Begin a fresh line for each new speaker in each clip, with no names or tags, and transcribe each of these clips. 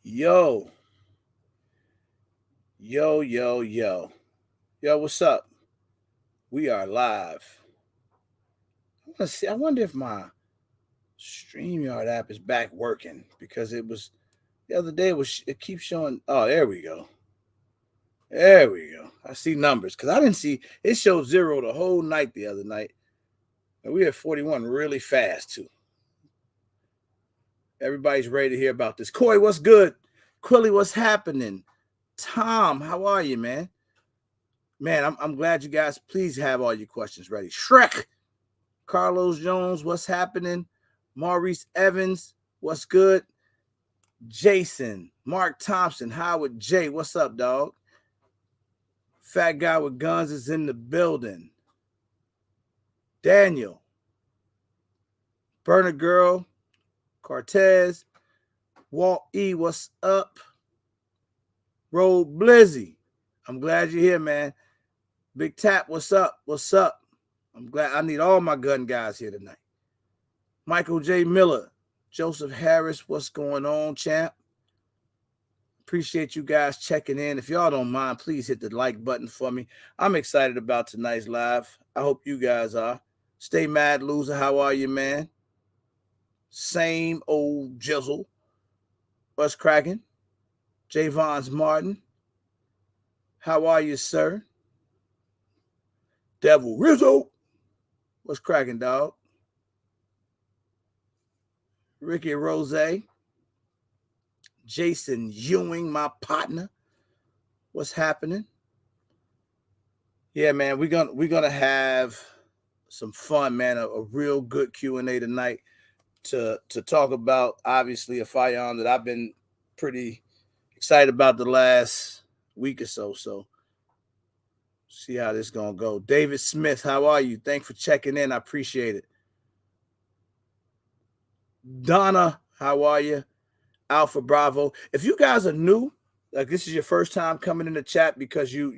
Yo, yo, what's up? We are live. I want to see. I wonder if my StreamYard app is back working because it was the other day. It keeps showing? Oh, there we go. There we go. I see numbers because I didn't see it showed zero the whole night the other night, and we had 41 really fast too. Everybody's ready to hear about this. Corey, what's good? Quilly, what's happening? Tom, how are you, man? Man, I'm glad you guys. Please have all your questions ready. Shrek, Carlos Jones, what's happening? Maurice Evans, what's good? Jason, Mark Thompson, Howard J, what's up, dog? Fat guy with guns is in the building. Daniel, Burner Girl, Cortez, Walt E, what's up? Road Blizzy, I'm glad you're here, man. Big Tap, what's up? What's up? I'm glad. I need all my gun guys here tonight. Michael J. Miller, Joseph Harris, what's going on, champ? Appreciate you guys checking in. If y'all don't mind, please hit the like button for me. I'm excited about tonight's live. I hope you guys are. Stay mad, loser. How are you, man? Same old jizzle. What's cracking? Javon's Martin. How are you, sir? Devil Rizzo. What's cracking, dog? Ricky Rose. Jason Ewing, my partner. What's happening? Yeah, man, we're gonna have some fun, man. A real good Q&A tonight to talk about obviously a firearm that I've been pretty excited about the last week or so. So see how this gonna go. David Smith, how are you? Thanks for checking in. I appreciate it. Donna, how are you? Alpha Bravo. If you guys are new, like this is your first time coming in the chat because you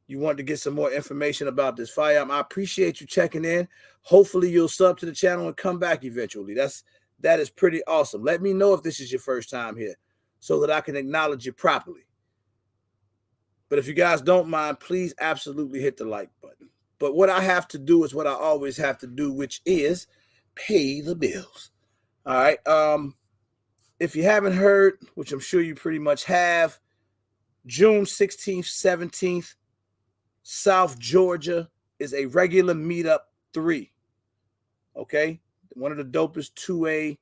want to get some more information about this firearm, I appreciate you checking in. Hopefully you'll sub to the channel and come back eventually. That is pretty awesome. Let me know if this is your first time here so that I can acknowledge you properly. But if you guys don't mind, please absolutely hit the like button. But what I have to do is what I always have to do, which is pay the bills. All right. If you haven't heard, which I'm sure you pretty much have, June 16th, 17th, South Georgia is a regular meetup 3. Okay? One of the dopest 2A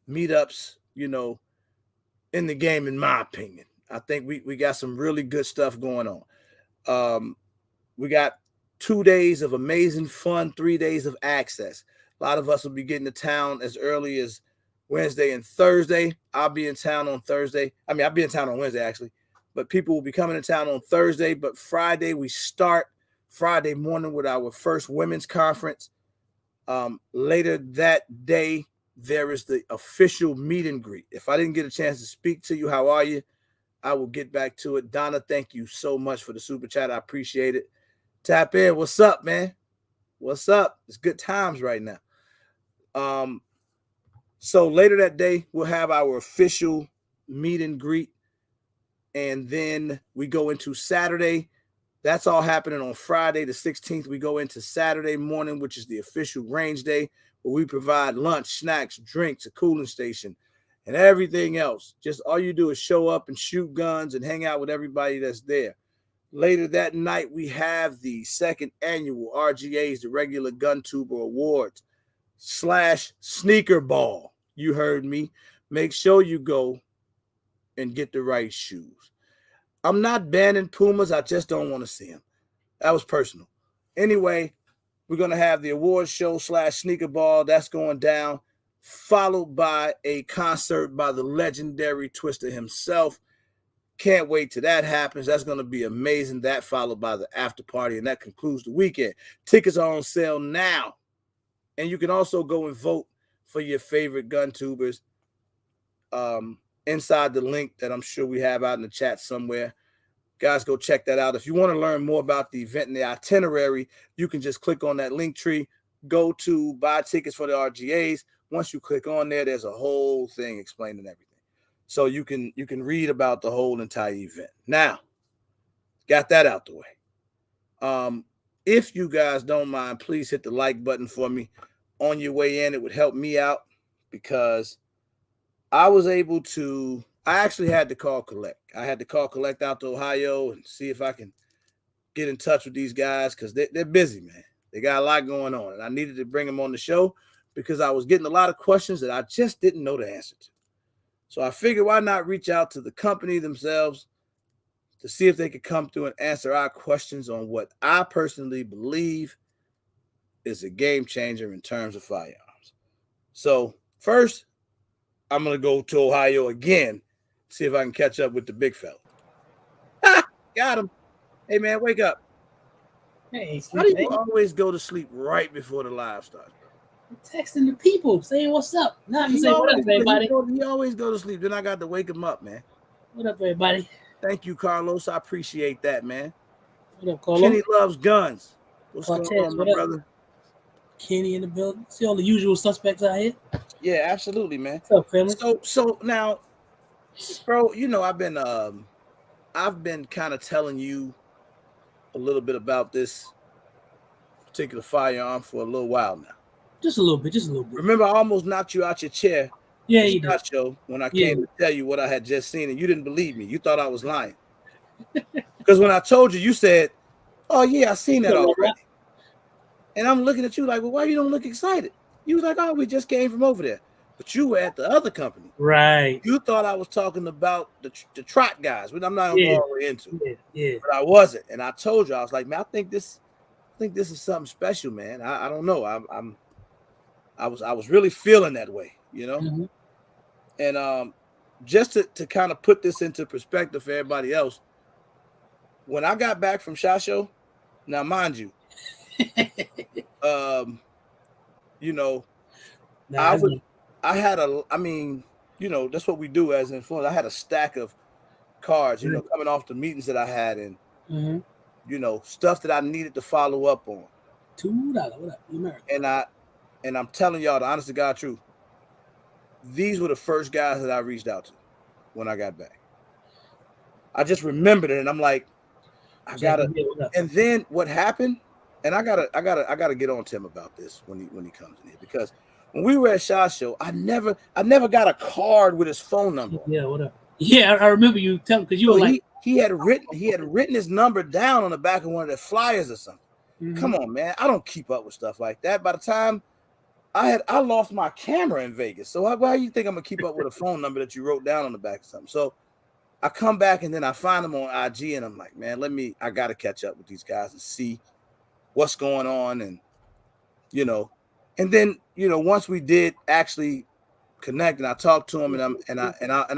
meetups, in the game, in my opinion. I think we got some really good stuff going on. We got 2 days of amazing fun, 3 days of access. A lot of us will be getting to town as early as Wednesday and Thursday. I'll be in town on Thursday. I'll be in town on Wednesday, actually. But people will be coming to town on Thursday. But Friday, we start Friday morning with our first women's conference. Later that day, there is the official meet and greet. If I didn't get a chance to speak to you, how are you? I will get back to it. Donna, thank you so much for the super chat. I appreciate it. Tap in. What's up, man? What's up? It's good times right now. So later that day, we'll have our official meet and greet. And then we go into Saturday. That's all happening on Friday, the 16th. We go into Saturday morning, which is the official range day, where we provide lunch, snacks, drinks, a cooling station, and everything else. Just all you do is show up and shoot guns and hang out with everybody that's there. Later that night, we have the second annual RGAs, the Regular Gun Tuber Awards / sneaker ball. You heard me. Make sure you go and get the right shoes. I'm not banning Pumas. I just don't want to see them. That was personal. Anyway, we're going to have the awards show / sneaker ball. That's going down, followed by a concert by the legendary Twister himself. Can't wait till that happens. That's going to be amazing. That followed by the after party, and that concludes the weekend. Tickets are on sale now. And you can also go and vote for your favorite gun tubers inside the link that I'm sure we have out in the chat somewhere. Guys, go check that out. If you want to learn more about the event and the itinerary, you can just click on that link tree, go to buy tickets for the RGAs. Once you click on there, there's a whole thing explaining everything. so you can read about the whole entire event. Now, got that out the way. If you guys don't mind, please hit the like button for me on your way in. It would help me out because I actually had to call collect. I had to call collect out to Ohio and see if I can get in touch with these guys because they're busy, man. They got a lot going on, and I needed to bring them on the show because I was getting a lot of questions that I just didn't know the answer to. So I figured why not reach out to the company themselves to see if they could come through and answer our questions on what I personally believe is a game changer in terms of firearms. So first, I'm going to go to Ohio again, see if I can catch up with the big fella. Got him. Hey, man, wake up.
Hey,
how do you always go to sleep right before the live starts, bro?
I'm texting the people, saying what's up. Not to say what up, everybody.
He always go to sleep. Then I got to wake him up, man.
What up, everybody?
Thank you, Carlos. I appreciate that, man.
What up, Carlos?
Kenny loves guns. What's
Cortez,
going on, my brother?
Kenny in the building. See all the usual suspects out here?
Yeah, absolutely, man.
What's up, family?
So now, bro, you know I've been kind of telling you a little bit about this particular firearm for a little while now.
Just a little bit.
Remember, I almost knocked you out your chair.
Yeah, you did.
Show when I came to tell you what I had just seen, and you didn't believe me. You thought I was lying. Because when I told you, you said, "Oh yeah, I seen that already." And I'm looking at you like, "Well, why you don't look excited?" You was like, "Oh, we just came from over there." But you were at the other company,
right?
You thought I was talking about the trot guys, which I'm not going to go all the way into.
Yeah.
But I wasn't, and I told you I was like, "Man, I think this is something special, man. I don't know. I was really feeling that way, you know."
Mm-hmm.
And just to kind of put this into perspective for everybody else, when I got back from SHOT Show, now mind you, you know, that's what we do as influencers. I had a stack of cards, you know, coming off the meetings that I had, and you know, stuff that I needed to follow up on.
$2. What up,
America? And I'm telling y'all the honest to God truth. These were the first guys that I reached out to when I got back. I just remembered it, and I'm like, I gotta. And then what happened? And I gotta get on Tim about this when he comes in here, because when we were at SHOT Show, I never got a card with his phone number.
Yeah, what up? Yeah, I remember you telling, because you were like,
he had written his number down on the back of one of the flyers or something. Mm-hmm. Come on, man, I don't keep up with stuff like that. By the time I lost my camera in Vegas, so how do you think I'm gonna keep up with a phone number that you wrote down on the back of something? So I come back and then I find him on IG, and I'm like, man, I gotta catch up with these guys and see what's going on, and you know, and then you know, once we did actually connect and I talked to him, and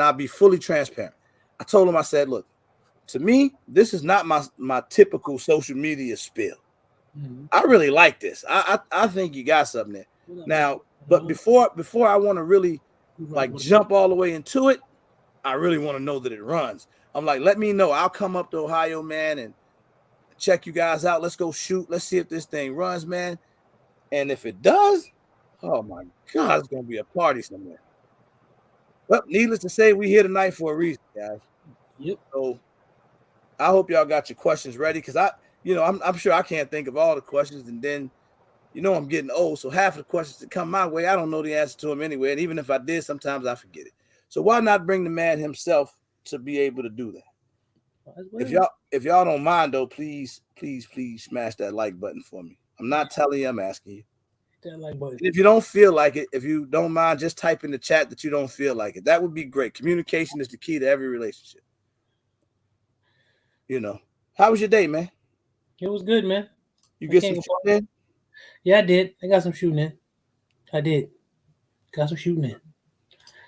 I'll be fully transparent. I told him, I said, look, to me, this is not my typical social media spill. Mm-hmm. I really like this. I think you got something there. Now, but before I want to really like jump all the way into it, I really want to know that it runs. I'm like, let me know. I'll come up to Ohio, man, and check you guys out. Let's go shoot. Let's see if this thing runs, man. And if it does, oh my God, it's gonna be a party somewhere. Well, needless to say, we here tonight for a reason, guys.
Yep.
So I hope y'all got your questions ready, because I'm sure I can't think of all the questions, and then I'm getting old, so half of the questions that come my way, I don't know the answer to them anyway. And even if I did, sometimes I forget it. So why not bring the man himself to be able to do that? If y'all don't mind, though, please smash that like button for me. I'm not telling you, I'm asking you.
That like button.
And if you don't feel like it, if you don't mind, just type in the chat that you don't feel like it. That would be great. Communication is the key to every relationship. How was your day, man?
It was good, man.
You get some shooting in?
Yeah, I did. I got some shooting in. I did. Got some shooting in.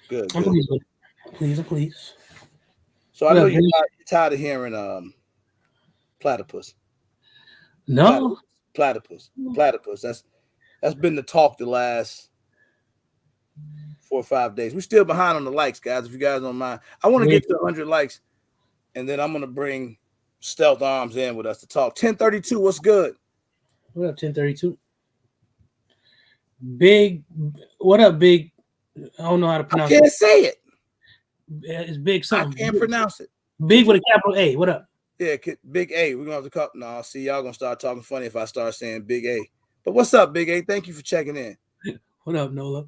Good.
I'm pleased with it. Please.
So I know you're tired of hearing platypus.
No.
Platypus. That's been the talk the last 4 or 5 days. We're still behind on the likes, guys. If you guys don't mind, I want to get to 100 likes, and then I'm gonna bring Stealth Arms in with us to talk. 1032, what's good?
What up, 1032? Big, what up, Big? I don't know how to pronounce it.
I can't say it.
It's big something.
I can't pronounce it.
Big with a capital A. What up?
Yeah, Big A. We're gonna have to call. No, see, y'all gonna start talking funny if I start saying Big A. But what's up, Big A? Thank you for checking in.
What up, Nola?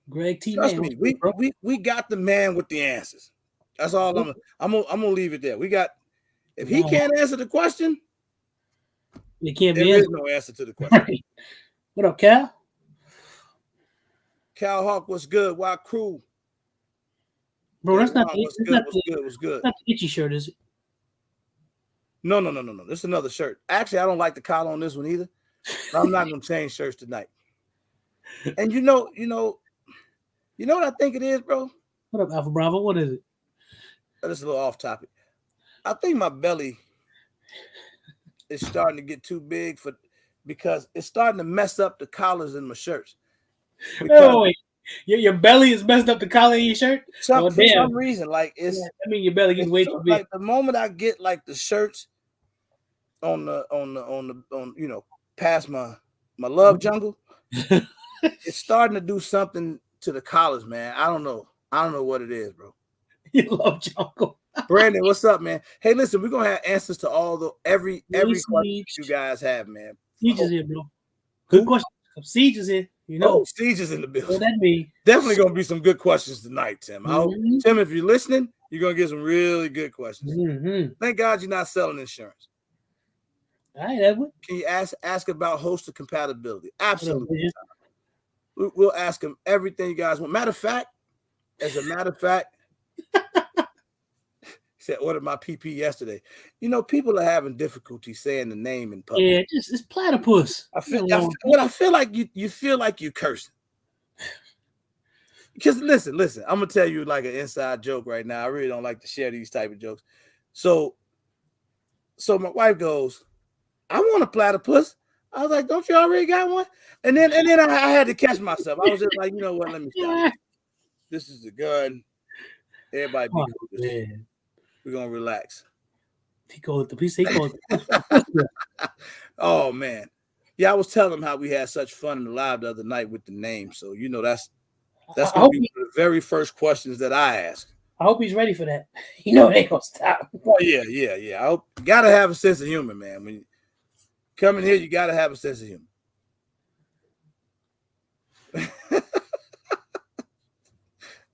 Greg T.
Trust
Man,
me, we got the man with the answers. That's all I'm gonna leave it there. We got. If he can't answer the question,
it can't
there
be
is no answer to the question.
What up, Cal?
Cal Hawk, what's good? Why crew?
Bro, that's not
what's good.
Not the itchy shirt, is it?
No. This is another shirt. Actually, I don't like the collar on this one either. But I'm not gonna change shirts tonight. And you know what I think it is, bro?
What up, Alpha Bravo? What is it?
That's a little off topic. I think my belly is starting to get too big because it's starting to mess up the collars in my shirts.
Oh, wait. Your belly is messed up the collar in your shirt?
For some reason, like it's.
Yeah, I mean, your belly gets way too big.
Like the moment I get like the shirts on past my love jungle, it's starting to do something to the collars, man. I don't know what it is, bro.
You love jungle.
Brandon, what's up, man? Hey, listen, we're gonna have answers to every question you guys have, man.
Siege is here, bro. Good question. Siege is here. You know,
Siege is in the building.
What that mean?
Definitely gonna be some good questions tonight, Tim. Tim, if you're listening, you're gonna get some really good questions. Thank God you're not selling insurance.
All right, Edward.
Can you ask about host of compatibility? Absolutely. We'll ask him everything you guys want. As a matter of fact, he said, ordered my PP yesterday. You know, people are having difficulty saying the name in public.
Yeah, it's Platypus.
I feel like you feel like you're cursing. Because listen, I'm gonna tell you like an inside joke right now. I really don't like to share these type of jokes. So my wife goes, I want a platypus. I was like, don't you already got one? And then I had to catch myself. I was just like, you know what? Let me stop. This is the gun. Everybody be cool. We're gonna relax.
He called the piece. He called.
Oh man. Yeah, I was telling him how we had such fun in the live the other night with the name. So you know that's gonna be one of the very first questions that I ask.
I hope he's ready for that. You know they gonna stop.
Oh yeah. I hope you gotta have a sense of humor, man. When you come in here, you gotta have a sense of humor.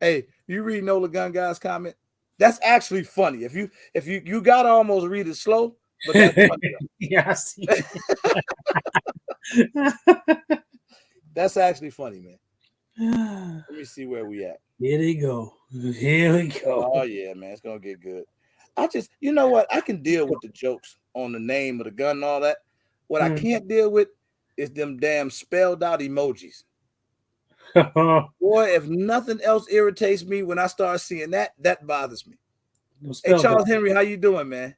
Hey, you read Nola Gun Guy's comment? That's actually funny. If you gotta almost read it slow, but that's funny.
Yeah, I see.
That's actually funny, man. Let me see where we at.
Here we go.
Oh yeah, man, it's gonna get good. You know what? I can deal with the jokes on the name of the gun and all that. What I can't deal with is them damn spelled out emojis. Boy, if nothing else irritates me when I start seeing that bothers me. Hey, Charles Henry, how you doing, man?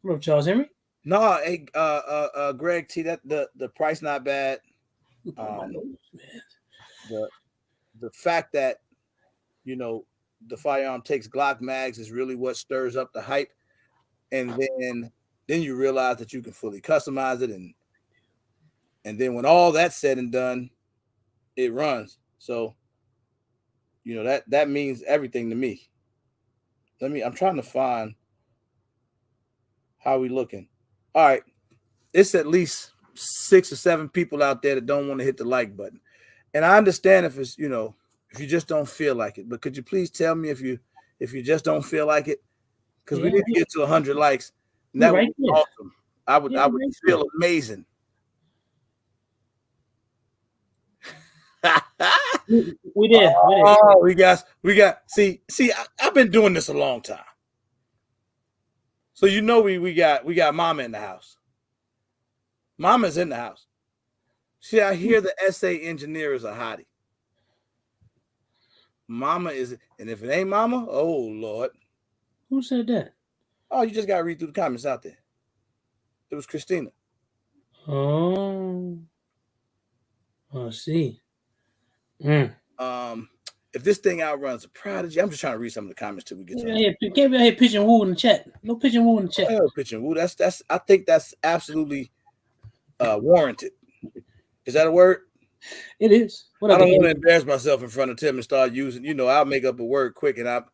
What up, Charles Henry?
No, hey, Greg T, that the price not bad. The fact that the firearm takes GLOCK MAGS is really what stirs up the hype, and then you realize that you can fully customize it, and then when all that's said and done, it runs. So that means everything to me. I'm trying to find how we looking. All right, it's at least 6 or 7 people out there that don't want to hit the like button, and I understand if it's if you just don't feel like it. But could you please tell me if you just don't feel like it? Because we need to get to 100 likes. And that would be awesome. I would feel amazing.
We did.
Oh, we got. See, I've been doing this a long time. So we got Mama in the house. Mama's in the house. See, I hear the SA engineer is a hottie. Mama is, and if it ain't Mama, oh Lord.
Who said that?
Oh, you just gotta read through the comments out there. It was Christina.
Oh, I see.
If this thing outruns a Prodigy, I'm just trying to read some of the comments till we get to
it. You can't be here pitching woo in the chat. No pitching woo in the chat.
No pitching woo. I think that's absolutely warranted. Is that a word?
It is. What
I
up,
don't want to
Kenny?
embarrass myself in front of Tim and start using, I'll make up a word quick and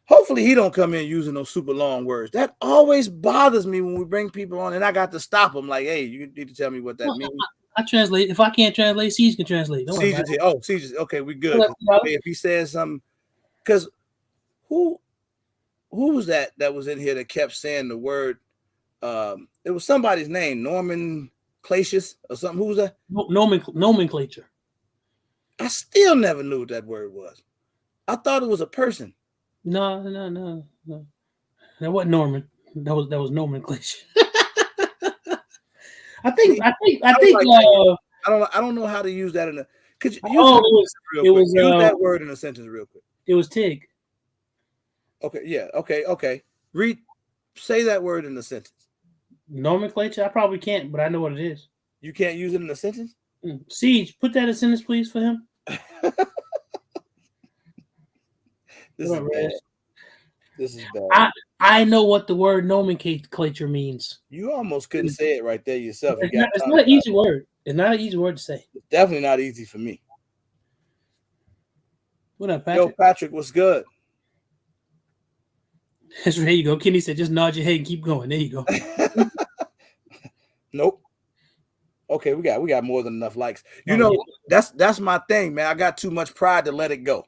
hopefully he don't come in using those super long words. That always bothers me when we bring people on and I got to stop them like, hey, you need to tell me what that means.
I translate. If I can't translate, Siege can translate. Don't worry about
Siege's here. Oh, Siege's okay, we good.
it.
If he says something, because who was that was in here that kept saying the word? It was somebody's name, Norman Clacius or something. Who was that?
Nomenclature.
I still never knew what that word was. I thought it was a person.
No. That wasn't Norman. That was nomenclature. I think.
I don't know how to use that in a. Could you use
it was
use that word in a sentence real quick?
It was Tig.
Okay. Yeah. Okay. Say that word in a sentence.
Nomenclature. I probably can't, but I know what it is.
You can't use it in a sentence.
Siege, put that in a sentence, please, for him.
This is bad. This is bad.
I know what the word nomenclature means.
You almost couldn't say it right there yourself.
It's not an easy word. It's not an easy word to say.
It's definitely not easy for me.
What up, Patrick?
Yo, Patrick, what's good?
There you go. Kenny said, just nod your head and keep going. There you go.
Nope. Okay, we got more than enough likes. That's my thing, man. I got too much pride to let it go.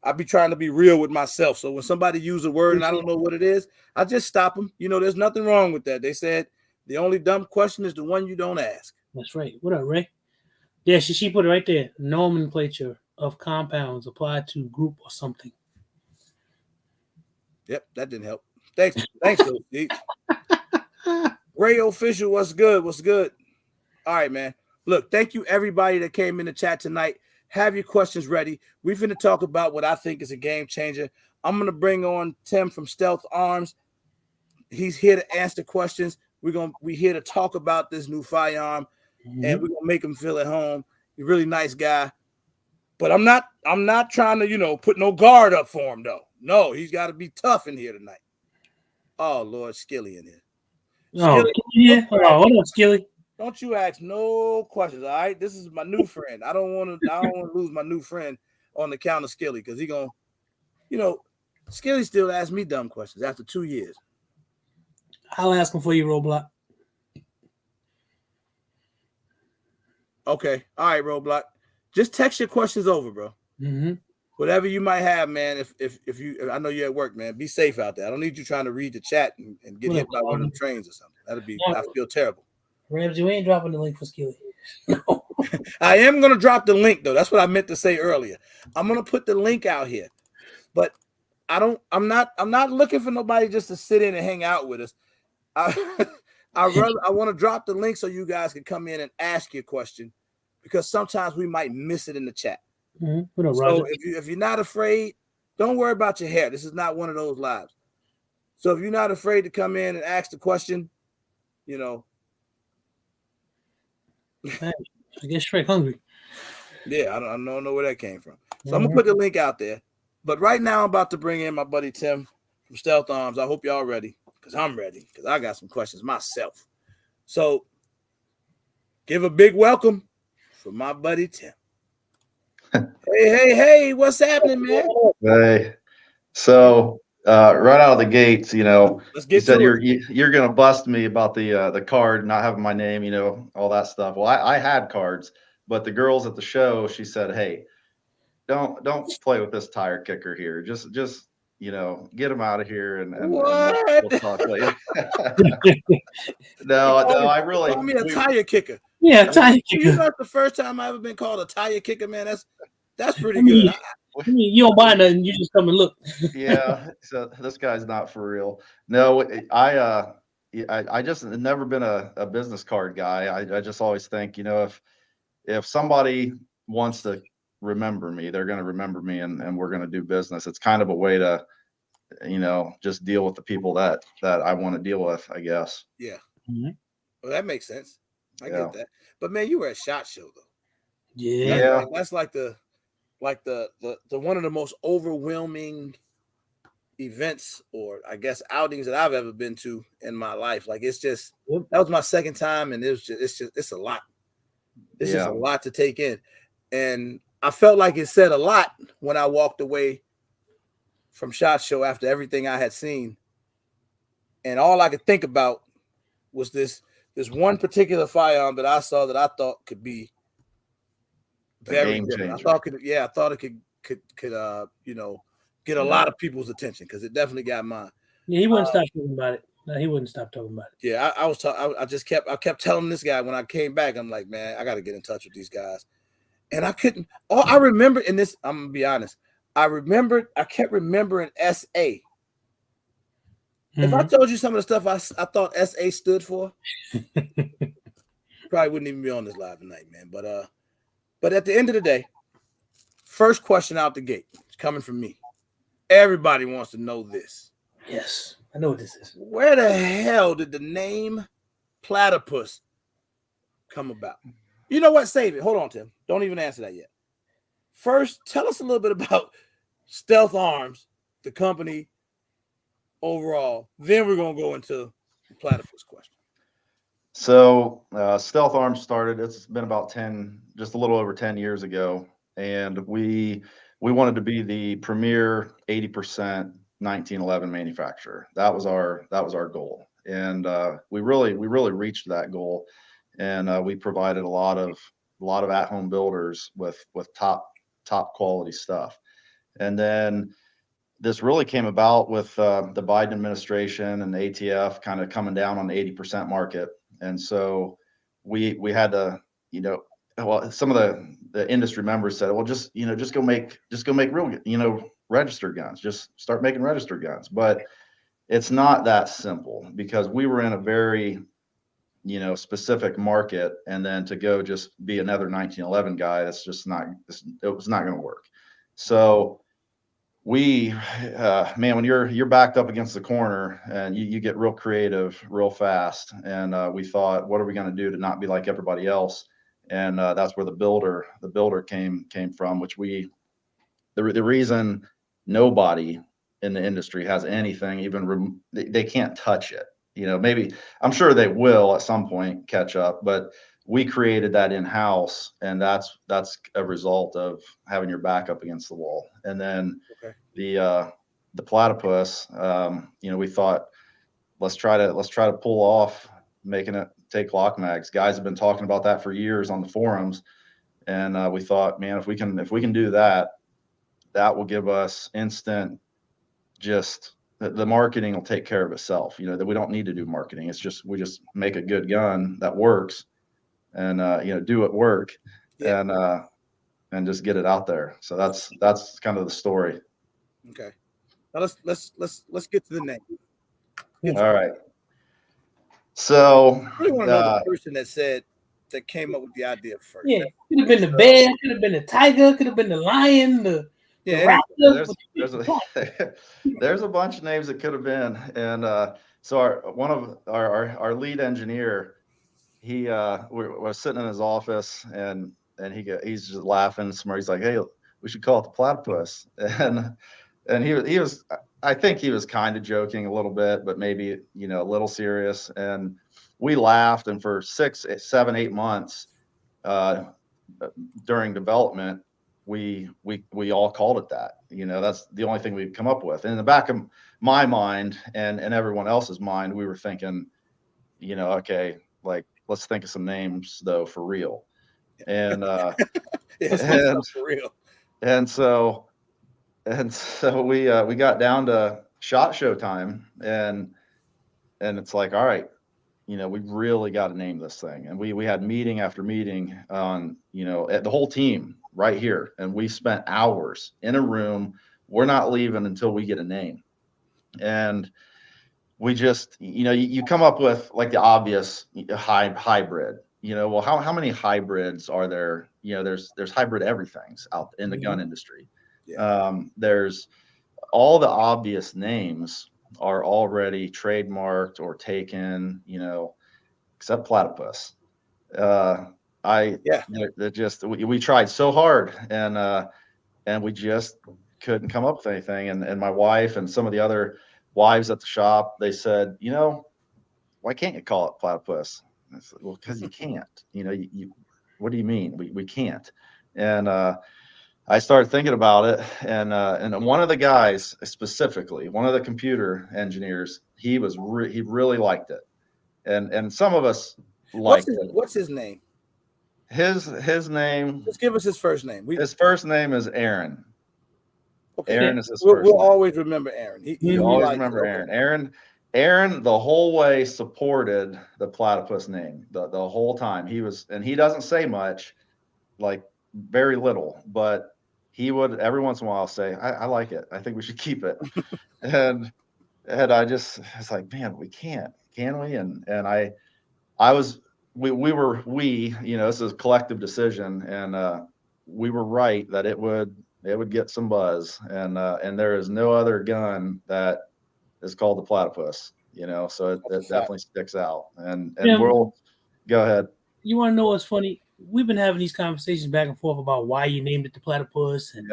I be trying to be real with myself. So when somebody use a word and I don't know what it is, I just stop them. There's nothing wrong with that. They said the only dumb question is the one you don't ask.
That's right. What up, Ray? Yeah, she put it right there. Nomenclature of compounds applied to group or something.
Yep, that didn't help. Thanks, Ray Official, what's good? What's good? All right, man. Look, thank you everybody that came in the chat tonight. Have your questions ready. We're going to talk about what I think is a game changer. I'm going to bring on Tim from Stealth Arms. He's here to answer questions. We're here to talk about this new firearm, and we're going to make him feel at home. He's a really nice guy. But I'm not trying to, put no guard up for him, though. No, he's got to be tough in here tonight. Oh, Lord, Skilly in here.
Skilly, yeah. What up, Skilly?
Don't you ask no questions, all right? This is my new friend. I don't want to lose my new friend on the count of Skilly because he gonna, Skilly still asks me dumb questions after 2 years.
I'll ask him for you, Roblox.
Okay, all right, Roblox. Just text your questions over, bro.
Mm-hmm.
Whatever you might have, man. If you, I know you're at work, man. Be safe out there. I don't need you trying to read the chat and get hit by one of them trains or something. I feel terrible.
Ramsey, we ain't dropping the link for Skilly. No.
I am gonna drop the link though. That's what I meant to say earlier. I'm gonna put the link out here, but I'm not looking for nobody just to sit in and hang out with us. I want to drop the link so you guys can come in and ask your question because sometimes we might miss it in the chat.
Mm-hmm.
So if you're not afraid, don't worry about your hair. This is not one of those lives. So if you're not afraid to come in and ask the question,
I guess Shrek hungry.
Yeah, I don't know where that came from. So I'm gonna put the link out there. But right now I'm about to bring in my buddy Tim from Stealth Arms. I hope y'all ready because I'm ready because I got some questions myself. So give a big welcome for my buddy Tim. Hey, what's happening, man?
Hey, so right out of the gates,
let's get
you said
to
you're gonna bust me about the card not having my name, all that stuff. Well, I had cards, but the girls at the show, she said, "Hey, don't play with this tire kicker here. Just get him out of here and we'll talk later." No, I really
call me a tire kicker.
Yeah, tire kicker.
You know, that's the first time I ever been called a tire kicker, man. That's pretty good.
You don't buy nothing. You just come and look.
Yeah, so this guy's not for real. No, I just never been a business card guy. I just always think, if somebody wants to remember me, they're going to remember me and we're going to do business. It's kind of a way to, just deal with the people that I want to deal with, I guess.
Yeah.
Mm-hmm.
Well, that makes sense. I get that. But man, you were at SHOT Show though.
Yeah.
That's like the one of the most overwhelming events or I guess outings that I've ever been to in my life. Like it's just that was my second time and it's a lot. This is a lot to take in. And I felt like it said a lot when I walked away from SHOT Show after everything I had seen. And all I could think about was this one particular firearm that I saw that I thought could be very different. I thought it could get a lot of people's attention, because it definitely got mine.
Yeah, he wouldn't stop talking about it. No, he wouldn't stop talking about it.
Yeah, I kept telling this guy when I came back, I'm like, man, I got to get in touch with these guys. And I couldn't. All I remember in this, I'm gonna be honest, I kept remembering SA. If I told you some of the stuff I thought SA stood for, probably wouldn't even be on this live tonight, man. But at the end of the day, first question out the gate, it's coming from me. Everybody wants to know this.
Yes, I know what this is.
Where the hell did the name Platypus come about? You know what? Save it. Hold on, Tim. Don't even answer that yet. First, tell us a little bit about Stealth Arms, the company overall. Then we're going to go into the Platypus question.
So Stealth Arms started, it's been about just a little over 10 years ago. And we wanted to be the premier 80% 1911 manufacturer. That was our goal. And we really reached that goal. And we provided a lot of at-home builders with top quality stuff. And then this really came about with the Biden administration and the ATF kind of coming down on the 80% market. And so we had to, some of the industry members said, well, just go make real, registered guns, just start making registered guns. But it's not that simple, because we were in a very, specific market, and then to go just be another 1911 guy, it was not going to work. So when you're backed up against the corner, and you get real creative real fast. And we thought, what are we going to do to not be like everybody else? And that's where the builder came from, which the reason nobody in the industry has anything, they can't touch it. Maybe, I'm sure they will at some point catch up, but we created that in-house, and that's a result of having your back up against the wall. And then the Platypus, we thought, let's try to pull off making it take GLOCK MAGS. Guys have been talking about that for years on the forums, and we thought, man, if we can do that, that will give us instant, just the marketing will take care of itself. That we don't need to do marketing. We just make a good gun that works, and do it work, and just get it out there. So that's kind of the story.
Okay. Now let's get to the name.
All right. So
I really want to know the person that came up with the idea first.
Yeah, could have been the bear, could have been the tiger, could have been the lion, the raptor.
There's a bunch of names that could have been. And so one of our lead engineer, he was sitting in his office, and he's just laughing smart. He's like, hey, we should call it the Platypus. And he was I think he was kind of joking a little bit, but maybe a little serious. And we laughed, and for 6, 7, 8 months during development, we all called it that. That's the only thing we'd come up with. And in the back of my mind and everyone else's mind, we were thinking, okay, like, let's think of some names though for real. And
for real.
And so we got down to SHOT Show time, and it's like, all right, we really got to name this thing. And we had meeting after meeting on, the whole team right here. And we spent hours in a room. We're not leaving until we get a name. And we just, you come up with like the obvious hybrid, well, how many hybrids are there? There's hybrid everything's out in the gun industry. Yeah. There's all the obvious names are already trademarked or taken, except Platypus. We tried so hard, and we just couldn't come up with anything. And my wife and some of the other wives at the shop, they said, why can't you call it Platypus? And I said, well, because you can't. what do you mean? We can't. And I started thinking about it, and one of the guys specifically, one of the computer engineers, he really liked it, and some of us liked it.
What's his name?
His name.
Just give us his first name.
His first name is Aaron.
Okay.
Aaron is his
We'll
first name.
always remember Aaron.
You always remember Aaron. Aaron the whole way supported the Platypus name the whole time. He doesn't say much, like very little, but he would every once in a while say, I like it. I think we should keep it. and I was like, man, we can't, can we? And we, this is a collective decision, and we were right that it would get some buzz, and there is no other gun that is called the Platypus, so it definitely sticks out. And we'll go ahead.
You want to know what's funny? We've been having these conversations back and forth about why you named it the Platypus, and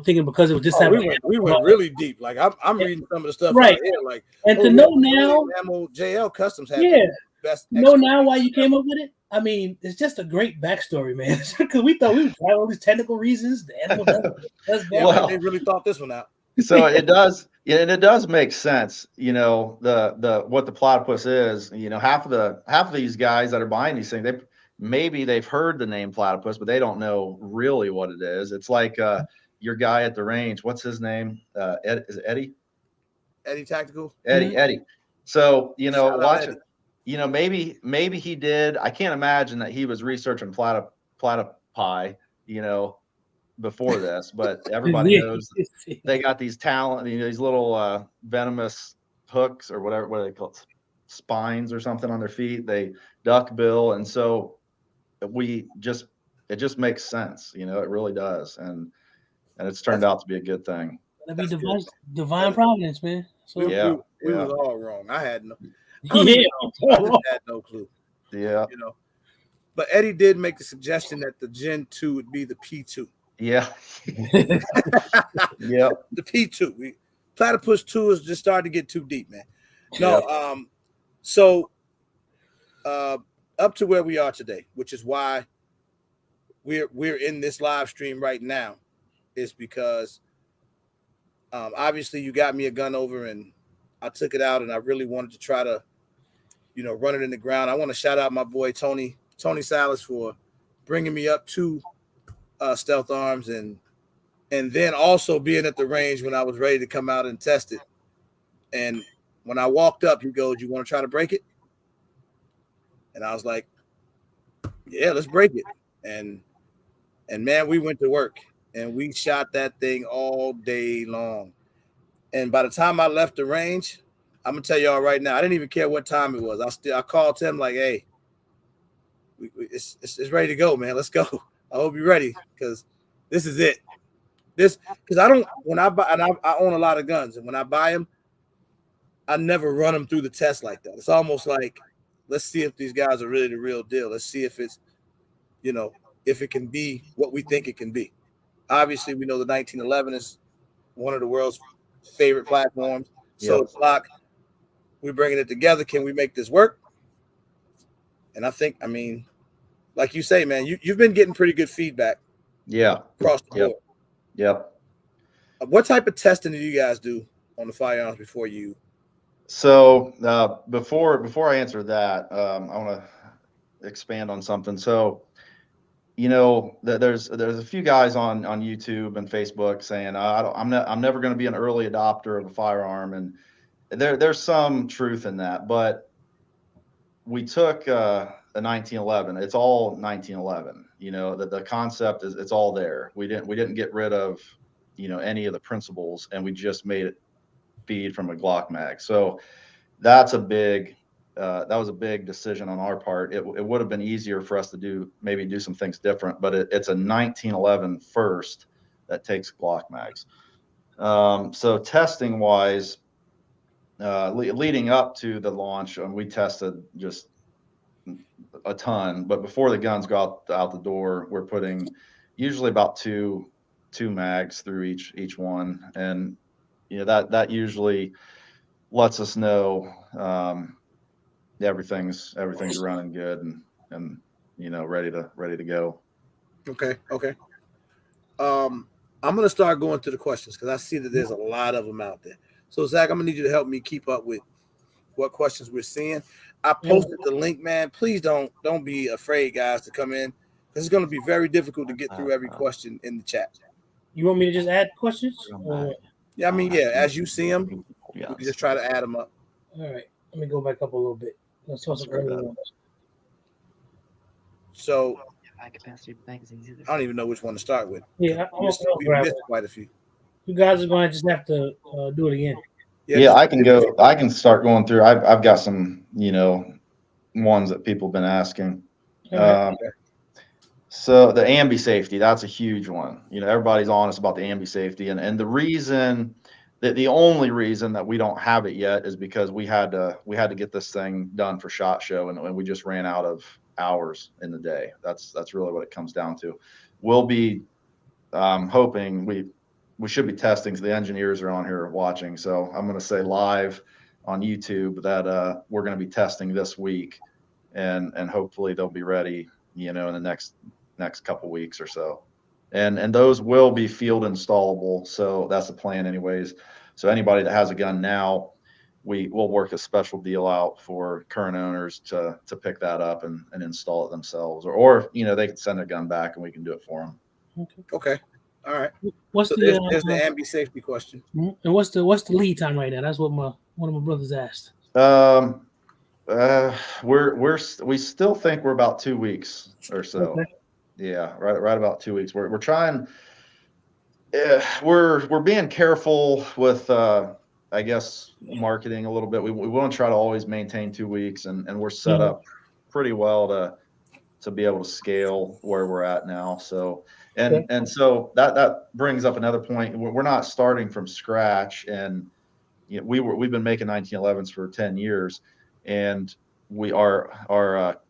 thinking because it was this type of
we went really deep. Like I'm reading some of the stuff
right
out here, like,
and to know now,
JL Customs had best.
Know now why you came up with it. I mean, it's just a great backstory, man. Because we thought we would try all these technical reasons. The animal
they really thought this one out.
So it does, and it does make sense. The what the Platypus is. Half of these guys that are buying these things, they've heard the name Platypus, but they don't know really what it is. It's like your guy at the range. What's his name? Is it Eddie?
Eddie Tactical.
Eddie. So watch it. Maybe he did. I can't imagine that he was researching platypi, before this, but everybody knows they got these these little venomous hooks or whatever, what are they called? Spines or something on their feet. They duck bill. And so it just makes sense. It really does. And it's turned out to be a good thing.
That'd be divine providence, man. So
we was all wrong. I had no.
I
had no clue.
Yeah.
But Eddie did make the suggestion that the Gen 2 would be the P2.
Yeah. Yeah.
The P2. Platypus 2 is just starting to get too deep, man. No, so up to where we are today, which is why we're in this live stream right now, is because obviously you got me a gun over and I took it out and I really wanted to try to, run it in the ground. I want to shout out my boy Tony Salas for bringing me up to Stealth Arms and then also being at the range when I was ready to come out and test it. And when I walked up, he goes, "You want to try to break it?" And I was like, "Yeah, let's break it." And man, we went to work and we shot that thing all day long. And by the time I left the range, I'm gonna tell y'all right now, I didn't even care what time it was. I called him like, "Hey, it's ready to go, man. Let's go. I hope you're ready because this is it." Because I don't, when I buy, and I own a lot of guns, and when I buy them, I never run them through the test like that. It's almost like, let's see if these guys are really the real deal. Let's see if it's, if it can be what we think it can be. Obviously, we know the 1911 is one of the world's favorite platforms. So GLOCK, we're bringing it together. Can we make this work? And I think, like you say, man, you've been getting pretty good feedback.
Yeah.
Across the board.
Yep.
What type of testing do you guys do on the firearms before you?
So before I answer that, I want to expand on something. So, there's a few guys on YouTube and Facebook saying I'm never going to be an early adopter of a firearm, and there's some truth in that. But we took a 1911. It's all 1911. The concept is it's all there. We didn't get rid of any of the principles, and we just made it feed from a GLOCK mag. So that's that was a big decision on our part. It would have been easier for us to do some things different, but it's a 1911 first that takes GLOCK mags. So testing wise, leading up to the launch, we tested just a ton, but before the guns go out the door, we're putting usually about two mags through each one. And that usually lets us know everything's running good and ready to go.
Okay. I'm gonna start going to the questions because I see that there's a lot of them out there. So Zach, I'm gonna need you to help me keep up with what questions we're seeing. I posted the link, man. Please don't be afraid, guys, to come in because it's gonna be very difficult to get through every question in the chat.
You want me to just add questions?
Yeah, I mean, yeah. As you see them, we can just try to add them up.
All right. Let me go back up a little bit. Let's talk some early ones.
So I don't even know which one to start with.
Yeah,
we missed quite a few.
You guys are going to just have to do it again.
Yeah, I can go. I can start going through. I've got some, ones that people have been asking. So the ambi safety, that's a huge one. Everybody's honest about the ambi safety, and the reason that the only reason that we don't have it yet is because we had to get this thing done for SHOT Show, and we just ran out of hours in the day. That's really what it comes down to. We'll be hoping we should be testing. So the engineers are on here watching. So I'm going to say live on YouTube that we're going to be testing this week, and hopefully they'll be ready, in the next couple weeks or so. And those will be field installable. So that's the plan anyways. So anybody that has a gun now, we'll work a special deal out for current owners to pick that up and install it themselves, or they can send their gun back and we can do it for them.
Okay. All right.
There's
the ambi safety question.
And what's the lead time right now? That's what one of my brothers asked.
We still think we're about 2 weeks or so.
Okay.
Yeah, right about 2 weeks. We're trying. We're being careful with I guess marketing a little bit. We want to try to always maintain 2 weeks, and we're set up pretty well to be able to scale where we're at now. So and so that brings up another point. We're not starting from scratch, and we've been making 1911s for 10 years, and our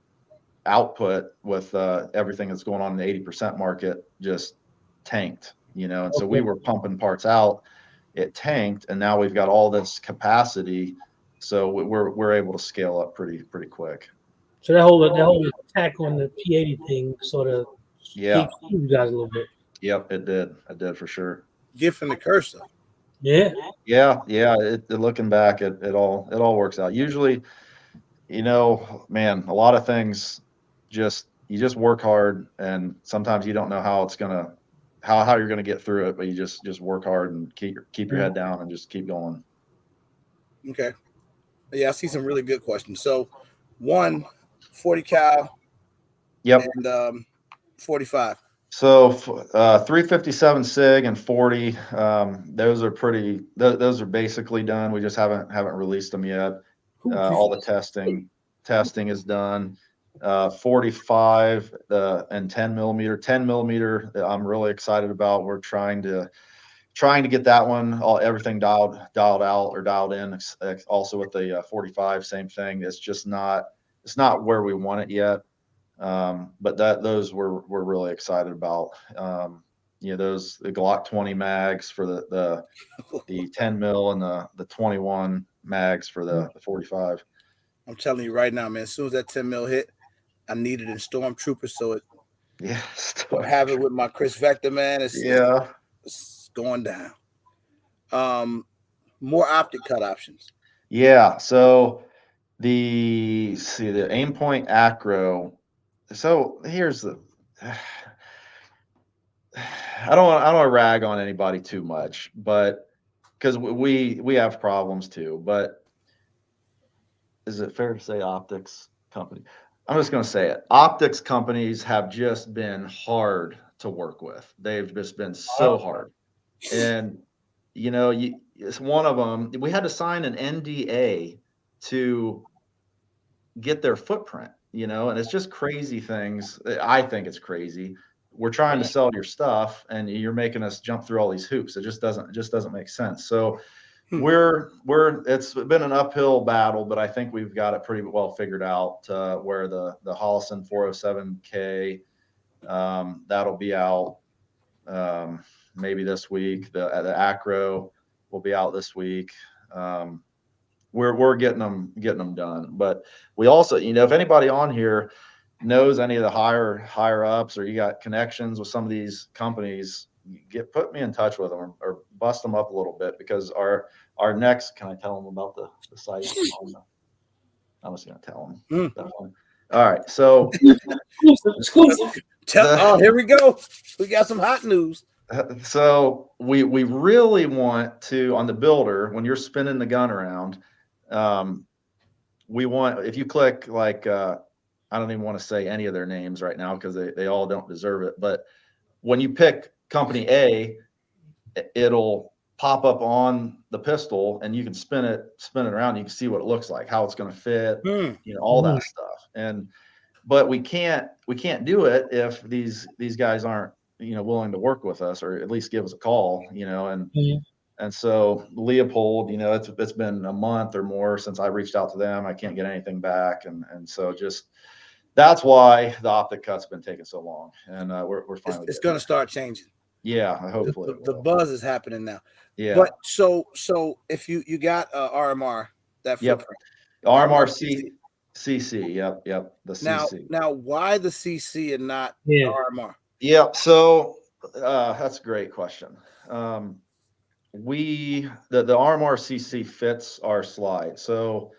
output with everything that's going on in the 80% market just tanked, and so we were pumping parts out, it tanked, and now we've got all this capacity, so we're able to scale up pretty quick.
So that whole attack on the P80 thing sort of keeps you guys a little bit.
Yep, it did for sure.
Gift and the curse though.
Yeah.
Looking back, it all works out. Usually, man, a lot of things you just work hard, and sometimes you don't know how you're gonna get through it, but you just work hard and keep your head down and just keep going.
Okay. Yeah, I see some really good questions. So 40 cal.
Yep.
And 45.
So 357 SIG and 40. Those are basically done. We just haven't released them yet. All the testing is done. 45 and 10 millimeter. 10 millimeter, I'm really excited about. We're trying to get that one, everything dialed out or dialed in. Also with the 45, same thing. It's not where we want it yet. But those we're really excited about. Those the GLOCK 20 mags for the 10 mil and the 21 mags for the 45.
I'm telling you right now, man. As soon as that 10 mil hit, I need it in Stormtrooper, so I have it with my Chris Vector, man. It's going down. More optic cut options.
Yeah. So the aim point acro. So here's the. I don't want to rag on anybody too much, but because we have problems too. But is it fair to say optics company? I'm just going to say it. Optics companies have just been hard to work with. They've just been so hard, and it's one of them. We had to sign an NDA to get their footprint, and it's just crazy things. I think it's crazy. We're trying to sell your stuff, and you're making us jump through all these hoops. It just doesn't make sense. So it's been an uphill battle, but I think we've got it pretty well figured out. Where the Hollison 407K, that'll be out maybe this week. The acro will be out this week. We're getting them done, but we also, if anybody on here knows any of the higher ups, or you got connections with some of these companies, put me in touch with them, or bust them up a little bit, because our next, can I tell them about the site? I'm just gonna tell them. Definitely. All right, so
exclusive.
Oh, here we go. We got some hot news.
So we really want to, on the builder, when you're spinning the gun around, we want, if you click like I don't even want to say any of their names right now because they all don't deserve it, but when you pick company A, it'll pop up on the pistol and you can spin it around. You can see what it looks like, how it's going to fit, all that stuff. But we can't do it if these guys aren't, willing to work with us, or at least give us a call, and so Leopold, it's been a month or more since I reached out to them. I can't get anything back. And so just, that's why the Optic cut's been taking so long. And we're finally,
it's going to start changing.
Yeah. Hopefully
the buzz is happening now.
Yeah.
But so if you got RMR, that footprint.
RMR CC. Yep. The CC.
Now why the CC and not RMR?
Yep. So that's a great question. The RMR CC fits our slide. So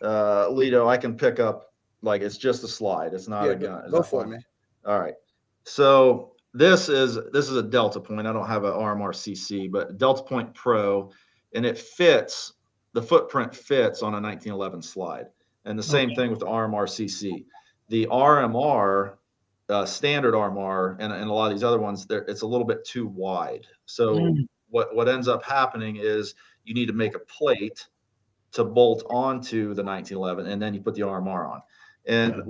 Lito, I can pick up, like, it's just a slide. It's not a gun.
Go for it, man.
All right. So this is a Delta Point. I don't have an RMR CC, but Delta Point Pro, and it fits, the footprint fits on a 1911 slide. And the same thing with the RMR CC. The RMR, standard RMR, and a lot of these other ones, it's a little bit too wide. So what ends up happening is you need to make a plate to bolt onto the 1911, and then you put the RMR on. And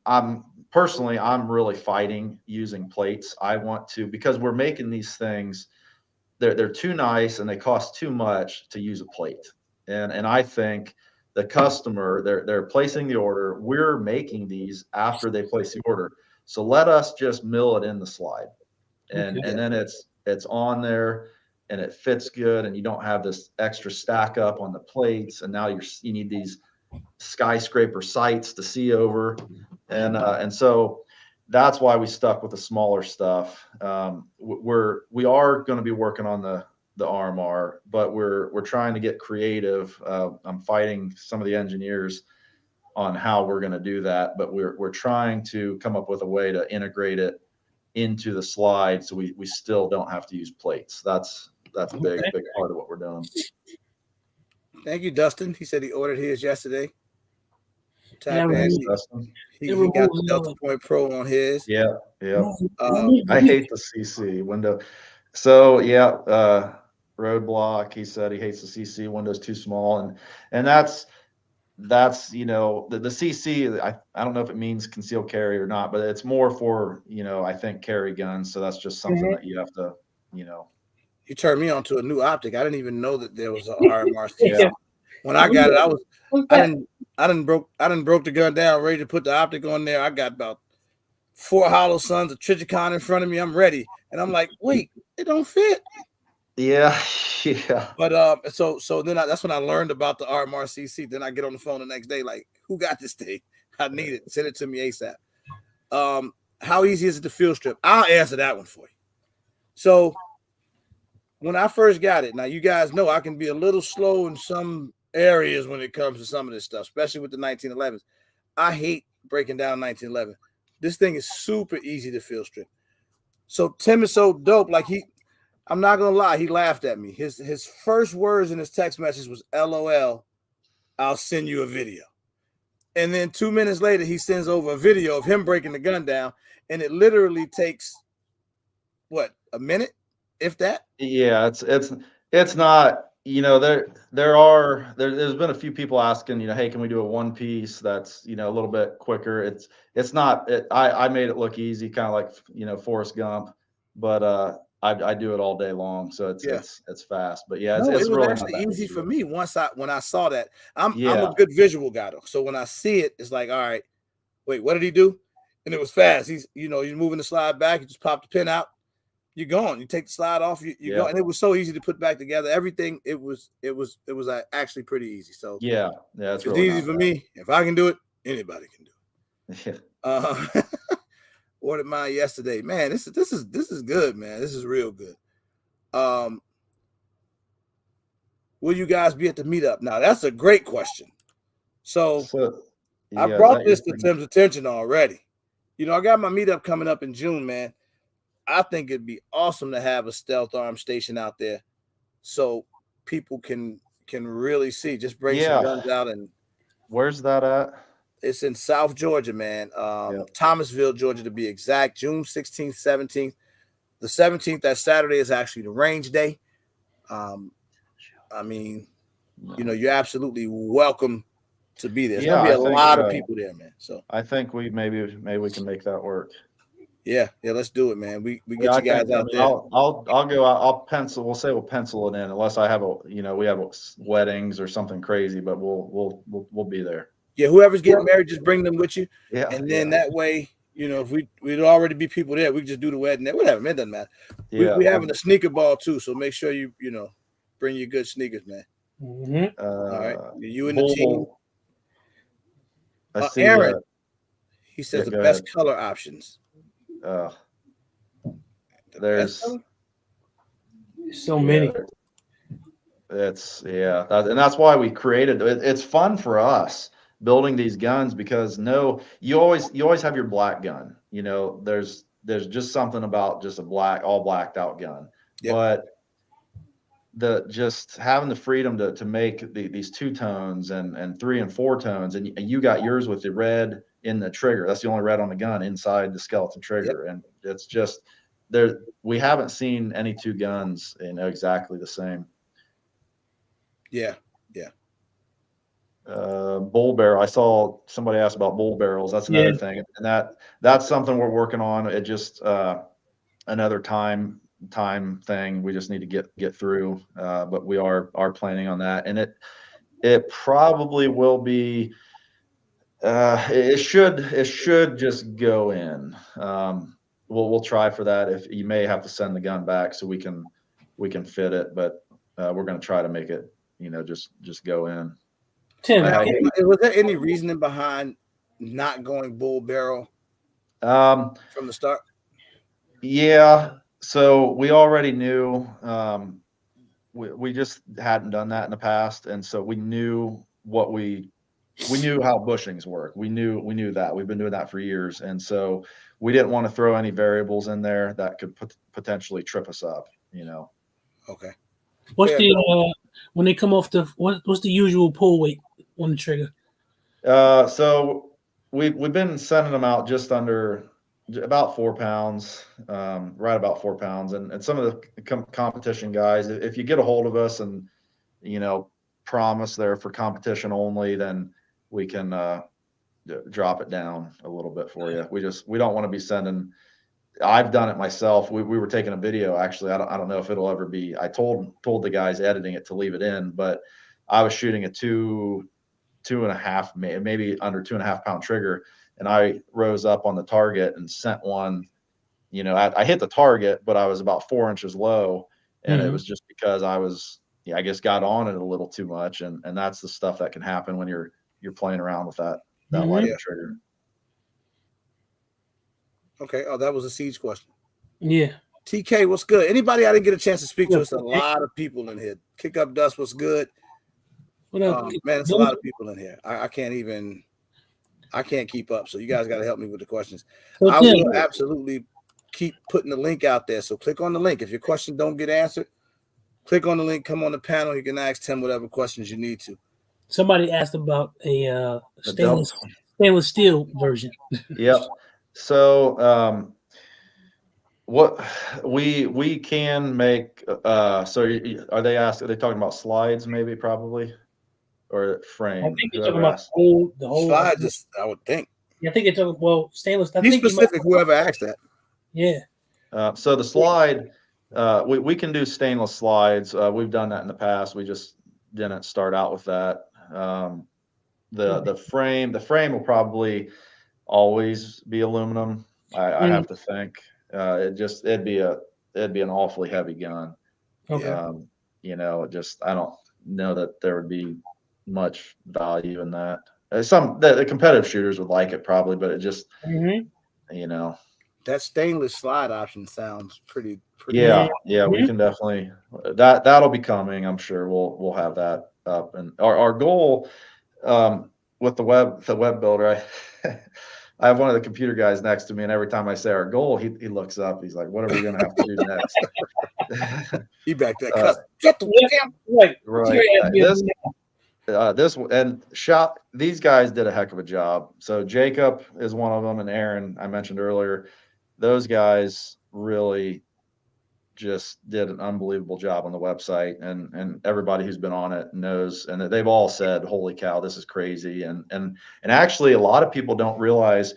I'm really fighting using plates. I want to, because we're making these things, they're too nice and they cost too much to use a plate. And I think the customer, they're placing the order. We're making these after they place the order. So let us just mill it in the slide. And then it's on there and it fits good, and you don't have this extra stack up on the plates. And now you need these skyscraper sights to see over. And so that's why we stuck with the smaller stuff. We are going to be working on the RMR, but we're trying to get creative. I'm fighting some of the engineers on how we're going to do that, but we're trying to come up with a way to integrate it into the slide so we still don't have to use plates. That's a big part of what we're doing.
Thank you, Dustin. He said he ordered his yesterday. He got the Delta Point Pro on his.
Yeah. I hate the CC window. So Roadblock, he said he hates the CC window's too small, and that's the CC. I don't know if it means concealed carry or not, but it's more for I think carry guns. So that's just something that you have to
You turned me on to a new optic. I didn't even know that there was an RMR CC. When I got it, I didn't broke the gun down, ready to put the optic on there. I got about 4 hollow suns of Trichicon in front of me. I'm ready, and I'm like, wait, it don't fit.
Yeah.
But so then that's when I learned about the RMR CC. Then I get on the phone the next day, like, who got this thing? I need it. Send it to me ASAP. How easy is it to field strip? I'll answer that one for you. So when I first got it, now you guys know I can be a little slow in some areas when it comes to some of this stuff, especially with the 1911s. I hate breaking down 1911. This thing is super easy to field strip. So Tim is so dope. Like I'm not gonna lie, he laughed at me. His first words in his text message was LOL, I'll send you a video. And then 2 minutes later, he sends over a video of him breaking the gun down, and it literally takes what, a minute, if that?
Yeah, it's not, there's been a few people asking, hey, can we do a one piece that's a little bit quicker? It's not, I made it look easy, kind of like Forrest Gump, but I do it all day long, so it's fast. But yeah, it's
it was
really
actually easy for me when I saw that. I'm a good visual guy though, so when I see it, it's like, all right, wait, what did he do? And it was fast. He's you're moving the slide back, you just pop the pin out, you're gone. You take the slide off, you go, and it was so easy to put back together. Everything it was actually pretty easy. So
yeah, it's
really easy for me. If I can do it, anybody can do it. Uh, ordered mine yesterday. Man, this is good, man. This is real good. Will you guys be at the meetup? Now that's a great question. So I brought this to Tim's attention already. You know, I got my meetup coming up in June, man. I think it'd be awesome to have a stealth arm station out there so people can really see. Just bring some guns out. And
where's that at?
It's in South Georgia, man. Thomasville, Georgia, to be exact. June 16th, 17th. The 17th, that Saturday, is actually the range day. I mean, you know, you're absolutely welcome to be there. There's gonna be a lot of people there, man. So
I think maybe we can make that work.
Yeah, let's do it, man. We get you guys out there.
I'll go out. I'll pencil. We'll pencil it in, unless I have we have weddings or something crazy, but we'll be there.
Yeah, whoever's getting married, just bring them with you. Yeah, and then that way, you know, if we'd already be people there, we can just do the wedding there. Whatever, man, it doesn't matter. Yeah, we having a sneaker ball too, so make sure you bring your good sneakers, man.
Mm-hmm.
All right, you and the team. Aaron, he says the best color options.
There's
so many.
It's and that's why we created it. It's fun for us building these guns, because you always have your black gun. You know, there's just something about just all blacked out gun. Yep. But just having the freedom to make these 2 tones and 3 and 4 tones, and you got yours with the red in the trigger. That's the only red on the gun inside the skeleton trigger. Yep. And it's just we haven't seen any 2 guns exactly the same.
Yeah.
Bull barrel. I saw somebody ask about bull barrels. That's another thing, and that's something we're working on. It just another time thing. We just need to get through, but we are planning on that, and it probably will be. It should just go in. We'll try for that. If you may have to send the gun back so we can fit it, but we're going to try to make it, just go in.
Tim,
was there any reasoning behind not going bull barrel from the start?
Yeah. So we already knew. We just hadn't done that in the past, and so we knew we knew how bushings work. We knew that. We've been doing that for years, and so we didn't want to throw any variables in there that could potentially trip us up.
Okay.
What's the when they come off what's the usual pull weight on the trigger?
So we've been sending them out just under about 4 pounds, right about 4 pounds, and some of the competition guys, if you get a hold of us and promise they're for competition only, then we can drop it down a little bit for you. We don't want to be sending. I've done it myself. We were taking a video, actually. I don't know if it'll ever be. I told the guys editing it to leave it in, but I was shooting a 2.5, maybe under 2.5 pound trigger, and I rose up on the target and sent one. I hit the target, but I was about 4 inches low, and it was just because I guess got on it a little too much, and that's the stuff that can happen when you're playing around with that light trigger.
Okay. Oh, that was a Siege question.
Yeah.
TK, what's good? Anybody I didn't get a chance to speak to? It's a lot of people in here. Kick Up Dust, what's good?
What up?
Man, it's a lot of people in here. I can't keep up. So you guys got to help me with the questions. I will absolutely keep putting the link out there. So click on the link. If your question don't get answered, click on the link, come on the panel. You can ask Tim whatever questions you need to.
Somebody asked about a stainless steel version.
Yep. So what we can make. So are they talking about slides? Maybe, probably, or frame?
I think they're talking about the whole
slides. I would think.
Yeah, I think they're talking stainless.
Be specific. Whoever asked that.
Yeah.
So the slide, we can do stainless slides. We've done that in the past. We just didn't start out with that. The frame will probably always be aluminum. I have to think. It'd be an awfully heavy gun.
Okay.
I don't know that there would be much value in that. the competitive shooters would like it probably, but it just, you know.
That stainless slide option sounds pretty.
Yeah, we can definitely that'll be coming. I'm sure we'll have that up. And our goal with the web builder, I have one of the computer guys next to me, and every time I say our goal, he looks up. He's like, "What are we going to have to do next?"
He back there, shut the damn
right. This and shop. These guys did a heck of a job. So Jacob is one of them, and Aaron I mentioned earlier. Those guys really just did an unbelievable job on the website, and everybody who's been on it knows, and they've all said, "Holy cow, this is crazy!" And actually, a lot of people don't realize,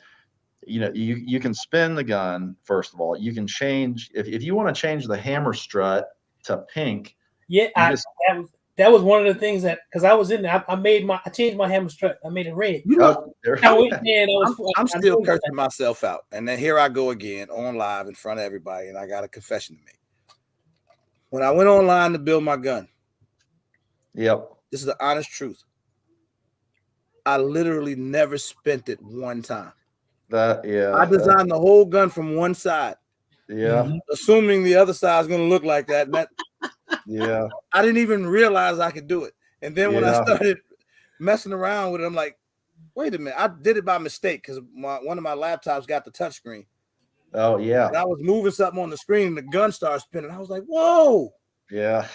you can spin the gun. First of all, you can change if you want to change the hammer strut to pink.
Yeah, that was one of the things that, because I was in there, I changed my hammer strut. I made it red.
I'm still cursing myself out, and then here I go again on live in front of everybody, and I got a confession to make. When I went online to build my gun, this is the honest truth. I literally never spent it one time. I designed the whole gun from one side. Assuming the other side is going to look like that. And that I didn't even realize I could do it. And then when I started messing around with it, I'm like, wait a minute. I did it by mistake because one of my laptops got the touchscreen.
Oh, yeah.
And I was moving something on the screen and the gun started spinning. I was like, whoa.
Yeah.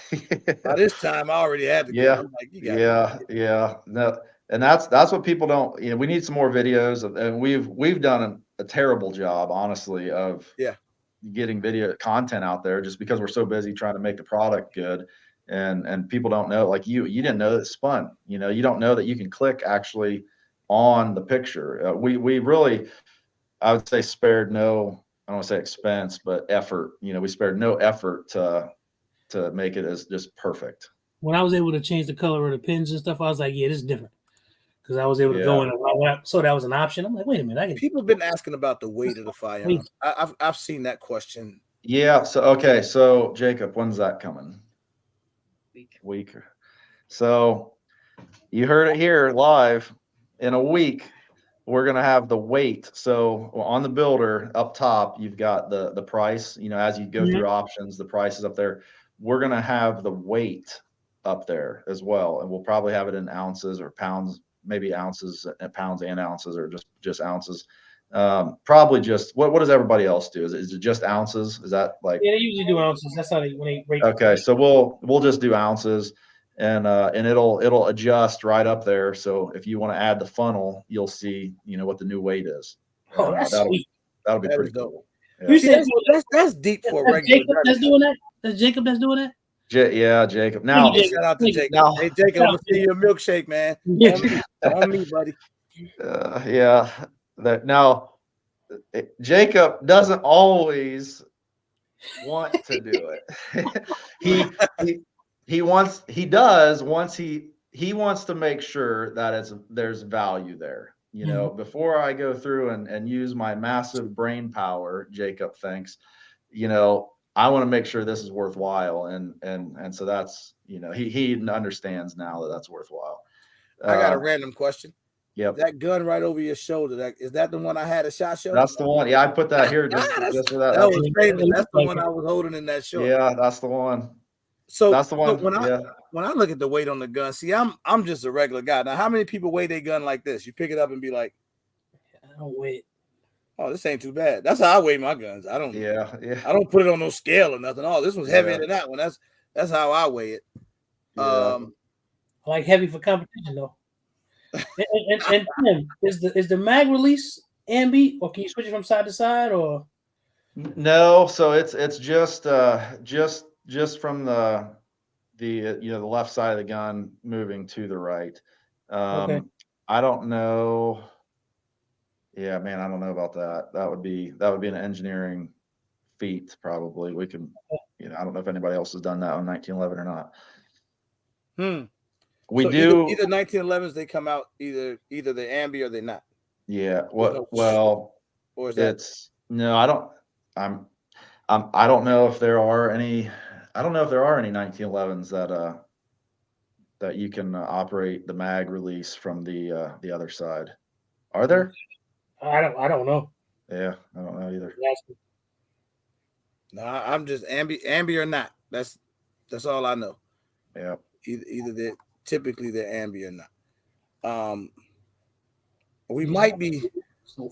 By this time, I already had the gun. I'm like,
No, and that's what people don't. We need some more videos, and we've done a terrible job, honestly, of getting video content out there, just because we're so busy trying to make the product good, and people don't know. Like you didn't know that it spun. You don't know that you can click actually on the picture. We really, I would say, spared no. I don't want to say expense, but effort. We spared no effort to make it as just perfect.
When I was able to change the color of the pins and stuff, I was like, yeah, this is different. Because I was able to go in, and so that was an option. I'm like, wait a minute.
People have been asking about the weight of the firearm. I've seen that question.
Yeah. So Jacob, when's that coming? Week. So you heard it here live. In a week, we're going to have the weight. So on the builder up top, you've got the price, as you go through options, the price is up there. We're going to have the weight up there as well. And we'll probably have it in ounces or pounds, maybe ounces and pounds and ounces, or just ounces. Probably just, what does everybody else do? Is it just ounces? Is that like?
Yeah, they usually do ounces. That's how when they rate.
Okay. So we'll just do ounces. And it'll adjust right up there. So if you want to add the funnel, you'll see, what the new weight is.
Oh, that's sweet.
That'll be pretty cool.
Yeah. You said that's deep for a regular.
Jacob that's doing that? That's Jacob that's doing that?
Jacob. Now,
shout out to Jacob. Now, hey, Jacob, I'm gonna see your milkshake, man. On me, buddy.
Now, Jacob doesn't always want to do it. He wants to make sure that there's value there. Before I go through and use my massive brain power, Jacob thinks, I want to make sure this is worthwhile. And so that's, he understands now that that's worthwhile.
I got a random question.
Yep.
That gun right over your shoulder, is that the one I had at SHOT Show?
That's the one. Yeah, I put that here just for that.
That was famous. That's the one I was holding in that show.
Yeah, that's the one.
So
that's the one.
When I look at the weight on the gun, see, I'm just a regular guy. Now, how many people weigh their gun like this? You pick it up and be like,
I don't weigh it.
Oh, this ain't too bad. That's how I weigh my guns. I don't.
Yeah.
I don't put it on no scale or nothing. Oh, this one's heavier than that one. That's how I weigh it.
I like heavy for competition though. and is the mag release ambi, or can you switch it from side to side, or?
No, so it's just from the left side of the gun moving to the right.
Okay.
I don't know. Yeah, man, I don't know about that. That would be an engineering feat, probably. We can, I don't know if anybody else has done that on 1911 or not. We
so
do
either 1911s. They come out either the ambi or they're not.
Yeah.
Or is that?
No, I don't. I don't know if there are any. I don't know if there are any 1911s that you can operate the mag release from the other side. Are there?
I don't know.
Yeah, I don't know either.
No, I'm just ambi or not. That's all I know.
Yeah.
Either they're typically they're ambi or not. We might be. We're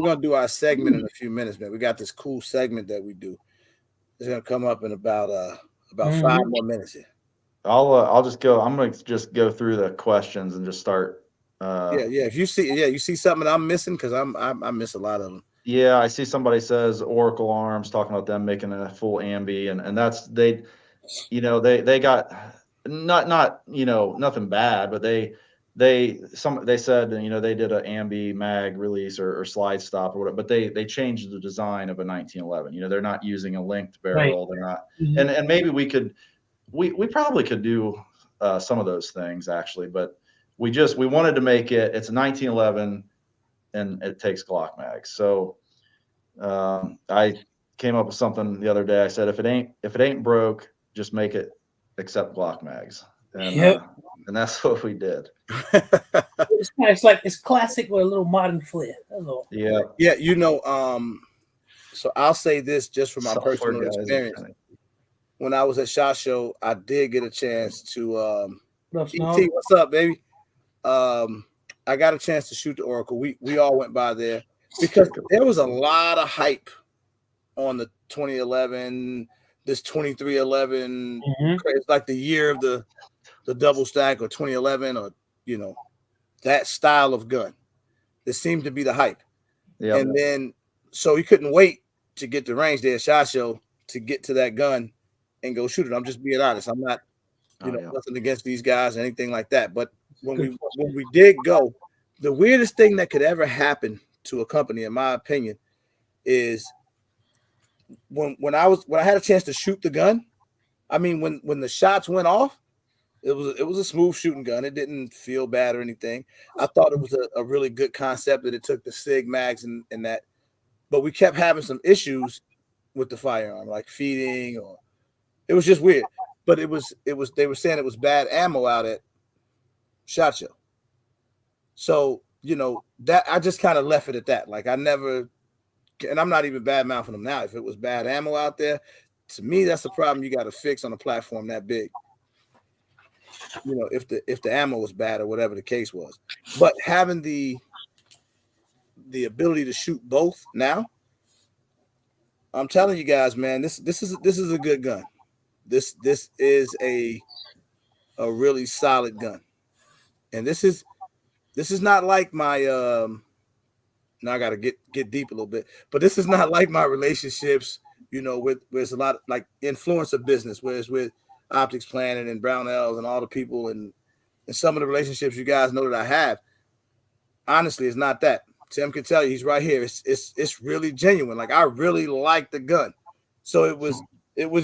gonna do our segment in a few minutes, man. We got this cool segment that we do. It's gonna come up in about 5 more minutes here.
I'll just go. I'm gonna just go through the questions and just start.
Yeah. If you see something I'm missing, because I miss a lot of them.
Yeah, I see somebody says Oracle Arms talking about them making a full ambi, and that's they got not nothing bad, but they said they did an ambi mag release or slide stop or whatever, but they changed the design of a 1911. They're not using a linked barrel. They're not, and maybe we probably could do some of those things actually, but we wanted to make it. It's a 1911. And it takes GLOCK mags. So I came up with something the other day. I said, if it ain't broke, just make it accept GLOCK mags. And and that's what we did.
It's classic with a little modern flair.
Yeah.
Yeah. So I'll say this just from my personal experience. When I was at SHOT Show, I did get a chance to ET, what's up, baby? I got a chance to shoot the Oracle. We all went by there because there was a lot of hype on the 2011, this 2311. It's like the year of the double stack, or 2011, or that style of gun. It seemed to be the hype. Yep. And then so he couldn't wait to get the range there at SHOT Show to get to that gun and go shoot it. I'm just being honest. I'm not nothing against these guys or anything like that, but when we did go, the weirdest thing that could ever happen to a company, in my opinion, is when I had a chance to shoot the gun. I mean, when the shots went off, it was a smooth shooting gun. It didn't feel bad or anything. I thought it was a really good concept that it took the SIG mags and that, but we kept having some issues with the firearm, like feeding, or it was just weird. But it was they were saying it was bad ammo out at SHOT Show. So, that I just kind of left it at that. Like I never, and I'm not even bad mouthing them now. If it was bad ammo out there, to me, that's a problem you got to fix on a platform that big. If the ammo was bad or whatever the case was. But having the ability to shoot both now, I'm telling you guys, man, this is a good gun. This is a really solid gun. And this is not like my now I gotta get deep a little bit, but this is not like my relationships, with there's a lot of, like, influencer business, whereas with Optics Planet and Brownells and all the people and some of the relationships you guys know that I have. Honestly, it's not that. Tim can tell you, he's right here. It's really genuine. Like I really like the gun. So it was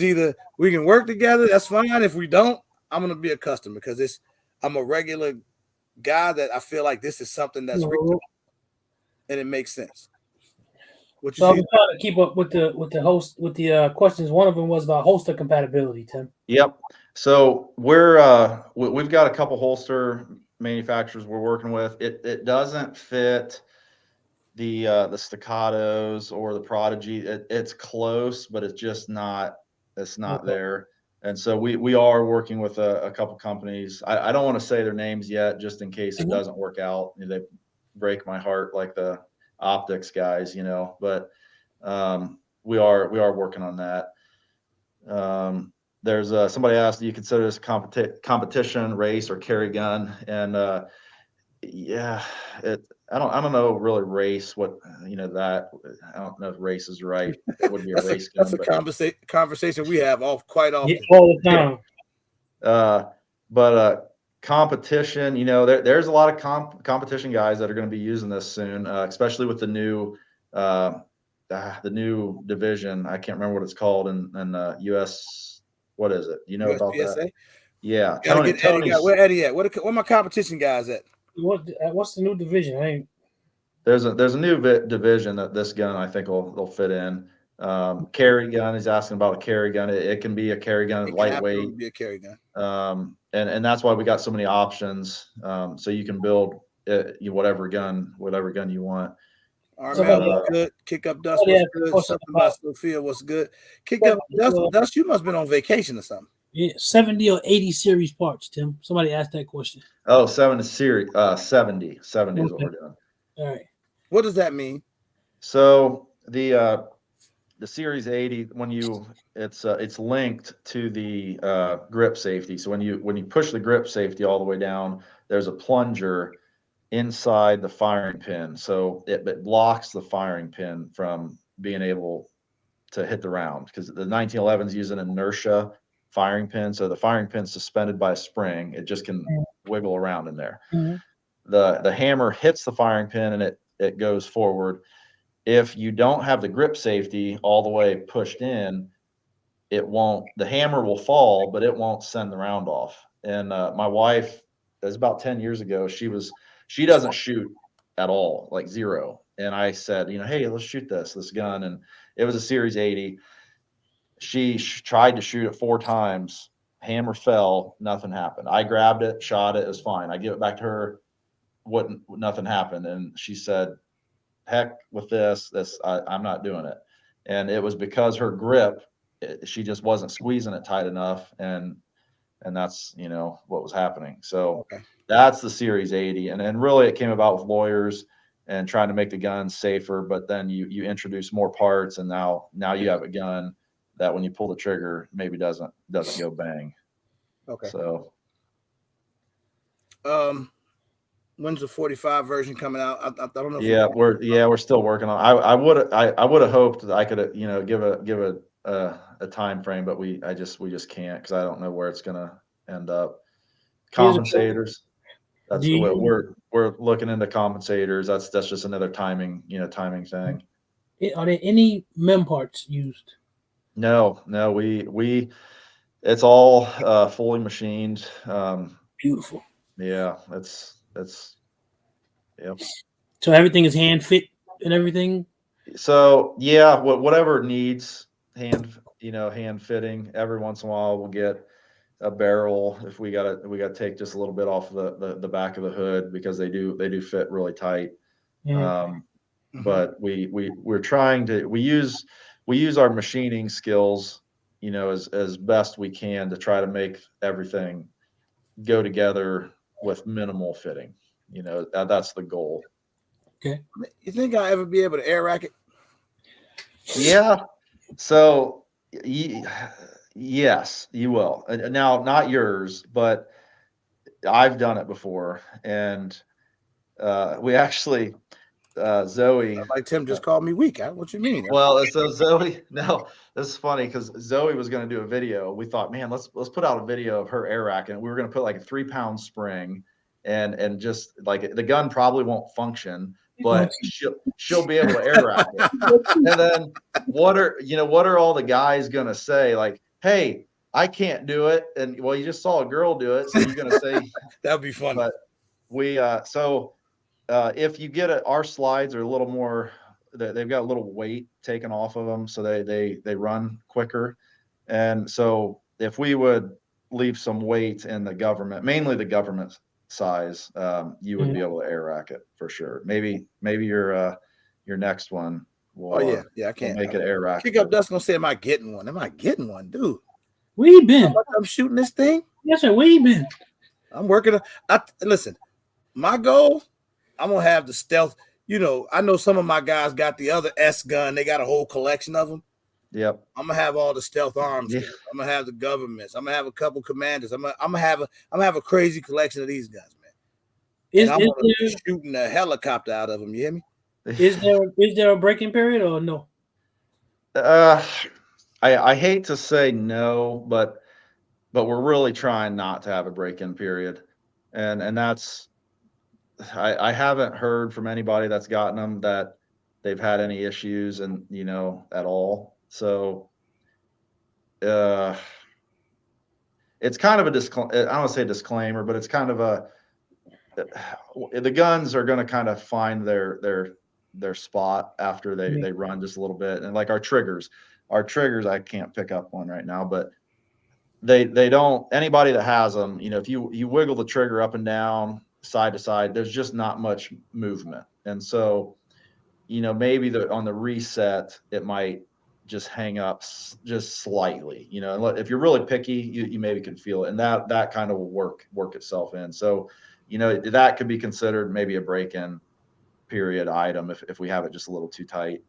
either we can work together, that's fine. If we don't, I'm gonna be a customer because I'm a regular guy that I feel like this is something that's real and it makes sense.
So I'm trying to keep up with the host with the questions. One of them was about holster compatibility, Tim.
Yep. So we've got a couple holster manufacturers we're working with. It doesn't fit the Staccatos or the Prodigy. It's close, but it's just not. It's not there. And so we are working with a couple companies. I don't want to say their names yet, just in case it doesn't work out. They break my heart like the Optics guys, But we are working on that. There's somebody asked, do you consider this competition, race, or carry gun? And I don't know really race what that. I don't know if race is right. It would be a race gun.
That's a conversation we have quite often.
All the time.
But competition, there's a lot of competition guys that are going to be using this soon, especially with the new division. I can't remember what it's called in US. What is it? You know
US
about
PSA?
that? Yeah.
Where Eddie at? Where my competition guys at?
What's the new division?
There's a new division that this gun I think will fit in. Carry gun. He's asking about a carry gun. It can be a carry gun,
It can
lightweight.
absolutely be a carry gun.
And that's why we got so many options. So you can build whatever gun you want.
All right, man,
Somebody
what's good? Kick up dust,
somebody
what's
asked a
good?
question
Something about
about
Sophia, what's good? Kick up dust, dust. You must have been on vacation or something.
70 or 80 series parts, Tim. Somebody asked that question.
Oh, 70 series, 70 is what
Okay.
we're doing.
All right.
What does that mean?
So the Series 80, it's linked to the grip safety. So when you push the grip safety all the way down, there's a plunger inside the firing pin. So it blocks the firing pin from being able to hit the round, because the 1911s use an inertia firing pin. So the firing pin's suspended by a spring. It just can wiggle around in there.
Mhm.
The hammer hits the firing pin and it goes forward. If you don't have the grip safety all the way pushed in, the hammer will fall, but it won't send the round off. And my wife, it was about 10 years ago, she doesn't shoot at all, like zero. And I said, hey, let's shoot this gun. And it was a Series 80. She tried to shoot it 4 times. Hammer fell, nothing happened. I grabbed it, shot it, it was fine. I give it back to her, nothing happened. And she said, heck with this, I'm not doing it. And it was because her grip, she just wasn't squeezing it tight enough. And that's, what was happening. So
Okay.
that's the Series 80. And really it came about with lawyers and trying to make the gun safer. But then you introduce more parts, and now you have a gun that when you pull the trigger, maybe doesn't go bang.
Okay.
So
when's the 45 version coming out? I don't know.
Yeah, we're still working on. I would have hoped that I could give a time frame, but we just can't, because I don't know where it's gonna end up.
Here's a
Compensators. That's
Do you-
we're looking into compensators. That's just another timing thing.
Are there any mem parts used?
No, we it's all fully machined.
Beautiful.
Yeah, it's yep.
So everything is hand fit and everything.
So yeah, whatever needs hand fitting. Every once in a while we'll get a barrel if we gotta take just a little bit off the back of the hood, because they do fit really tight.
Yeah.
But we're trying to we use our machining skills, as best we can, to try to make everything go together with minimal fitting. That's the goal.
Okay.
You think I'll ever be able to air rack it?
Yeah. So yes, you will. Now, not yours, but I've done it before. And we actually, Zoe.
Like Tim just called me weak. What you mean?
Well, so Zoe, no, this is funny, because Zoe was going to do a video. We thought, man, let's put out a video of her air racking. We were going to put like a 3-pound spring, and just like the gun probably won't function, but she'll be able to air rack it. And then what are all the guys going to say? Like, hey, I can't do it. And well, you just saw a girl do it, so you're going to say
That'd be funny.
But we if you get it, our slides are a little more. They've got a little weight taken off of them, so they run quicker. And so if we would leave some weight in the government, mainly the government size, you would be able to air rack it for sure. Maybe your next one will.
I can't
make it air rack.
Kick up dust gonna say, "Am I getting one? Am I getting one, dude?
Where you been?
I'm shooting this thing.
Yes, sir. Where you been?
I'm working. Listen, my goal. I'm gonna have the stealth. I know some of my guys got the other S gun. They got a whole collection of them.
Yep.
I'm gonna have all the stealth arms.
Yeah.
I'm gonna have the governments. I'm gonna have a couple commanders. I'm gonna have a crazy collection of these guys, man. I'm gonna be shooting a helicopter out of them. You hear me?
Is there a break-in period or no?
I hate to say no, but we're really trying not to have a break-in period, and that's. I haven't heard from anybody that's gotten them that they've had any issues and at all. So it's kind of a disclaimer. I don't want to say disclaimer, but it's kind of the guns are going to kind of find their their spot after they run just a little bit. And like our triggers, I can't pick up one right now, but they don't, anybody that has them, if you wiggle the trigger up and down, side to side, there's just not much movement. And so, maybe on the reset, it might just hang up just slightly, if you're really picky, you maybe can feel it, and that kind of will work itself in. So, that could be considered maybe a break-in period item if we have it just a little too tight.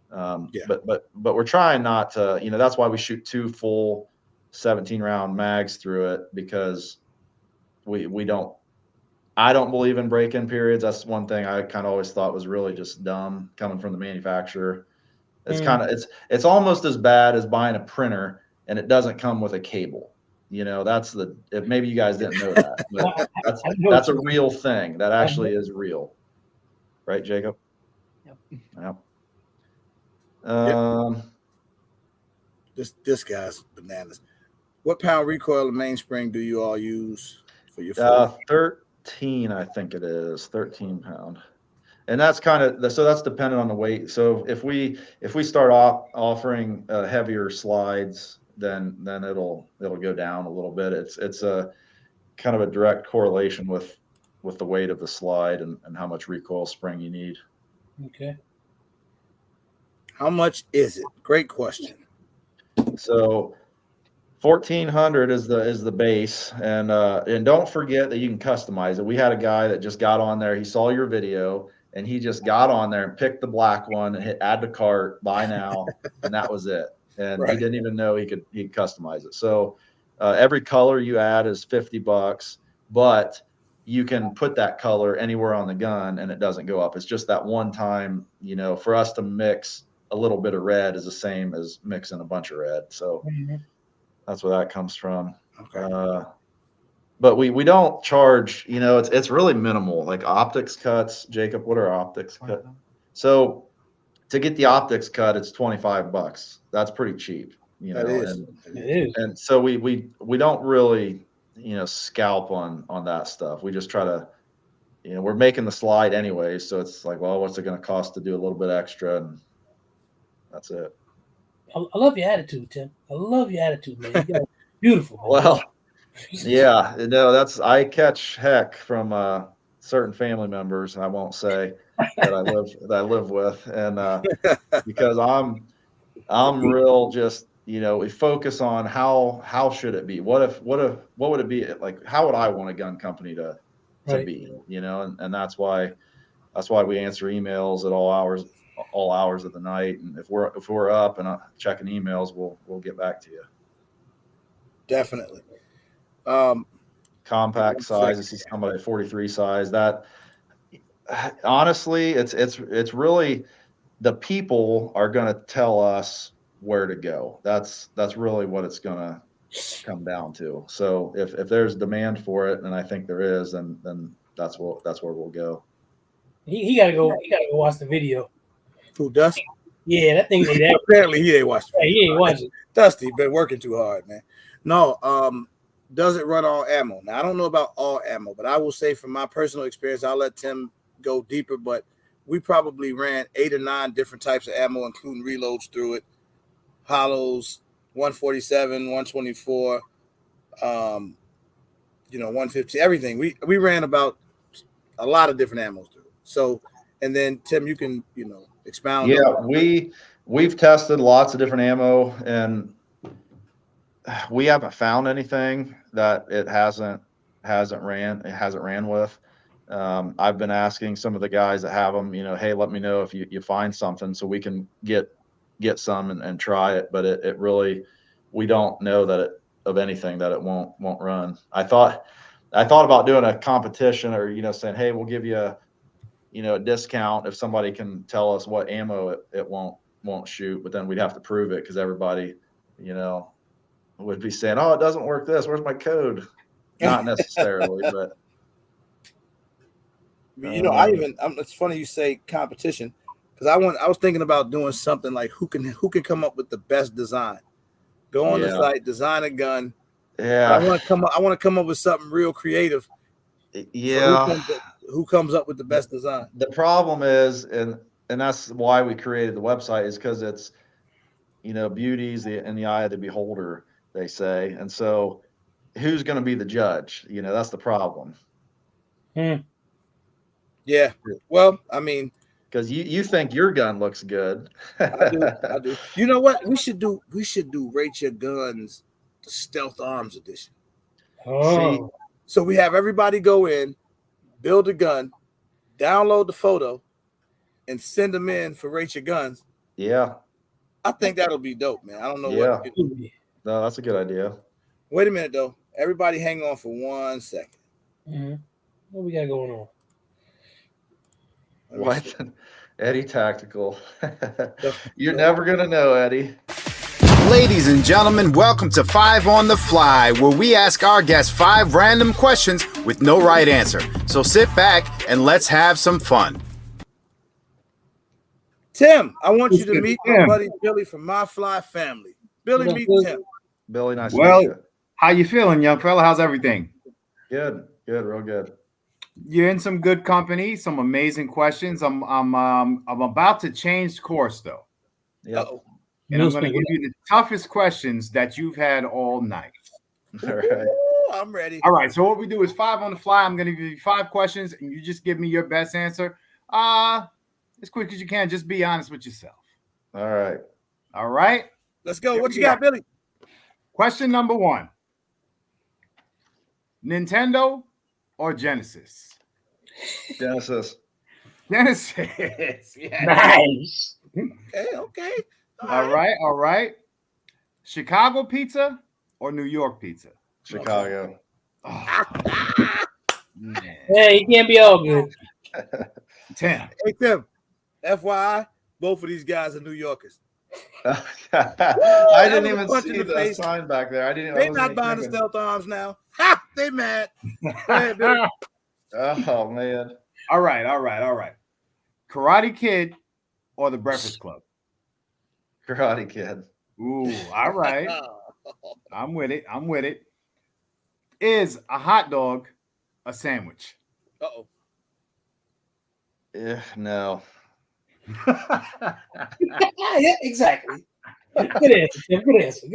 But we're trying not to, that's why we shoot 2 full 17 round mags through it, because I don't believe in break-in periods. That's one thing I kind of always thought was really just dumb coming from the manufacturer. It's it's almost as bad as buying a printer and it doesn't come with a cable. If maybe you guys didn't know that, but that's a real thing. That actually is real. Right, Jacob?
Yep.
Yep.
This guy's bananas. What pound recoil and mainspring do you all use for your
13, I think it is 13 pound. And that's that's dependent on the weight. So if we start off offering heavier slides, then it'll go down a little bit. It's a kind of a direct correlation with the weight of the slide and how much recoil spring you need.
Okay.
How much is it? Great question.
So 1400 is the base, and don't forget that you can customize it. We had a guy that just got on there. He saw your video and he just got on there and picked the black one and hit add to cart, buy now, and that was it. And He didn't even know he could customize it. So every color you add is $50, but you can put that color anywhere on the gun and it doesn't go up. It's just that one time, for us to mix a little bit of red is the same as mixing a bunch of red. So that's where that comes from.
Okay.
But we don't charge, it's really minimal. Like optics cuts, Jacob, what are optics cut? So to get the optics cut, it's $25. That's pretty cheap,
That is.
And so we don't really, scalp on that stuff. We just try to, we're making the slide anyway. So it's like, well, what's it going to cost to do a little bit extra? And that's it.
I love your attitude, Tim. I love your attitude, man. You got beautiful. Man.
Well, yeah, I catch heck from certain family members, and I won't say that I live with, and because I'm real just, we focus on how should it be? What would it be like? How would I want a gun company to be? And that's why we answer emails at all hours of the night, and if we're up and checking emails, we'll get back to you.
Definitely.
Compact size. This is somebody 43 size. That honestly, it's really the people are going to tell us where to go. That's really what it's going to come down to. So if there's demand for it, and I think there is, then that's where we'll go.
He gotta go. He gotta go watch the video.
Who, Dusty?
Yeah, that thing ain't that.
Apparently he ain't watched.
He ain't watching.
Dusty been working too hard, man. No, does it run all ammo? Now I don't know about all ammo, but I will say from my personal experience, I'll let Tim go deeper. But we probably ran 8 or 9 different types of ammo, including reloads through it, hollows, 147, 124, 150, everything. We ran about a lot of different ammos through it. So, and then Tim, you can expound.
Yeah, we've tested lots of different ammo, and we haven't found anything that it hasn't ran with. I've been asking some of the guys that have them, hey, let me know if you find something so we can get some and try it. But it really, we don't know of anything that it won't run. I thought about doing a competition, or saying, hey, we'll give you a discount if somebody can tell us what ammo it won't shoot, but then we'd have to prove it because everybody would be saying, oh, it doesn't work this, where's my code? Not necessarily, but
it's funny you say competition, because I was thinking about doing something like who can come up with the best design. Go on the site, design a gun.
Yeah,
I want to come up with something real creative.
Yeah.
So who comes up with the best design?
The problem is, and and that's why we created the website, is because it's, beauty's in the eye of the beholder, they say. And so who's going to be the judge? That's the problem.
Yeah. Well, I mean,
because you think your gun looks good.
I do. You know what? We should do Rate Your Guns, the Stealth Arms edition.
Oh.
So we have everybody go in, build a gun, download the photo, and send them in for Rate Your Guns.
Yeah.
I think that'll be dope, man. I don't know
Yeah.
what.
No, that's a good idea.
Wait a minute, though. Everybody hang on for 1 second.
Mm-hmm. What we got going on?
What? Eddie Tactical. You're never going to know, Eddie.
Ladies and gentlemen, welcome to 5 on the Fly, where we ask our guests 5 random questions with no right answer. So sit back and let's have some fun.
Tim, I want you to meet my buddy Billy from My Fly Family. Billy, meet Tim.
Billy, nice to meet you.
How you feeling, young fella? How's everything?
Good, real good.
You're in some good company, some amazing questions. I'm about to change course though.
Yep.
And I'm going to give you the toughest questions that you've had all night.
All right.
Ooh, I'm ready.
All right. So what we do is 5 on the fly. I'm going to give you 5 questions, and you just give me your best answer. As quick as you can. Just be honest with yourself.
All right.
All right.
Let's go. What you got, Billy?
Question number 1. Nintendo or Genesis?
Genesis.
Genesis.
Yeah. Nice.
Okay.
All right. Chicago pizza or New York pizza?
Chicago.
Oh,
hey, you can't be all good.
Tim.
Hey, Tim. FYI, both of these guys are New Yorkers.
I didn't even see the sign back there.
They're not buying the Stealth Arms now. Ha! They mad. Go ahead, Billy.
Oh, man.
All right. Karate Kid or The Breakfast Club?
Karate Kid.
Ooh, all right. I'm with it. Is a hot dog a sandwich?
Uh-oh.
Yeah, no.
Yeah, exactly. Good answer.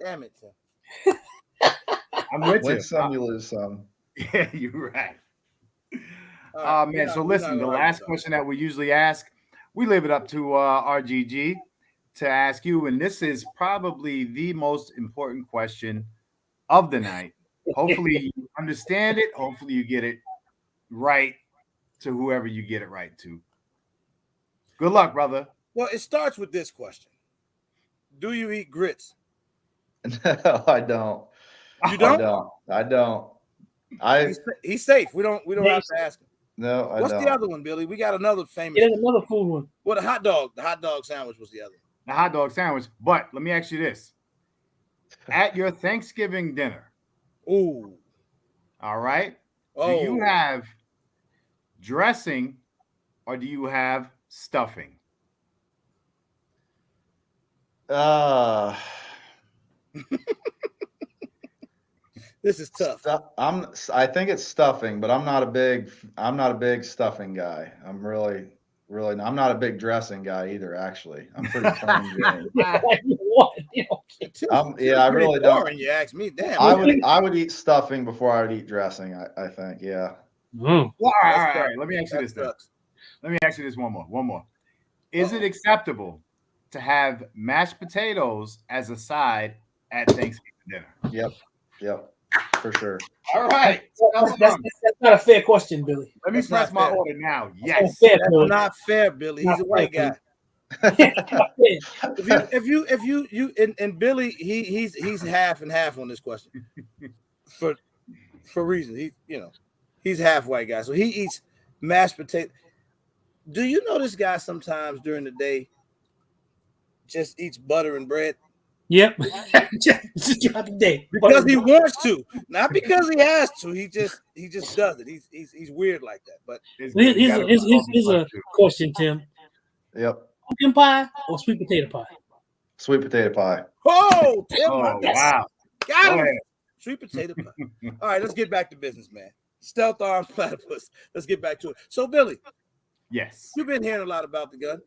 Damn it, Tim.
I'm with you.
Win some, you lose some.
Yeah, you're right. Man, so
we're
listen,
not
the
gonna
last
argue
question that we usually ask, we leave it up to RGG to ask you, and this is probably the most important question of the night. Hopefully you understand it. Hopefully you get it right to whoever you get it right to. Good luck, brother.
Well, it starts with this question. Do you eat grits?
No, I don't.
You don't?
I don't.
He's safe. We don't have to ask him.
No, I
What's
don't.
the other one, Billy? We got another famous.
There's another food one.
What, a hot dog? The hot dog sandwich was the other one.
The hot dog sandwich. But let me ask you this. At your Thanksgiving dinner.
Ooh.
All right.
Oh.
Do you have dressing or do you have stuffing?
This is tough.
I think it's stuffing, but I'm not a big stuffing guy. I'm not a big dressing guy either, actually. I'm pretty plain Jane. I really don't.
You ask me, damn.
Mm.
I would eat stuffing before I would eat dressing, I think. Yeah.
Well, all right. Let me ask you this then. Let me ask you this one more. Is it acceptable to have mashed potatoes as a side at Thanksgiving dinner?
Yep. For sure.
All right.
That's not a fair question, Billy.
Let me press my order now. Yes.
That's not fair, Billy. He's a white guy. if you and Billy, he's half and half on this question for reasons. He's half white guy, so he eats mashed potato. Do you know this guy sometimes during the day just eats butter and bread?
Yep. just throughout the day.
Because he wants to, not because he has to. He just does it. He's weird like that. But
here's a question, Tim.
Yep.
Pumpkin pie or sweet potato pie?
Sweet potato pie.
Oh, Tim!
Oh, wow.
Got him. Sweet potato pie. All right, let's get back to business, man. Stealth arm platypus. Let's get back to it. So, Billy,
Yes.
you've been hearing a lot about the gun.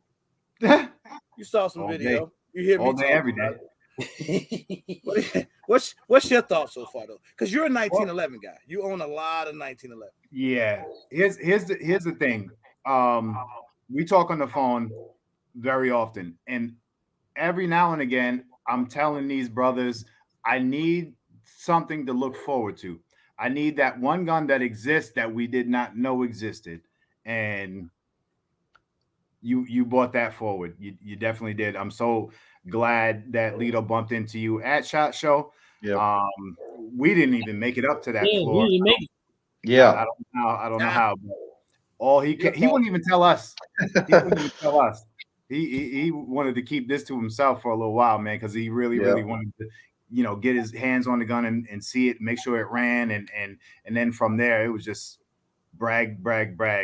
You saw some
All
video.
day.
You hear
All
me
day,
talk
every
about
day.
it. What's your thoughts so far, though? Because you're a 1911 guy. You own a lot of 1911.
Yeah. Here's the thing. We talk on the phone very often, and every now and again, I'm telling these brothers, I need something to look forward to. I need that one gun that exists that we did not know existed, and you brought that forward. You definitely did. I'm so glad that Lito bumped into you at SHOT Show.
Yeah.
We didn't even make it up to that
Yeah,
floor.
we didn't make it.
Yeah.
I don't know how. But all he wouldn't even tell us. He wouldn't even tell us. He wanted to keep this to himself for a little while, man, because he really wanted to, get his hands on the gun and see it, make sure it ran, and then from there it was just brag,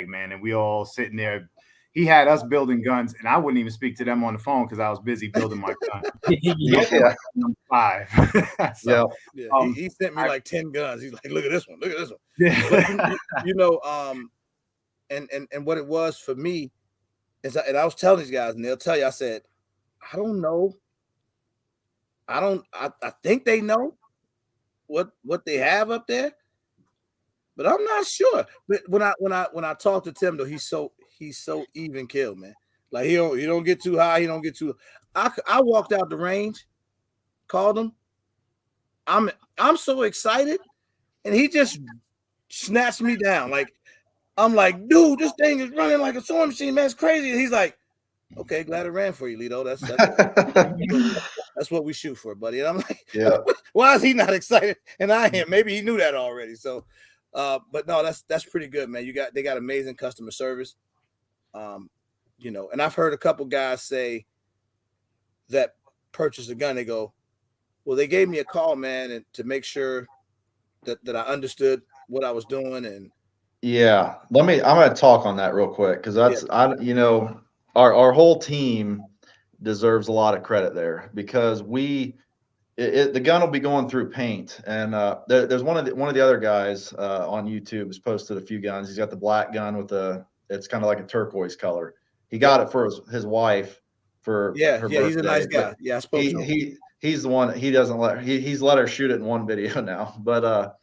man. And we all sitting there. He had us building guns, and I wouldn't even speak to them on the phone because I was busy building my gun.
Yeah.
5. So,
yeah. He sent me like 10 guns. He's like, look at this one. Look at this one.
Yeah.
And what it was for me is, and I was telling these guys, and they'll tell you, I said, I don't know. I think they know what they have up there, but I'm not sure. But when I talk to Tim, though, he's so even killed, man. Like he don't get too high, he don't get too. I walked out the range, called him. I'm so excited, and he just snatched me down. Like I'm like, dude, this thing is running like a sewing machine, man. It's crazy. And he's like, okay, glad it ran for you, Lito. That's what we shoot for, buddy. And I'm like, why is he not excited? And I am. Maybe he knew that already. So, but no, that's pretty good, man. They got amazing customer service. And I've heard a couple guys say that purchase a gun. They go, well, they gave me a call, man, and to make sure that I understood what I was doing. And
yeah, I'm going to talk on that real quick because our whole team deserves a lot of credit there because the gun will be going through paint, and there's one of the other guys on YouTube has posted a few guns. He's got the black gun with it's kind of like a turquoise color. He got it for his wife for her birthday.
He's a nice guy. Yeah, I spoke to him.
He's the one. He doesn't he's let her shoot it in one video now, but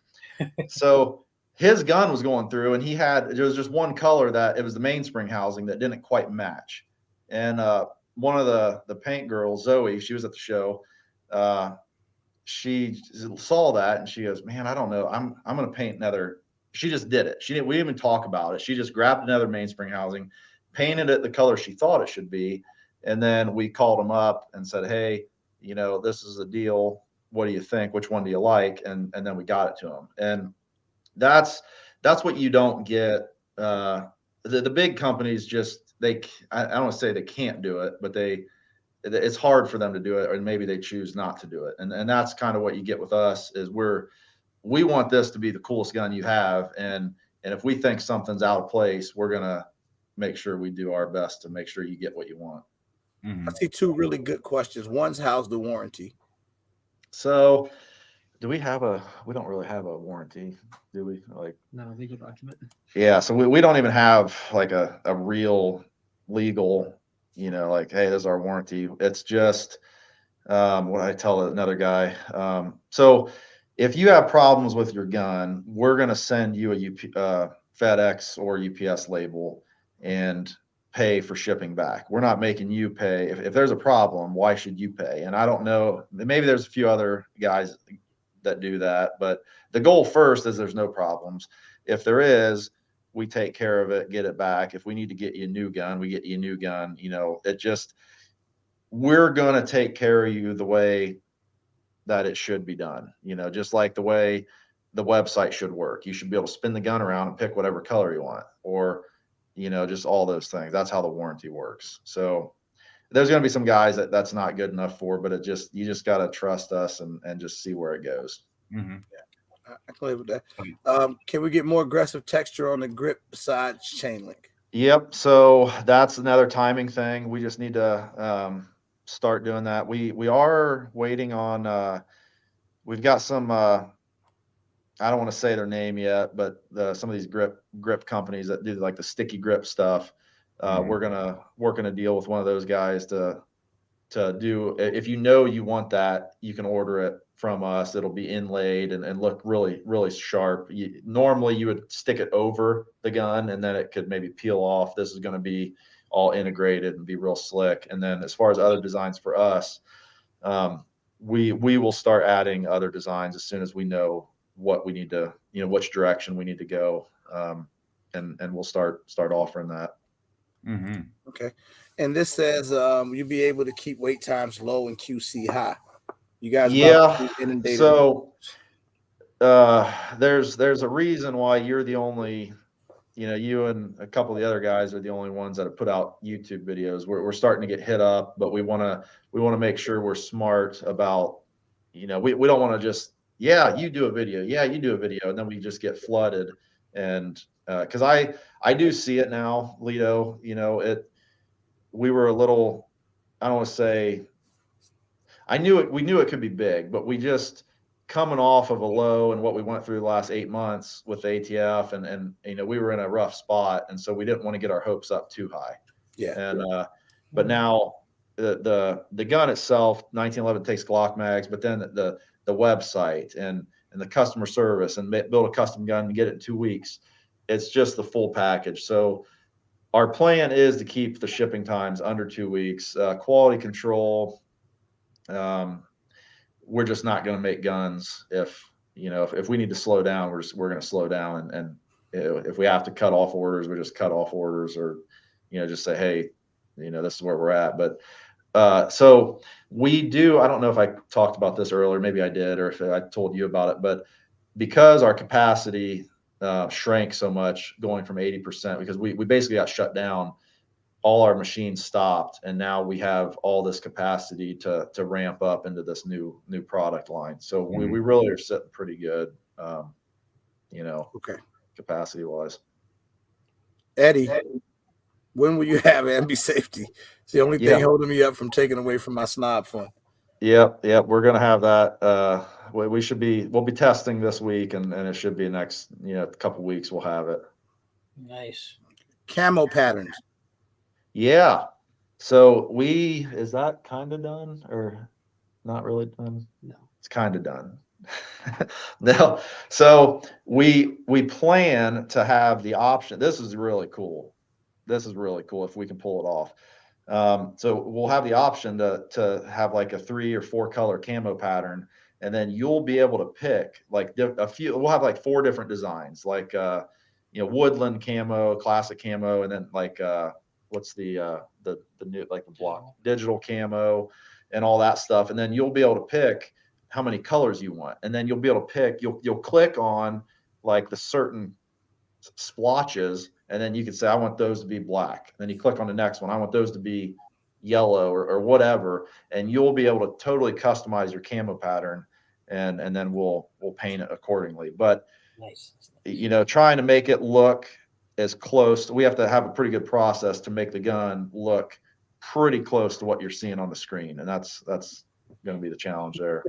so his gun was going through, and there was just one color that it was the mainspring housing that didn't quite match, and one of the paint girls, Zoe, she was at the show. She saw that and she goes, man, I don't know. I'm going to paint another. She just did it. We didn't even talk about it. She just grabbed another mainspring housing, painted it the color she thought it should be. And then we called them up and said, hey, this is the deal. What do you think? Which one do you like? And then we got it to them. And that's what you don't get. The big companies just, I don't want to say they can't do it, but it's hard for them to do it, or maybe they choose not to do it. And that's kind of what you get with us is we want this to be the coolest gun you have. And if we think something's out of place, we're going to make sure we do our best to make sure you get what you want.
Mm-hmm. I see two really good questions. One's how's the warranty?
So we don't really have a warranty, do we?
No, legal document.
Yeah. So we don't even have like a real legal, hey, this is our warranty. It's just what I tell another guy. So if you have problems with your gun, we're going to send you a FedEx or UPS label and pay for shipping back. We're not making you pay. If there's a problem, why should you pay? And I don't know, maybe there's a few other guys that do that, but the goal first is there's no problems. If there is, we take care of it, get it back. If we need to get you a new gun, we get you a new gun. We're going to take care of you the way that it should be done. Just like the way the website should work. You should be able to spin the gun around and pick whatever color you want, or, just all those things. That's how the warranty works. So there's going to be some guys that's not good enough for, but you just got to trust us and just see where it goes.
Mm-hmm. Yeah, I can live with that. Can we get more aggressive texture on the grip besides chain link?
Yep. So that's another timing thing. We just need to start doing that. We are waiting on. We've got some. I I don't want to say their name yet, but some of these grip companies that do like the sticky grip stuff, we're gonna work in a deal with one of those guys to do. If you want that, you can order it from us. It'll be inlaid and look really, really sharp. Normally you would stick it over the gun and then it could maybe peel off. This is going to be all integrated and be real slick. And then as far as other designs for us, we will start adding other designs as soon as we know what we need to, which direction we need to go. And we'll start offering that.
Okay. And this says you'll be able to keep wait times low and QC high. You guys, inundated.
So there's a reason why you're the only, you and a couple of the other guys are the only ones that have put out YouTube videos. We're starting to get hit up, but we want to make sure we're smart about, we don't want to just, you do a video, you do a video, and then we just get flooded. And because I do see it now, Lito, we were a little, I don't want to say, we knew it could be big, but we just coming off of a low and what we went through the last 8 months with the ATF and we were in a rough spot. And so we didn't want to get our hopes up too high.
Yeah.
And, but now the gun itself, 1911 takes GLOCK MAGS, but then the website and the customer service and build a custom gun and get it in 2 weeks. It's just the full package. So our plan is to keep the shipping times under 2 weeks, quality control. We're just not going to make guns if we need to slow down, we're going to slow down. And if we have to cut off orders, we just cut off orders or, just say, hey, this is where we're at. But so we do, I don't know if I talked about this earlier, maybe I did, or if I told you about it, but because our capacity shrank so much going from 80%, because we basically got shut down, all our machines stopped, and now we have all this capacity to ramp up into this new product line. So we really are sitting pretty good,
okay,
capacity wise.
Eddie, when will you have ambi safety? It's the only thing holding me up from taking away from my snob fun.
Yep. We're gonna have that. We'll be testing this week, and it should be next couple weeks we'll have it.
Nice.
Camo patterns.
Yeah. So is that kind of done or not really done?
No.
It's kind of done. No. So we plan to have the option. This is really cool. If we can pull it off. So we'll have the option to have like a 3 or 4 color camo pattern, and then you'll be able to pick like a few. We'll have like 4 different designs, like woodland camo, classic camo, and then like what's the new, like the block digital camo and all that stuff. And then you'll be able to pick how many colors you want. And then you'll be able to pick, you'll click on like the certain splotches, and then you can say, I want those to be black. And then you click on the next one. I want those to be yellow or whatever. And you'll be able to totally customize your camo pattern. And then we'll paint it accordingly. But
nice.
Trying to make it look as close. We have to have a pretty good process to make the gun look pretty close to what you're seeing on the screen, and that's going to be the challenge there.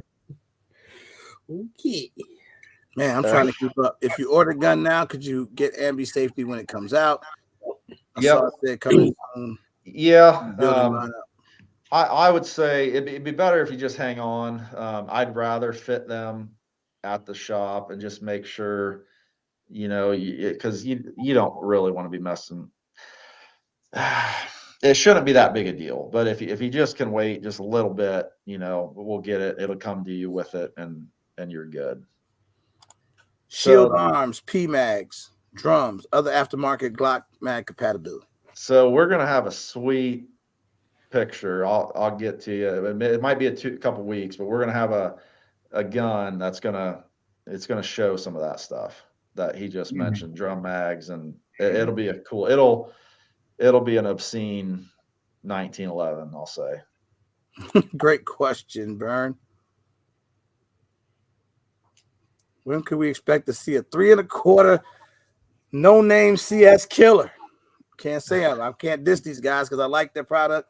Okay,
man, I'm trying to keep up. If you order a gun now, could you get ambi safety when it comes out?
Yeah,
coming soon.
Yeah, I would say it'd be better if you just hang on. I'd rather fit them at the shop and just make sure. Because you don't really want to be messing. It shouldn't be that big a deal, but if you just can wait just a little bit, we'll get it. It'll come to you with it, and you're good.
Shield arms, PMags, drums, other aftermarket GLOCK mag compatibility.
So we're gonna have a sweet picture. I'll get to you. It might be a couple weeks, but we're gonna have a gun that's gonna show some of that stuff that he just mentioned, drum mags, and it'll be it'll be an obscene 1911, I'll say.
Great question, Bern. When can we expect to see a 3 1/4 no-name CS killer? Can't say I can't diss these guys because I like their product,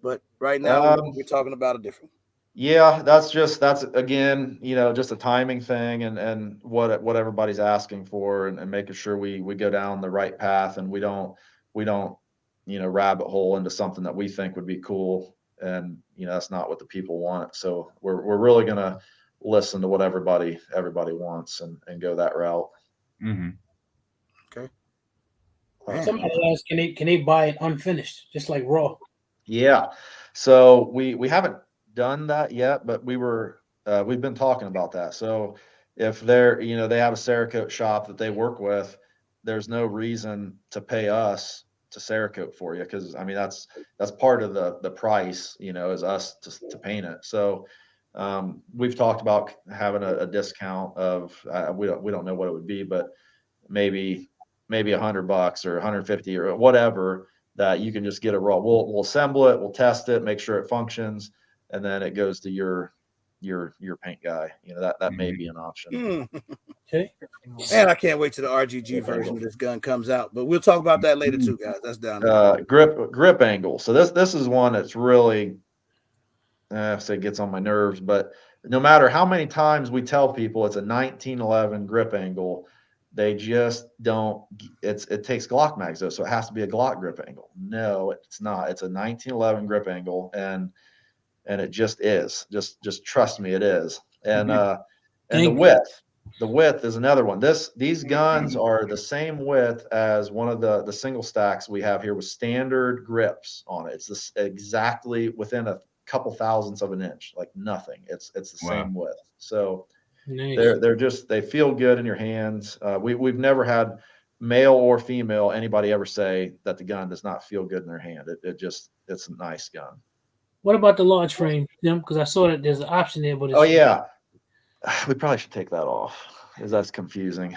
but right now we're talking about a different.
Yeah, that's again, just a timing thing and what everybody's asking for and making sure we go down the right path and we don't rabbit hole into something that we think would be cool and that's not what the people want. So we're really gonna listen to what everybody wants and go that route.
Mm-hmm.
Okay.
Somebody asked, can they buy it unfinished, just like raw?
Yeah. So we haven't done that yet, but we've been talking about that. So if they have a Cerakote shop that they work with, there's no reason to pay us to Cerakote for you because I mean that's part of the price, is us to paint it. So we've talked about having a discount of we don't know what it would be, but maybe $100 or 150 or whatever that you can just get it raw. We'll assemble it, we'll test it, make sure it functions, and then it goes to your paint guy. That may be an option.
Okay.
Man, I can't wait till the RGG version of this gun comes out. But we'll talk about that later too, guys. That's down there.
Grip angle. So this is one that's really I say gets on my nerves, but no matter how many times we tell people it's a 1911 grip angle, they just don't. It takes Glock mags though, so it has to be a Glock grip angle. No, it's not. It's a 1911 grip angle, and it just is. Just trust me, it is. And the width is another one. These guns are the same width as one of the single stacks we have here with standard grips on it. It's this exactly within a couple thousandths of an inch, like nothing. It's the same width. So
nice.
they feel good in your hands. We've never had male or female anybody ever say that the gun does not feel good in their hand. It's a nice gun.
What about the large frame, Tim? Because I saw that there's an option there, but it's,
oh yeah, we probably should take that off because that's confusing.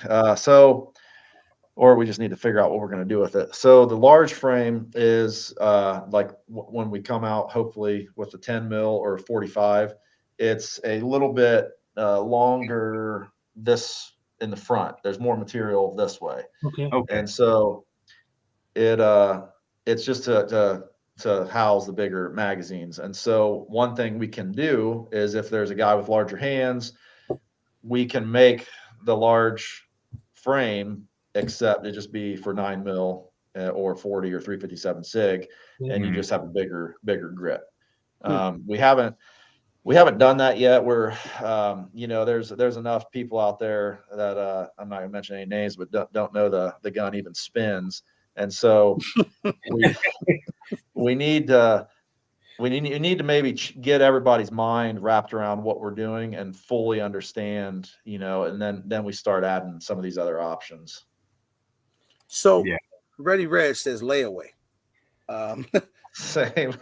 Or we just need to figure out what we're going to do with it. So the large frame is like when we come out, hopefully with the 10 mil or 45, it's a little bit longer this in the front. There's more material this way.
okay.
And so it's just to house the bigger magazines. And so one thing we can do is if there's a guy with larger hands, we can make the large frame, except it just be for 9 mil or 40 or 357 SIG, and you just have a bigger grip. We haven't done that yet. We're there's enough people out there that I'm not gonna mention any names, but don't know the gun even spins, and so we need to maybe get everybody's mind wrapped around what we're doing and fully understand, and then we start adding some of these other options.
So Ready Red says layaway.
Same.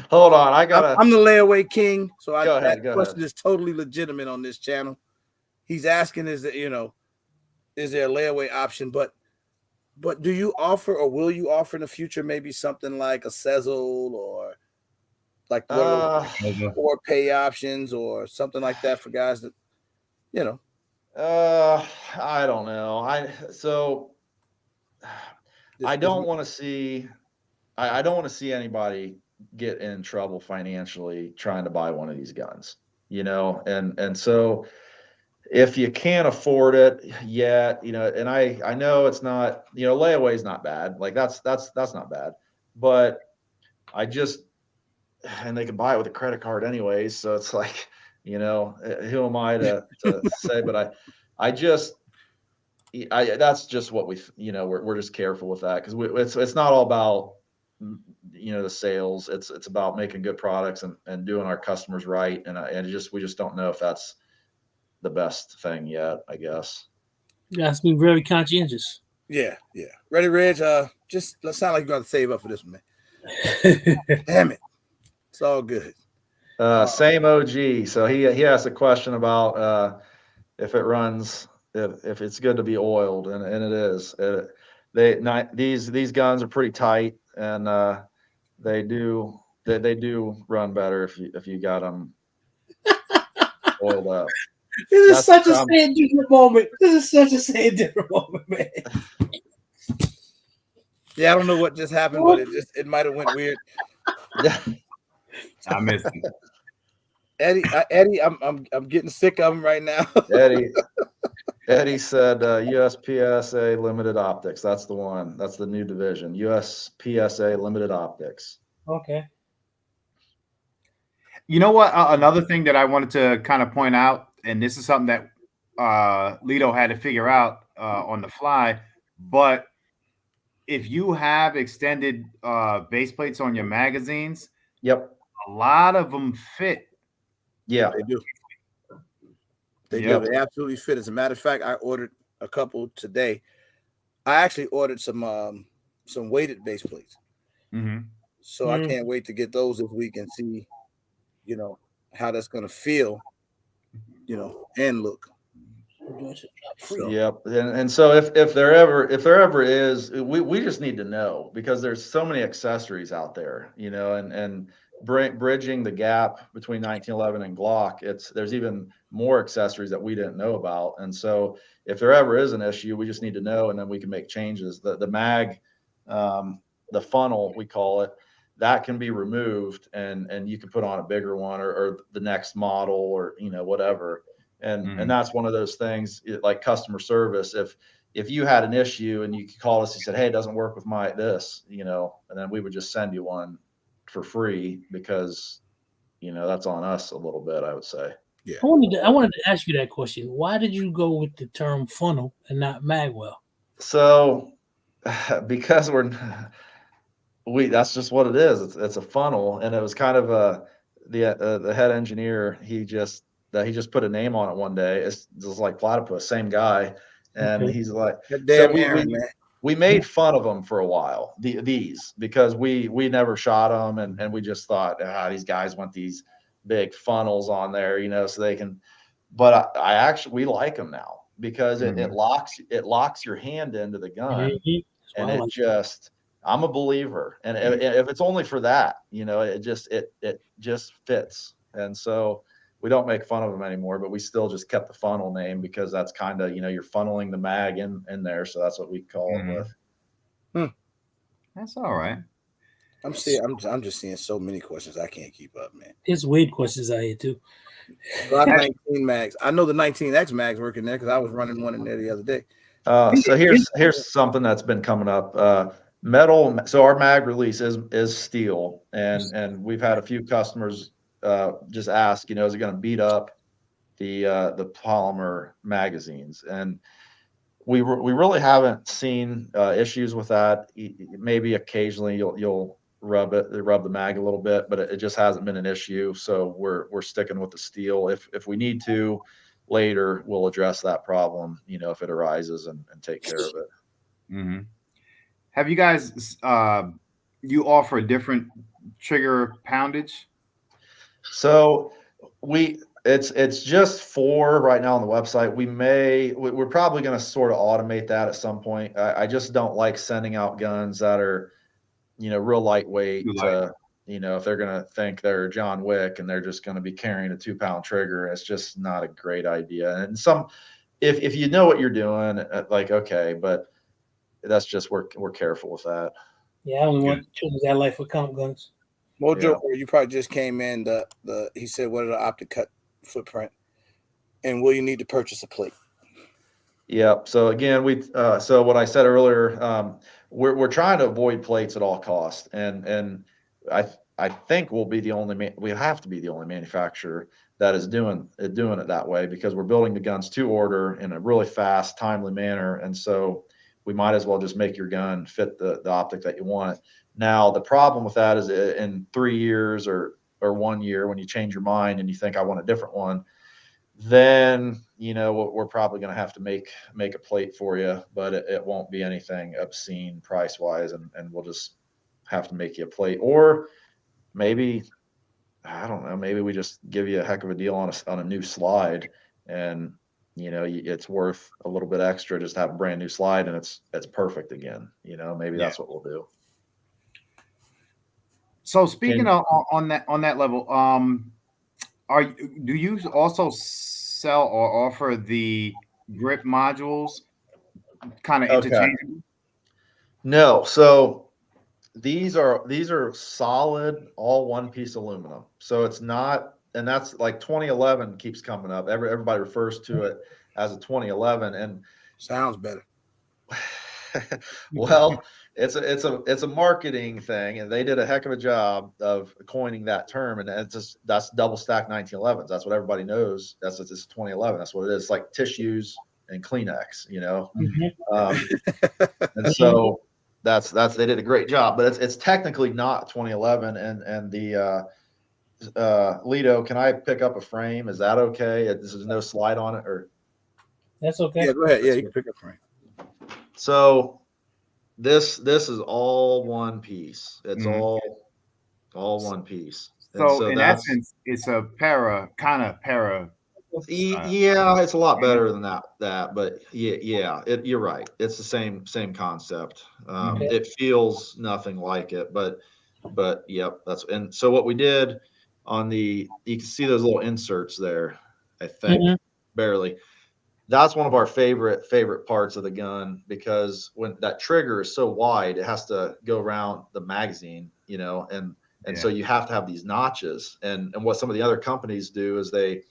Hold on,
I'm the layaway king, so
go ahead.
Question is totally legitimate on this channel. He's asking, is there a layaway option? But do you offer or will you offer in the future maybe something like a Sezzle or like or pay options or something like that for guys that
I don't know. I don't want to see anybody get in trouble financially trying to buy one of these guns, and so if you can't afford it yet, and I know it's not, layaway is not bad. Like that's not bad, but and they can buy it with a credit card anyways. So it's like, who am I to say, but that's just what we're just careful with that. Cause it's not all about, the sales. It's about making good products and doing our customers right. And we just don't know if that's the best thing yet, I guess.
You guys be very conscientious.
Yeah. Ready, Reg? Just let's sound like you got to save up for this one, man. Damn it. It's all good.
Same OG. So he asked a question about if it runs, if it's good to be oiled, and it is. These guns are pretty tight, and they do run better if you got them oiled up.
This is such a sad different moment. Man.
Yeah, I don't know what just happened, but it might have went weird.
I missed it.
Eddie, I'm getting sick of him right now.
Eddie said USPSA Limited Optics. That's the one. That's the new division. USPSA Limited Optics.
Okay.
You know what? Another thing that I wanted to kind of point out, and this is something that Lito had to figure out on the fly, but if you have extended base plates on your magazines,
Yep.
a lot of them fit.
Yeah.
They do. They
Yep.
do. They absolutely fit. As a matter of fact, I ordered a couple today. I actually ordered some weighted base plates.
Mm-hmm.
So I can't wait to get those this week and see, how that's going to feel, and look.
So.
Yep. And so if there ever is, we just need to know, because there's so many accessories out there, and bridging the gap between 1911 and Glock, there's even more accessories that we didn't know about. And so if there ever is an issue, we just need to know, and then we can make changes. The mag, the funnel, we call it, that can be removed, and you can put on a bigger one, or the next model, or whatever. And that's one of those things, like customer service. If you had an issue and you called us, you said, hey, it doesn't work with this, and then we would just send you one for free, because that's on us a little bit, I would say.
Yeah.
I wanted to ask you that question. Why did you go with the term funnel and not magwell?
So because that's just what it is. It's a funnel, and it was kind of the head engineer. He just put a name on it one day. It's just like Platypus, same guy, and
Okay.
he's like,
Damn Aaron, man.
we made fun of them for a while, these, because we never shot them, and we just thought, these guys want these big funnels on there, so they can. But I actually, we like them now, because it locks your hand into the gun, and it just. I'm a believer, and if it's only for that, it just fits. And so we don't make fun of them anymore, but we still just kept the funnel name, because that's kind of, you're funneling the mag in there, so that's what we call it with.
That's all right.
I'm just seeing so many questions I can't keep up, man.
There's weird questions out here too.
Glock 19 mags. I know the 19X mags working there, because I was running one in there the other day.
So here's something that's been coming up. Metal. So our mag release is steel, and we've had a few customers just ask, is it going to beat up the polymer magazines? And we really haven't seen issues with that. Maybe occasionally you'll rub the mag a little bit, but it just hasn't been an issue. So we're sticking with the steel. If we need to later, we'll address that problem, if it arises, and take care of it.
Mm-hmm. Have you guys, you offer different trigger poundage?
So it's just 4 right now on the website. We're probably going to sort of automate that at some point. I just don't like sending out guns that are, real lightweight. If they're going to think they're John Wick and they're just going to be carrying a 2-pound trigger, it's just not a great idea. And if you know what you're doing, like, okay, but that's just, we're careful with that.
Yeah, I only want to choose that life for comp guns.
Mojo, you probably just came in. He said, what are the Optic cut footprint, and will you need to purchase a plate?
Yep. So again, so what I said earlier, we're trying to avoid plates at all costs, and I think we have to be the only manufacturer that is doing it that way, because we're building the guns to order in a really fast, timely manner, and so we might as well just make your gun fit the optic that you want. Now, the problem with that is, in 3 years or 1 year, when you change your mind and you think I want a different one, then we're probably going to have to make a plate for you, but it won't be anything obscene price wise, and we'll just have to make you a plate. Or maybe, I don't know, maybe we just give you a heck of a deal on a new slide, and it's worth a little bit extra just to have a brand new slide, and it's perfect again. Maybe that's what we'll do.
So speaking of on that level, do you also sell or offer the grip modules, kind of interchangeable?
No. So these are solid, all one piece aluminum. So it's not and that's like 2011 keeps coming up. Everybody refers to it as a 2011, and
sounds better.
well, it's a marketing thing, and they did a heck of a job of coining that term. And that's double stack 1911s. That's what everybody knows. It's 2011. That's what it is. It's like tissues and Kleenex, you know. And so that's they did a great job, but it's technically not 2011. And the Lido, can I pick up a frame? Is that okay? There's no slide on it, or
that's okay.
Yeah, go ahead. Yeah, you can pick up frame.
So this is all one piece. It's all one piece.
So in essence, it's a kind of para.
Yeah, it's a lot better than that, but yeah, you're right. It's the same concept. It feels nothing like it, but yep, and so what we did on you can see those little inserts there, I think, barely. That's one of our favorite parts of the gun, because when that trigger is so wide, it has to go around the magazine, you know, and so you have to have these notches. And what some of the other companies do is they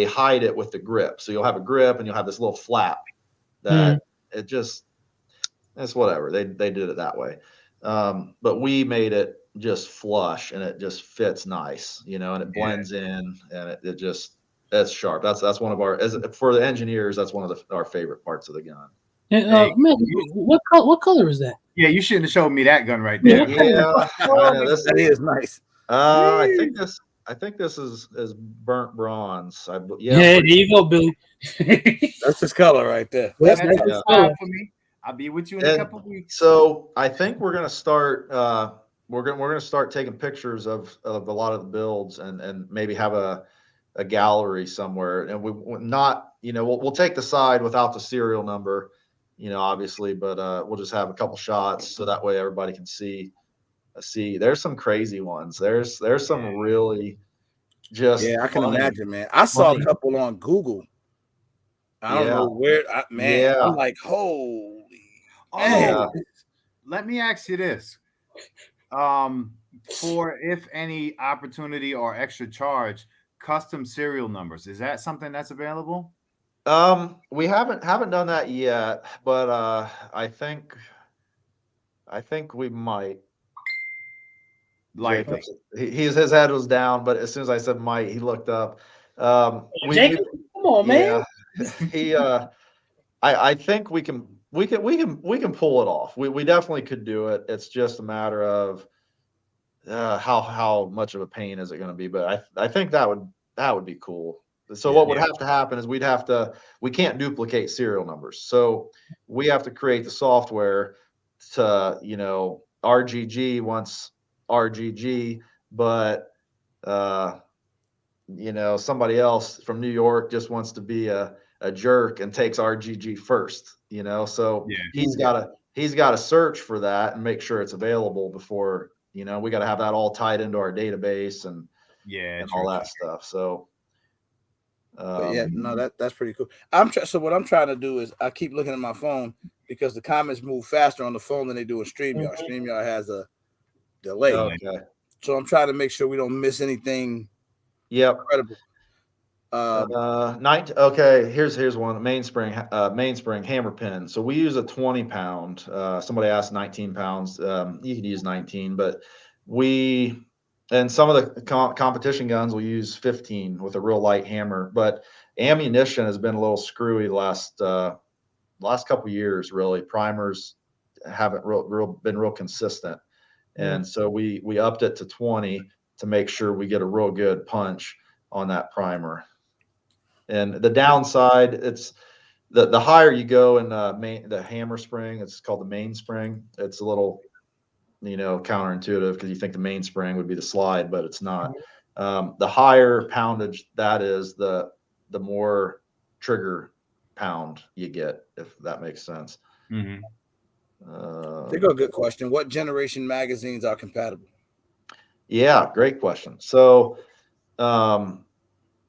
hide it with the grip. So you'll have a grip and you'll have this little flap that it's whatever. They did it that way. But we made it just flush, and it just fits nice, you know, and it blends in, and it's sharp. That's one of for the engineers, that's one of our favorite parts of the gun.
Man, what color is that?
Yeah, you shouldn't have showed me that gun right there.
Yeah,
that is nice.
I think this is burnt bronze.
There you go, Billy.
That's his color right there.
That's for me. I'll be with you in a couple of weeks.
So I think we're gonna start. We're gonna start taking pictures of a lot of the builds, and maybe have a gallery somewhere. And we'll not, you know, we'll take the side without the serial number, you know, obviously, but we'll just have a couple shots so that way everybody can see. There's some crazy ones. There's some really just
I can imagine, man. I saw a couple on Google. I don't know where, I'm like, holy.
Let me ask you this. For if any opportunity or extra charge, custom serial numbers, is that something that's available?
We haven't done that yet, but I think we might.
Like
his head was down, but as soon as I said might, he looked up.
Jacob, come on, man.
He I think we can pull it off. We definitely could do it. It's just a matter of how much of a pain is it going to be, but I think that would be cool. So what would have to happen is we can't duplicate serial numbers. So we have to create the software to, you know, RGG wants RGG, but you know, somebody else from New York just wants to be a jerk and takes RGG first, you know, so he's got to search for that and make sure it's available before, you know, we got to have that all tied into our database and all that stuff. So
that's pretty cool. So what I'm trying to do is I keep looking at my phone because the comments move faster on the phone than they do in StreamYard. StreamYard has a delay.
Okay.
So I'm trying to make sure we don't miss anything. Incredible.
Okay, here's one. Mainspring hammer pin. So we use a 20 pound. Somebody asked 19 pounds. You could use 19, but and some of the competition guns will use 15 with a real light hammer. But ammunition has been a little screwy the last couple of years. Really, primers haven't been real consistent, and so we upped it to 20 to make sure we get a real good punch on that primer. And the downside, it's the higher you go in the hammer spring, it's called the mainspring. It's a little, you know, counterintuitive because you think the mainspring would be the slide, but it's not. The higher poundage that is, the more trigger pound you get, if that makes sense.
They go a good question. What generation magazines are compatible?
Yeah, great question. So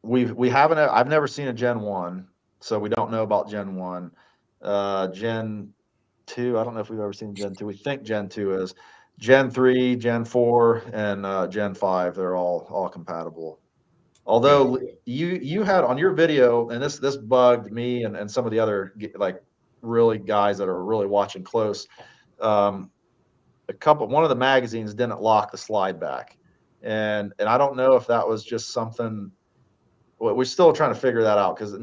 we haven't. I've never seen a Gen 1, so we don't know about Gen 1. Gen 2, I don't know if we've ever seen Gen 2. We think Gen 2 is. Gen 3, Gen 4, and Gen 5. They're all compatible. Although you had on your video, and this bugged me and some of the other like really guys that are really watching close. One of the magazines didn't lock the slide back, and I don't know if that was just something. Well, we're still trying to figure that out because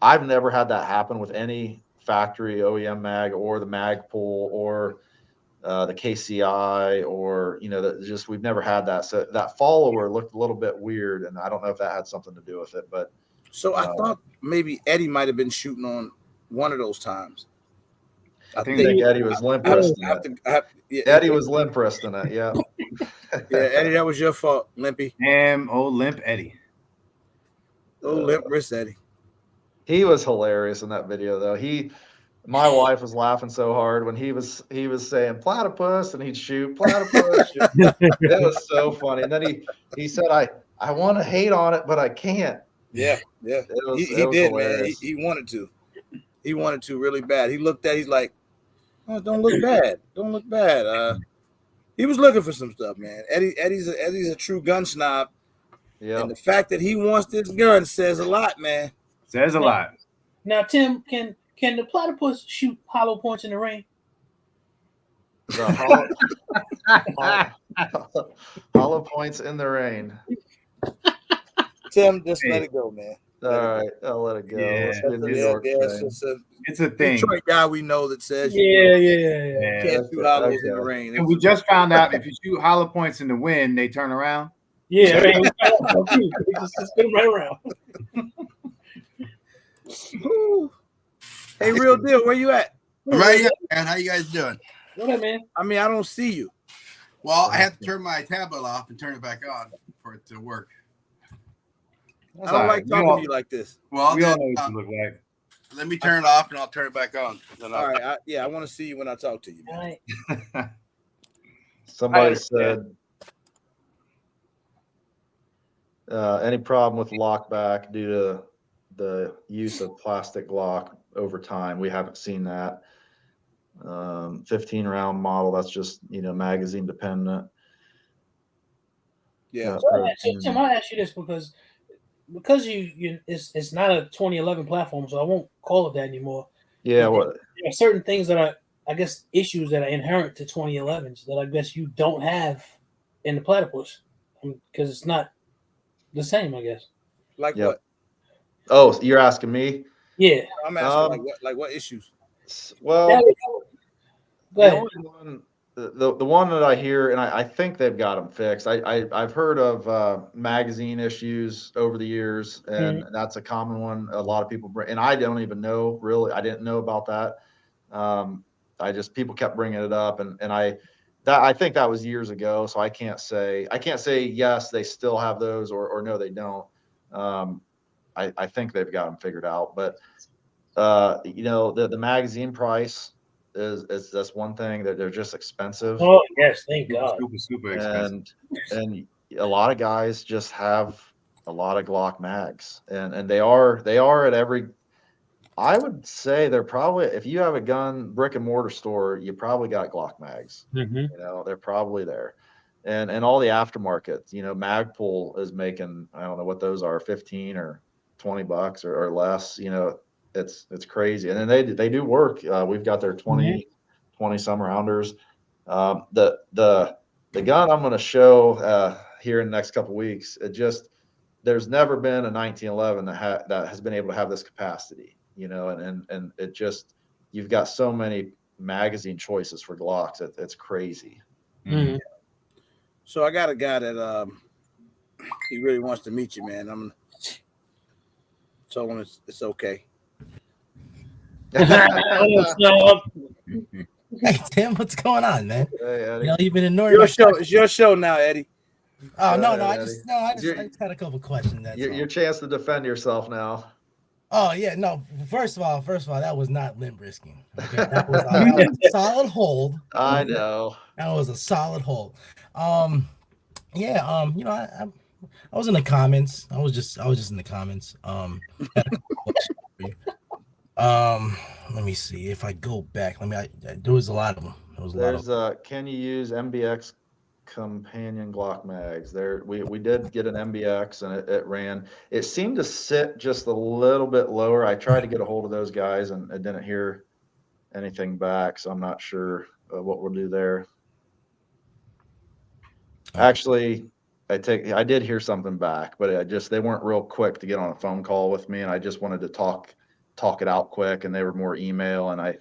I've never had that happen with any factory OEM mag or the Magpul or the KCI or we've never had that. So that follower looked a little bit weird, and I don't know if that had something to do with it. But
so I thought maybe Eddie might have been shooting on one of those times.
I think Eddie was limp wristing it. Eddie was limp wristing it. Yeah.
Yeah, Eddie, that was your fault, Limpy.
Damn, old limp Eddie.
Oh, limp wrist Eddie.
He was hilarious in that video, though. My wife was laughing so hard when he was saying platypus, and he'd shoot platypus. It was so funny. And then he said, I want to hate on it, but I can't.
Yeah. It was did, hilarious. Man. He wanted to. He wanted to really bad. He looked at. He's like, oh, don't look bad. Don't look bad. He was looking for some stuff, man. Eddie's a true gun snob. Yeah. And the fact that he wants this gun says a lot, man.
Says a lot.
Now, Tim, can the platypus shoot hollow points in the rain?
Hollow points in the rain.
Tim, just let it go, man.
All right, I'll let it go.
Yeah.
It's
a thing.
Detroit guy we know that says
you
can't shoot hollows in the rain.
And we just found out if you shoot hollow points in the wind, they turn around.
Yeah, just spin right around.
Hey, real deal, where you at?
I'm right here, man. How you guys doing?
What up, man?
I mean, I don't see you.
Well, I have to turn my tablet off and turn it back on for it to work.
I don't like talking to you like this.
Well,
we all know what you look like.
Let me turn it off and I'll turn it back on.
All right. I want to see you when I talk to you.
All right.
Somebody said, any problem with lockback due to the use of plastic GLOCK over time? We haven't seen that. 15 round model, that's just magazine dependent.
Yeah.
So Tim, I'll ask you this because you it's not a 2011 platform, so I won't call it that anymore.
Yeah.
There are certain things that are, I guess, issues that are inherent to 2011s that I guess you don't have in the platypus because it's not the same, I guess.
Like what?
Oh, you're asking me?
Yeah.
I'm asking like what issues?
Well,
go ahead.
The one that I hear, and I think they've got them fixed. I've heard of magazine issues over the years, and that's a common one. A lot of people bring, and I don't even know really. I didn't know about that. People kept bringing it up, and I think that was years ago. So I can't say yes, they still have those, or no, they don't. I think they've got them figured out, but the magazine price is that's one thing that they're just expensive.
Oh yes, thank God.
Super expensive.
And a lot of guys just have a lot of GLOCK mags, and they are at every. I would say they're probably, if you have a gun brick and mortar store, you probably got GLOCK mags. They're probably there, and all the aftermarket. Magpul is making, I don't know what those are, 15 or $20 or less. It's crazy, and then they do work. We've got their 20 some rounders. The gun I'm going to show here in the next couple of weeks. There's never been a 1911 that has been able to have this capacity. And it just, you've got so many magazine choices for GLOCKs. It's crazy.
Mm-hmm.
So I got a guy that he really wants to meet you, man. I'm told him it's okay.
Hey Tim, what's going on, man?
Hey,
you've been ignoring
your show. It's your show now, Eddie.
Oh no, I just had a couple questions.
Your chance to defend yourself now.
Oh yeah, no. First of all, that was not limb risking. Okay? That was a solid hold.
I know.
That was a solid hold. I was in the comments. I was just in the comments. Let me see if I go back. There was a lot of them.
Can you use MBX companion Glock mags. There, we did get an MBX, and it ran. It seemed to sit just a little bit lower. I tried to get a hold of those guys, and I didn't hear anything back, so I'm not sure what we'll do there. Actually, I did hear something back, but they weren't real quick to get on a phone call with me, and I just wanted to talk it out quick, and they were more email, and I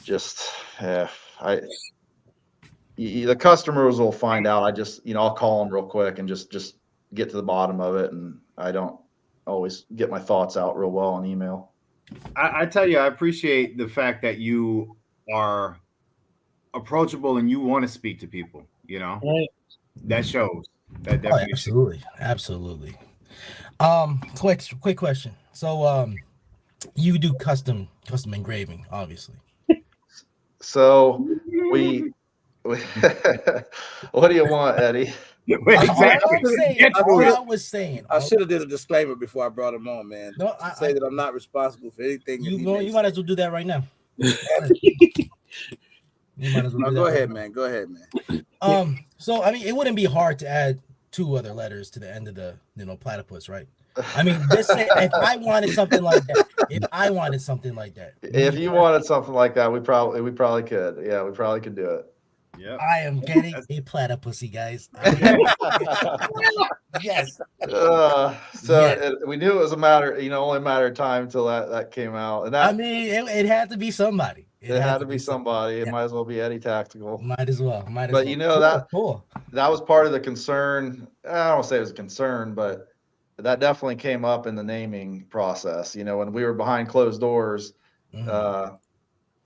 just the customers will find out. I just, I'll call them real quick and just get to the bottom of it, and I don't always get my thoughts out real well on email.
I tell you, I appreciate the fact that you are approachable and you want to speak to people.
Right.
That shows. That definitely
absolutely. Quick question. So, you do custom engraving, obviously.
So we what do you want, Eddie?
Exactly.
All I was saying.
I should have did a disclaimer before I brought him on, man.
No,
say that I'm not responsible for anything.
You might as well do that right now. You might as well.
Go ahead, man. Go ahead, man.
So I mean, it wouldn't be hard to add 2 other letters to the end of the platypus, right? I mean, just say if I wanted something like that.
If you wanted something like that, we probably could. Yeah, we probably could do it.
Yeah.
I am getting a platypusy, guys. Yes.
We knew it was only a matter of time until that came out. And that,
I mean, it had to be somebody.
It had to be somebody. It might as well be Eddie Tactical.
Might as well.
Cool. That was part of the concern. I don't want to say it was a concern, but that definitely came up in the naming process. When we were behind closed doors,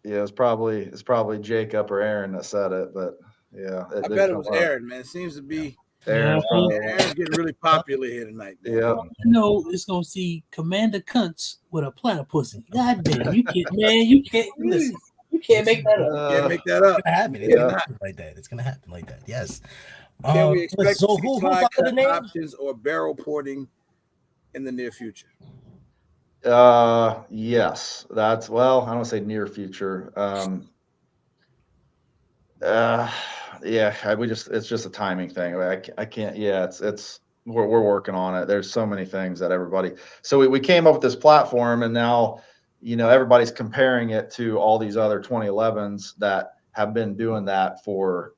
it's probably Jacob or Aaron that said it, but yeah.
I bet it was Aaron, man. It seems to be Aaron's getting really popular here tonight.
Yeah.
It's gonna see Commander Kuntz with a platypus. God damn, you can't listen. You can't make that up.
Can't make that up.
It's gonna happen like that. It's gonna happen like that. Yes.
Can we expect
who got the name?
Options or barrel porting in the near future?
Yes, I don't want to say near future. It's just a timing thing. I can't. Yeah, we're working on it. There's so many things that everybody. So we came up with this platform, and now everybody's comparing it to all these other 2011s that have been doing that for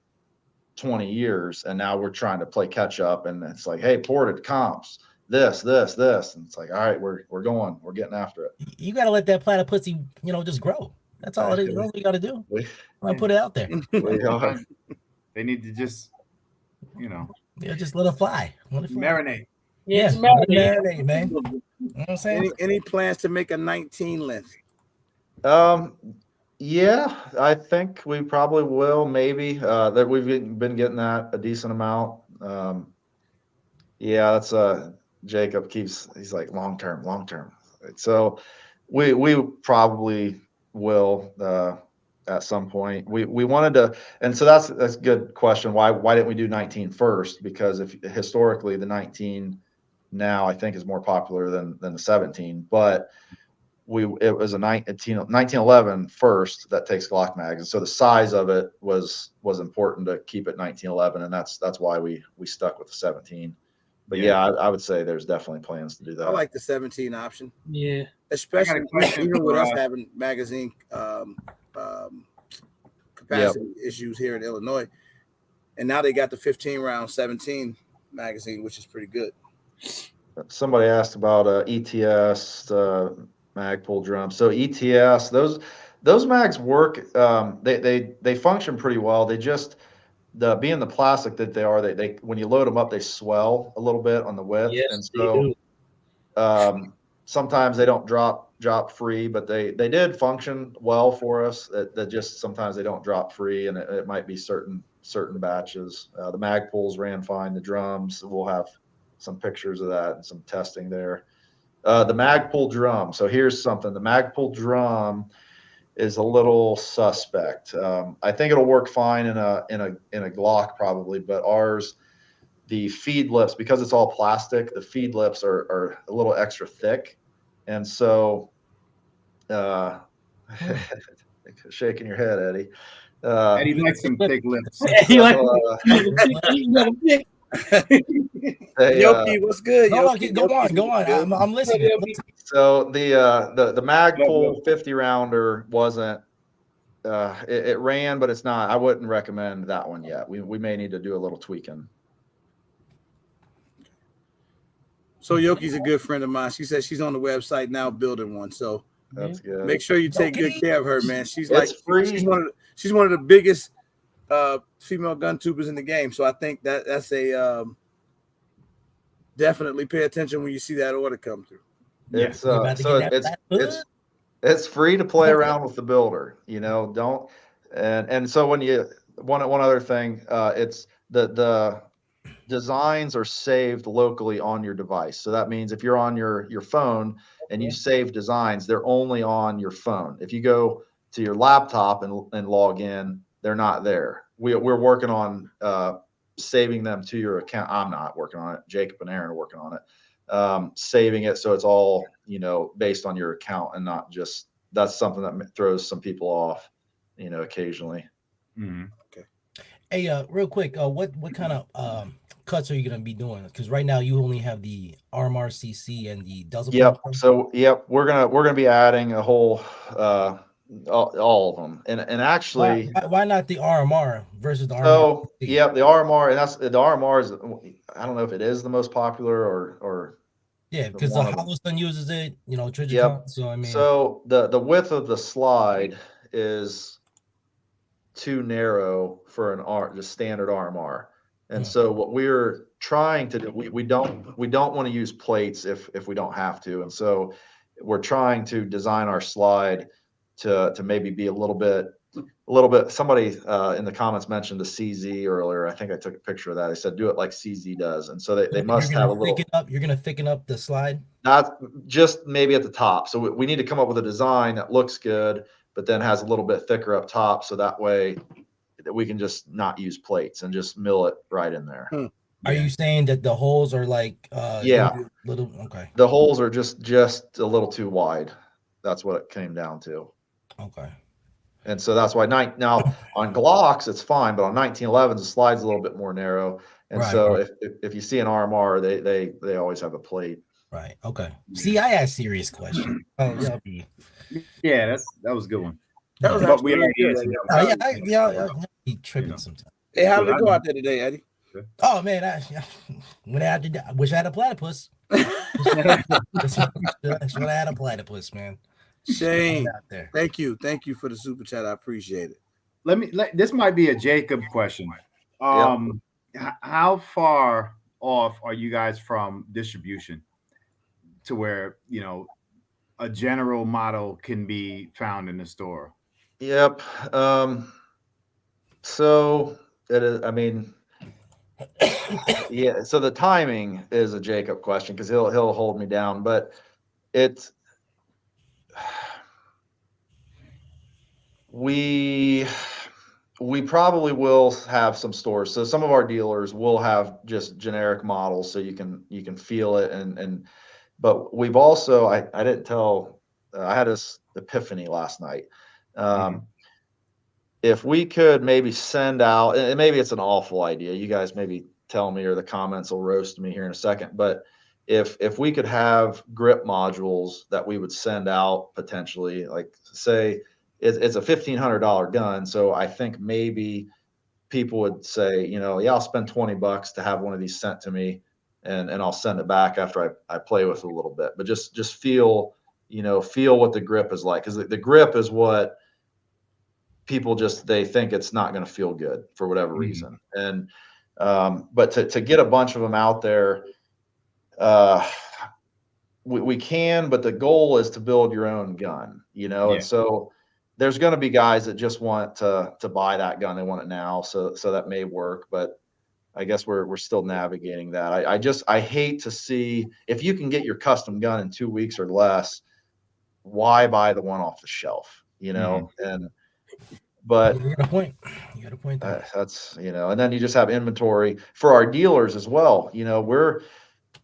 20 years, and now we're trying to play catch up. And it's like, hey, ported comps. This, and it's like, all right, we're getting after it.
You got to let that platypusy, just grow. That's all it is. That's what you got to do. I put it out there.
They need to just,
just let it fly.
Marinate.
Yeah, marinate, man. You know what I'm saying?
Any plans to make a 19 length?
Yeah, I think we probably will. Maybe that we've been getting that a decent amount. Yeah, that's Jacob he's like long term. So we probably will at some point. We wanted to, and so that's a good question. Why didn't we do 19 first? Because historically the 19 now I think is more popular than the 17, but it was a 1911 first that takes Glock mags, and so the size of it was important to keep it 1911, and that's why we stuck with the 17. But yeah, I would say there's definitely plans to do that.
I like the 17 option.
Yeah,
especially even with us having magazine capacity issues here in Illinois, and now they got the 15 round 17 magazine, which is pretty good.
Somebody asked about ETS mag pull drum. So ETS, those mags work. They function pretty well. They just being the plastic that they are, they when you load them up, they swell a little bit on the width, and so sometimes they don't drop free, but they did function well for us. That just sometimes they don't drop free, and it might be certain batches. The mag pulls ran fine. The drums, we'll have some pictures of that and some testing there. The mag pull drum. So here's something. The mag pull drum is a little suspect. I think it'll work fine in a Glock probably, but ours, the feed lips, because it's all plastic, the feed lips are a little extra thick, and so shaking your head, Eddie.
Eddie likes some thick lips.
He like,
Yoki, what's good?
No,
Yoki?
go on, go on. I'm listening.
So the Magpul 50 rounder wasn't. It ran, but it's not. I wouldn't recommend that one yet. We may need to do a little tweaking.
So Yoki's a good friend of mine. She says she's on the website now building one. So
That's good.
make sure you take good care of her, man. She's
It's
like
free.
She's one of the biggest female gun tubers in the game. So I think that's a definitely pay attention when you see that order come through.
It's it's free to play around with the builder. Don't and so when you one other thing, it's the designs are saved locally on your device. So that means if you're on your phone and you save designs, they're only on your phone. If you go to your laptop and log in, they're not there. We're working on saving them to your account. I'm not working on it. Jacob and Aaron are working on it. Saving it so it's all based on your account and not just. That's something that throws some people off, occasionally.
Mm-hmm.
Okay.
Hey, real quick, what kind of cuts are you gonna be doing? Because right now you only have the RMRCC and the Delta.
Yep. So we're gonna be adding a whole all of them, and actually,
why not the RMR versus the RMR?
So yeah, the RMR, and that's the RMR is. I don't know if it is the most popular or.
Yeah, because the Holliston uses it, Trigicon.
Yep.
So I mean,
so the width of the slide is too narrow for the standard RMR, and so what we're trying to do, we don't want to use plates if we don't have to, and so we're trying to design our slide to maybe be a little bit. Somebody in the comments mentioned the CZ earlier. I think I took a picture of that. I said do it like CZ does, and so they must have a little.
You're gonna thicken up the slide.
Not just maybe at the top. So we need to come up with a design that looks good, but then has a little bit thicker up top, so that way that we can just not use plates and just mill it right in there.
Are you saying that the holes are like little? Okay.
The holes are just a little too wide. That's what it came down to.
Okay.
And so that's why now on Glocks it's fine, but on 1911s the slide's a little bit more narrow. And if you see an RMR, they always have a plate.
Right. Okay. See, I asked serious questions.
that was a good one.
That was
but we
he tripping sometimes.
Hey, how did it go out there today, Eddie?
Oh man, I went out to. I wish I had a platypus. That's what I had a platypus, man.
Shane, thank you for the super chat. I appreciate it.
This might be a Jacob question. How far off are you guys from distribution to where a general model can be found in the store?
Yep. So it is. I mean, yeah. So the timing is a Jacob question because he'll hold me down, but it's. We probably will have some stores. So some of our dealers will have just generic models, so you can feel it. But we've also I didn't tell. I had this epiphany last night. If we could maybe send out, and maybe it's an awful idea. You guys maybe tell me, or the comments will roast me here in a second. But if we could have grip modules that we would send out potentially, like say. It's a $1,500 gun, so I think maybe people would say, I'll spend $20 to have one of these sent to me, and I'll send it back after I play with it a little bit. But just feel what the grip is like, because the grip is what people they think it's not going to feel good for whatever reason. And but to get a bunch of them out there, we can, but the goal is to build your own gun, and so. There's going to be guys that just want to buy that gun. They want it now. So that may work, but I guess we're still navigating that. I hate to see, if you can get your custom gun in 2 weeks or less, why buy the one off the shelf, but
you got a point.
That's, and then you just have inventory for our dealers as well.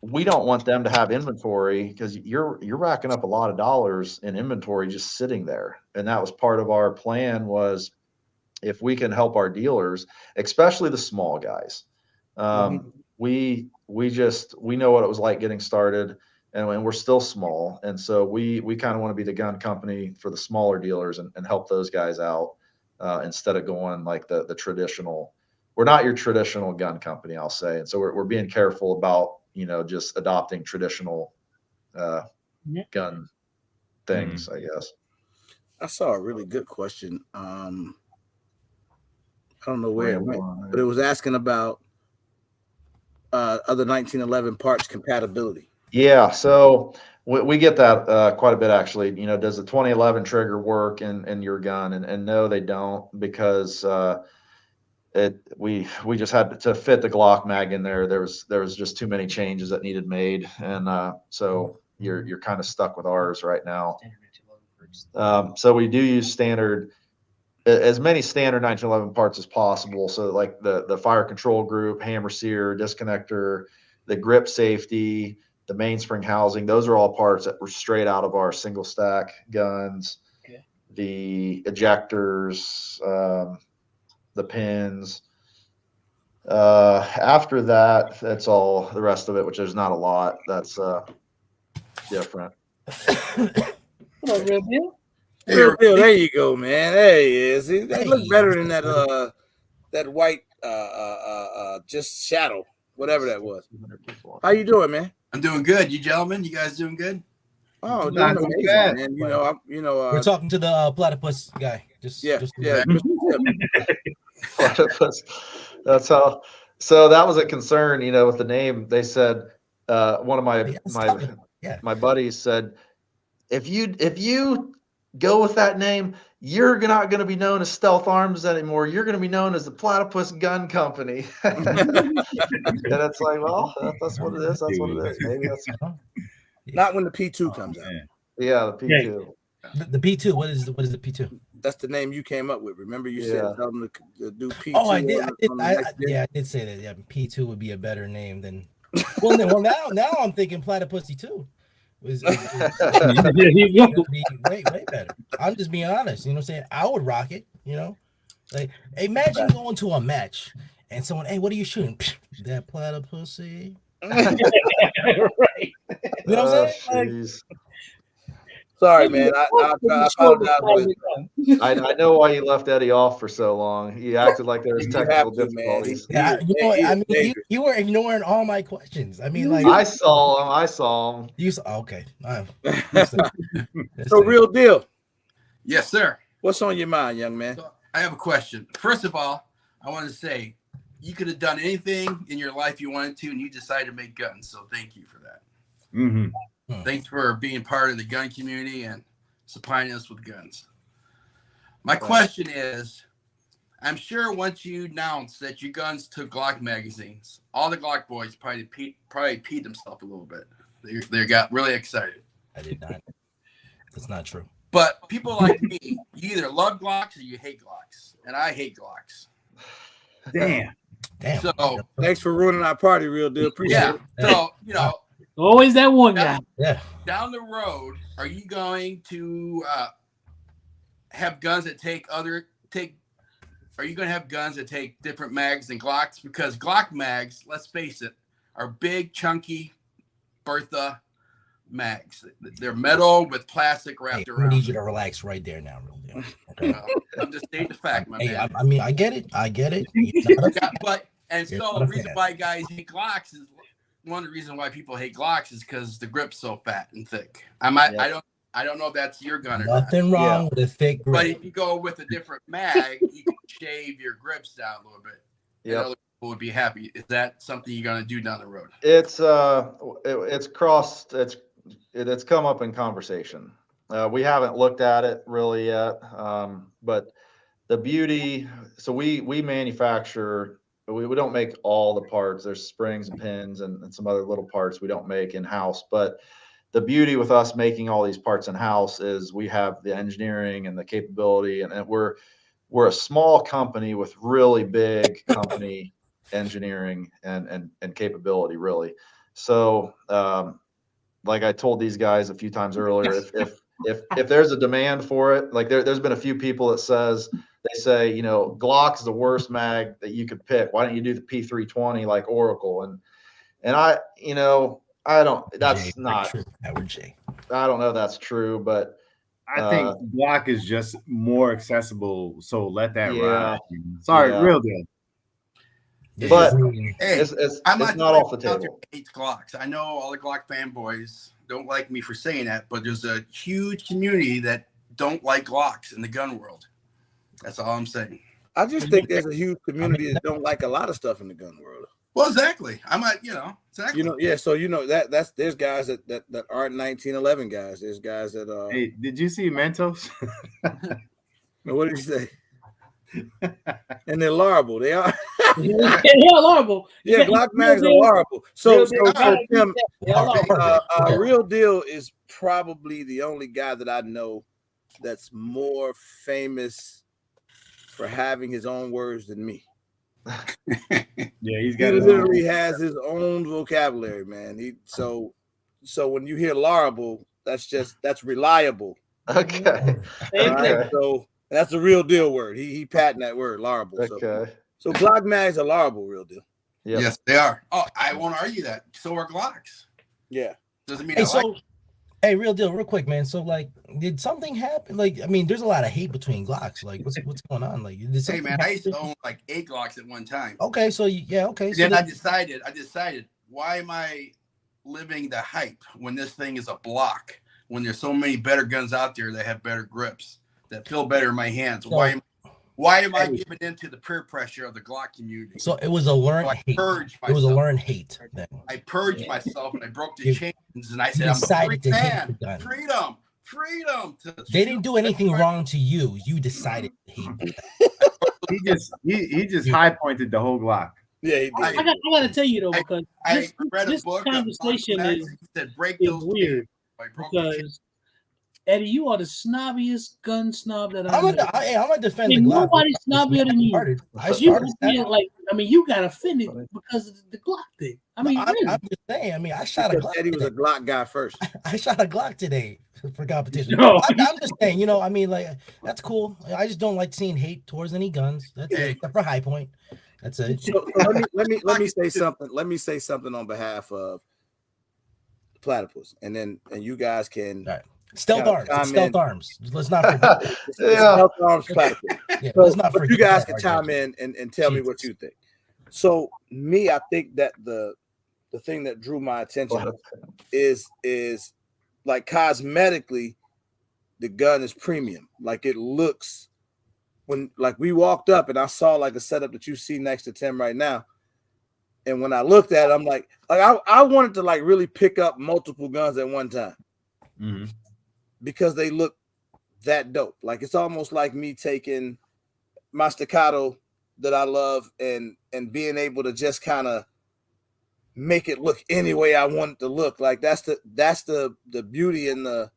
We don't want them to have inventory, because you're racking up a lot of dollars in inventory just sitting there. And that was part of our plan, was if we can help our dealers, especially the small guys. We know what it was like getting started, and we're still small. And so we kind of want to be the gun company for the smaller dealers and help those guys out instead of going like the traditional. We're not your traditional gun company, I'll say. And so we're being careful about, just adopting traditional gun things, I guess.
I saw a really good question. I don't know where it went, but it was asking about other 1911 parts compatibility.
Yeah, so we get that quite a bit actually. Does the 2011 trigger work in your gun? And no, they don't, because we just had to fit the Glock mag in there. There was just too many changes that needed made, and so you're kind of stuck with ours right now. So we do use as many standard 1911 parts as possible. So like the fire control group, hammer sear, disconnector, the grip safety, the mainspring housing, those are all parts that were straight out of our single stack guns.
Okay.
The ejectors, the pins. After that, that's all the rest of it, which is not a lot. That's different.
What up, Real Deal?
Real deal. There you go, man. There he is. They look better than that white just shadow, whatever that was. How you doing, man?
I'm doing good. You gentlemen, you guys doing good?
Oh,
Not
doing
too
amazing,
bad.
man.
We're talking to the platypus guy.
Yeah.
Platypus. That's how. So that was a concern, with the name. They said one of my buddies said, if you go with that name, you're not going to be known as Stealth Arms anymore. You're going to be known as the Platypus Gun Company. And it's like, well, that's what it is. That's what it is. Maybe that's
not when the P2 comes out.
Yeah, the P2.
The P2. What is the P2?
That's the name you came up with. Remember, you said tell them to do P2.
Oh, I did. I did say that. Yeah, P2 would be a better name than. Well, now I'm thinking Platypusy too. Was way better. I'm just being honest. You know what I'm saying? I would rock it. Like imagine going to a match and someone, hey, what are you shooting? That platypusy. Right. You know what I'm saying?
Sorry, man. I apologize.
I know why you left Eddie off for so long. He acted like there was technical difficulties.
Yeah, you were ignoring all my questions. I mean, like
I saw him.
You saw okay.
So real deal.
Yes, sir.
What's on your mind, young man?
So I have a question. First of all, I want to say you could have done anything in your life you wanted to, and you decided to make guns. So thank you for that.
Mm-hmm.
Thanks for being part of the gun community and supplying us with guns. My question is, I'm sure once you announced that your guns took Glock magazines, all the Glock boys probably peed themselves a little bit. They got really excited.
I did not. That's not true.
But people like me, you either love Glocks or you hate Glocks, and I hate Glocks.
Damn.
So
thanks for ruining our party, real deal. Appreciate it.
So
always that one guy.
Yeah.
Down the road, are you going to have guns that are you going to have guns that take different mags than Glocks? Because Glock mags, let's face it, are big, chunky Bertha mags. They're metal with plastic wrapped around.
I need you to relax right there now, real deal. Okay.
I'm just stating the fact, my man.
I mean, I get it.
The reason why guys hate Glocks is one of the reasons why people hate Glocks is because the grip's so fat and thick. I don't know if that's your gun or
nothing wrong with a thick grip.
But if you go with a different mag, you can shave your grips down a little bit. Yeah, other people would be happy. Is that something you're going to do down the road?
It's come up in conversation. We haven't looked at it really yet, but the beauty. So we manufacture. We don't make all the parts. There's springs and pins and some other little parts we don't make in-house. But the beauty with us making all these parts in-house is we have the engineering and the capability, and we're a small company with really big company engineering and capability, really. So like I told these guys a few times earlier, if there's a demand for it, like there's been a few people that says they say, you know, Glock's the worst mag that you could pick. Why don't you do the P320 like Oracle? And I, you know, I don't. That's not
true. Howard J.
I don't know if that's true, but
I think Glock is just more accessible. So let that ride. Sorry,
Yeah.
real deal.
But
hey,
it's
I'm
not off the table.
Hates Glocks. I know all the Glock fanboys don't like me for saying that, but there's a huge community that don't like Glocks in the gun world. That's all I'm saying.
I just think there's a huge community that don't like a lot of stuff in the gun world.
Well, exactly. I'm not, you know, exactly.
You know, yeah. So you know that's there's guys that aren't 1911 guys. There's guys that
Hey, did you see Mentos?
What did you say? And they're larval. They are.
Yeah, larval.
Yeah, Glock mags are larval. So Tim, Real Deal is probably the only guy that I know that's more famous for having his own words than me.
Yeah, he
literally has his own vocabulary, man. So when you hear larval, that's reliable.
Okay.
Right? So that's a Real Deal word. He patented that word, larval.
Okay.
So Glock mags are larval, Real Deal.
Yep.
Yes, they are. Oh, I won't argue that. So are Glocks.
Yeah.
Doesn't mean
Hey, Real Deal, real quick, man. So, like, did something happen? Like, I mean, there's a lot of hate between Glocks. Like, what's going on? Like,
hey, man, I used to own like 8 Glocks at one time.
Okay, so yeah, okay. So
then I decided, why am I living the hype when this thing is a block? When there's so many better guns out there that have better grips, that feel better in my hands. So, why am I giving into the peer pressure of the Glock community?
So it was a learned hate. It was a learned hate. Then.
I purged myself and I broke the chains and I said, I'm a free man. Freedom.
They didn't do anything wrong to you. You decided to hate.
he just high pointed the whole Glock.
Yeah,
I gotta tell you though, because
I read a book.
Conversation is weird because Eddie, you are the snobbiest gun snob that I know.
I'm gonna defend the Glock.
Nobody's snobbier than you. You got offended because of the Glock thing. I mean,
I'm just saying. I mean, I shot a Glock.
Eddie was a Glock guy first.
I shot a Glock today for competition. No. I'm just saying. You know, I mean, like that's cool. I just don't like seeing hate towards any guns. That's it. Except for High Point. That's it.
So let me say something. Let me say something on behalf of Platypus, and you guys can.
All right. Stealth arms. Let's not forget.
Stealth arms. Platypus.
Yeah, let's not
forget. You guys can chime in and tell me what you think. So me, I think that the thing that drew my attention is like cosmetically, the gun is premium. Like it looks when like we walked up and I saw like a setup that you see next to Tim right now. And when I looked at it, I'm like I wanted to like really pick up multiple guns at one time.
Mm-hmm.
Because they look that dope. Like it's almost like me taking my staccato that I love and being able to just kind of make it look any way I want it to look. Like that's the beauty in the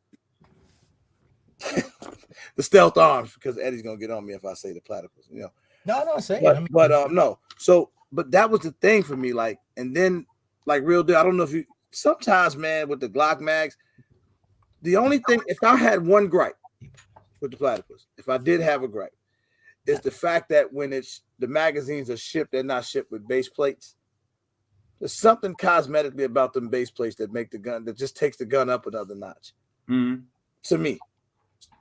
the stealth arms, because Eddie's gonna get on me if I say the Platypus, you know.
No, say
but,
it. I mean,
no. So, but that was the thing for me. Like, and then like Real Deal. I don't know if you sometimes, man, with the Glock mags. The only thing, if I had one gripe with the Platypus, if I did have a gripe, is the fact that when the magazines are shipped, they're not shipped with base plates. There's something cosmetically about them base plates that make the gun, that just takes the gun up another notch.
Mm-hmm.
To me.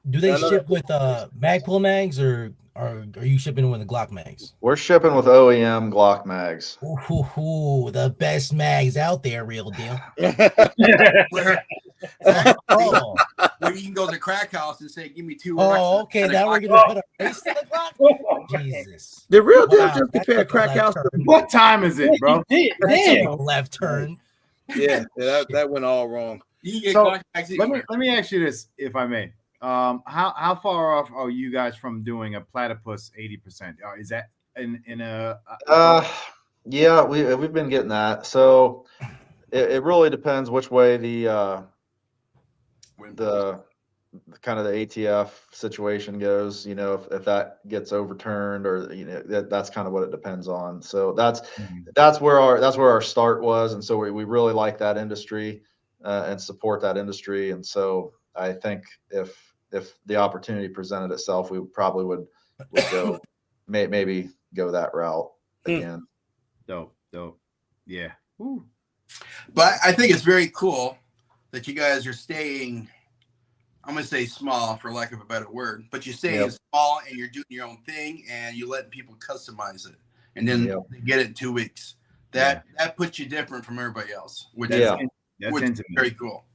Do they ship with Magpul mags or are you shipping with the Glock mags?
We're shipping with OEM Glock mags.
Ooh, the best mags out there, Real Deal.
Where you can go to the crack house and say, "Give me 2."
Oh, okay. Now we're gonna put a face to the Glock. Jesus.
The Real Deal just prepared crack house.
What time is it, bro?
Damn. Left turn.
Yeah, that went all wrong.
So, let me ask you this, if I may. How far off are you guys from doing a Platypus 80%? Is that in a?
Yeah, we've been getting that. So it really depends which way the kind of the ATF situation goes. You know, if that gets overturned, or you know, that's kind of what it depends on. So that's where our start was, and so we really like that industry and support that industry. And so I think if the opportunity presented itself, we probably would would go maybe go that route again.
Dope. Yeah. Woo.
But I think it's very cool that you guys are staying, I'm going to say small for lack of a better word, but you're staying small and you're doing your own thing and you let people customize it. And then they get it in 2 weeks. That puts you different from everybody else, which is very cool.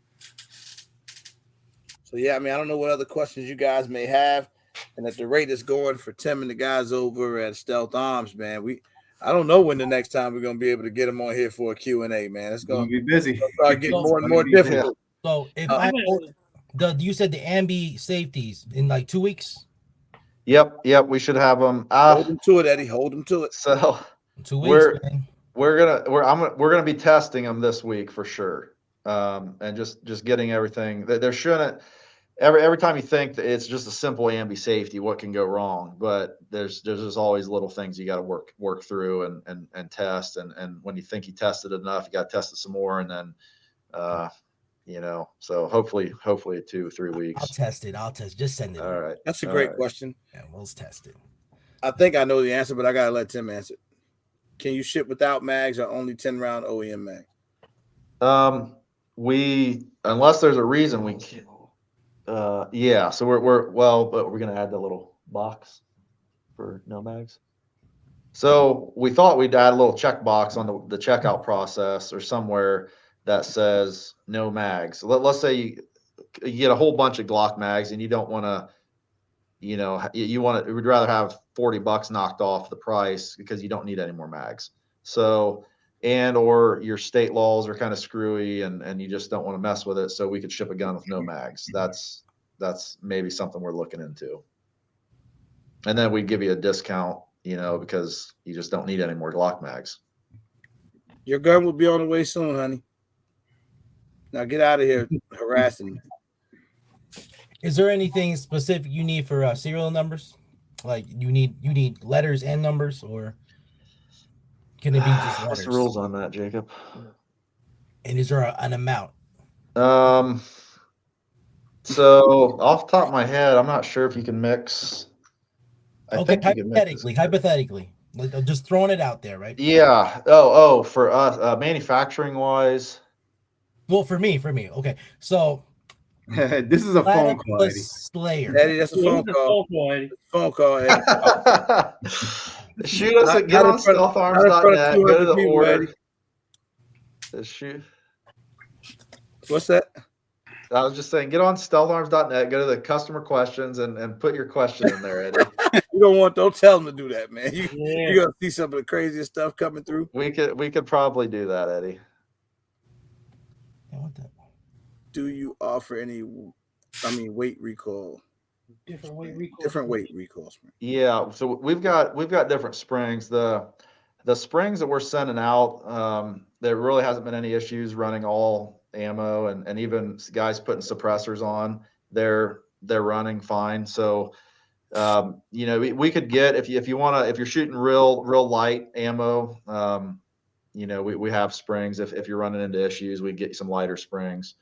So, yeah, I mean, I don't know what other questions you guys may have. And at the rate it's going for Tim and the guys over at Stealth Arms, man, I don't know when the next time we're going to be able to get them on here for a Q&A, man. It's going
to be busy.
Start getting more and more difficult.
So if you said the ambi safeties in like 2 weeks?
Yep. We should have them.
Hold them to it, Eddie. Hold them to it.
So
2 weeks,
we're gonna be testing them this week for sure, and just getting everything. There shouldn't every time you think that it's just a simple ambi safety, what can go wrong? But there's just always little things you got to work through and test. And when you think you tested enough, you got to test it some more, and then so hopefully 2-3 weeks.
I'll test. Just send it.
All right.
That's a great question.
Yeah, we'll test it.
I think I know the answer, but I gotta let Tim answer. Can you ship without mags or only 10-round OEM mags?
Unless there's a reason we can. Yeah. So but we're gonna add the little box for no mags. So we thought we'd add a little checkbox on the checkout process or somewhere that says no mags. Let's say you get a whole bunch of Glock mags and you don't want to, we'd rather have $40 knocked off the price because you don't need any more mags. So, or your state laws are kind of screwy and you just don't want to mess with it. So we could ship a gun with no mags. That's maybe something we're looking into. And then we'd give you a discount, because you just don't need any more Glock mags.
Your gun will be on the way soon, honey. Now get out of here harassing me.
Is there anything specific you need for serial numbers? Like you need letters and numbers, or can it be just letters?
What's the rules on that, Jacob?
And is there an amount?
So off the top of my head, I'm not sure if you can mix. I think
hypothetically, like, just throwing it out there, right?
Yeah. For us, manufacturing wise.
Well, for me. Okay. So
this is a phone call, Eddie.
Slayer.
Eddie, that's a phone call. Phone call, Eddie.
Shoot us at GetOnStealthArms.net. Go to the order. Shoot.
What's that?
I was just saying, get on StealthArms.net. Go to the customer questions and put your question in there, Eddie.
Don't tell them to do that, man. You're gonna see some of the craziest stuff coming through.
We could probably do that, Eddie.
Do you offer any weight recall? Different weight recalls.
Yeah, so we've got different springs. The springs that we're sending out, there really hasn't been any issues running all ammo, and even guys putting suppressors on, they're running fine. So we could get, if you're shooting real light ammo, we have springs. If you're running into issues, we get some lighter springs.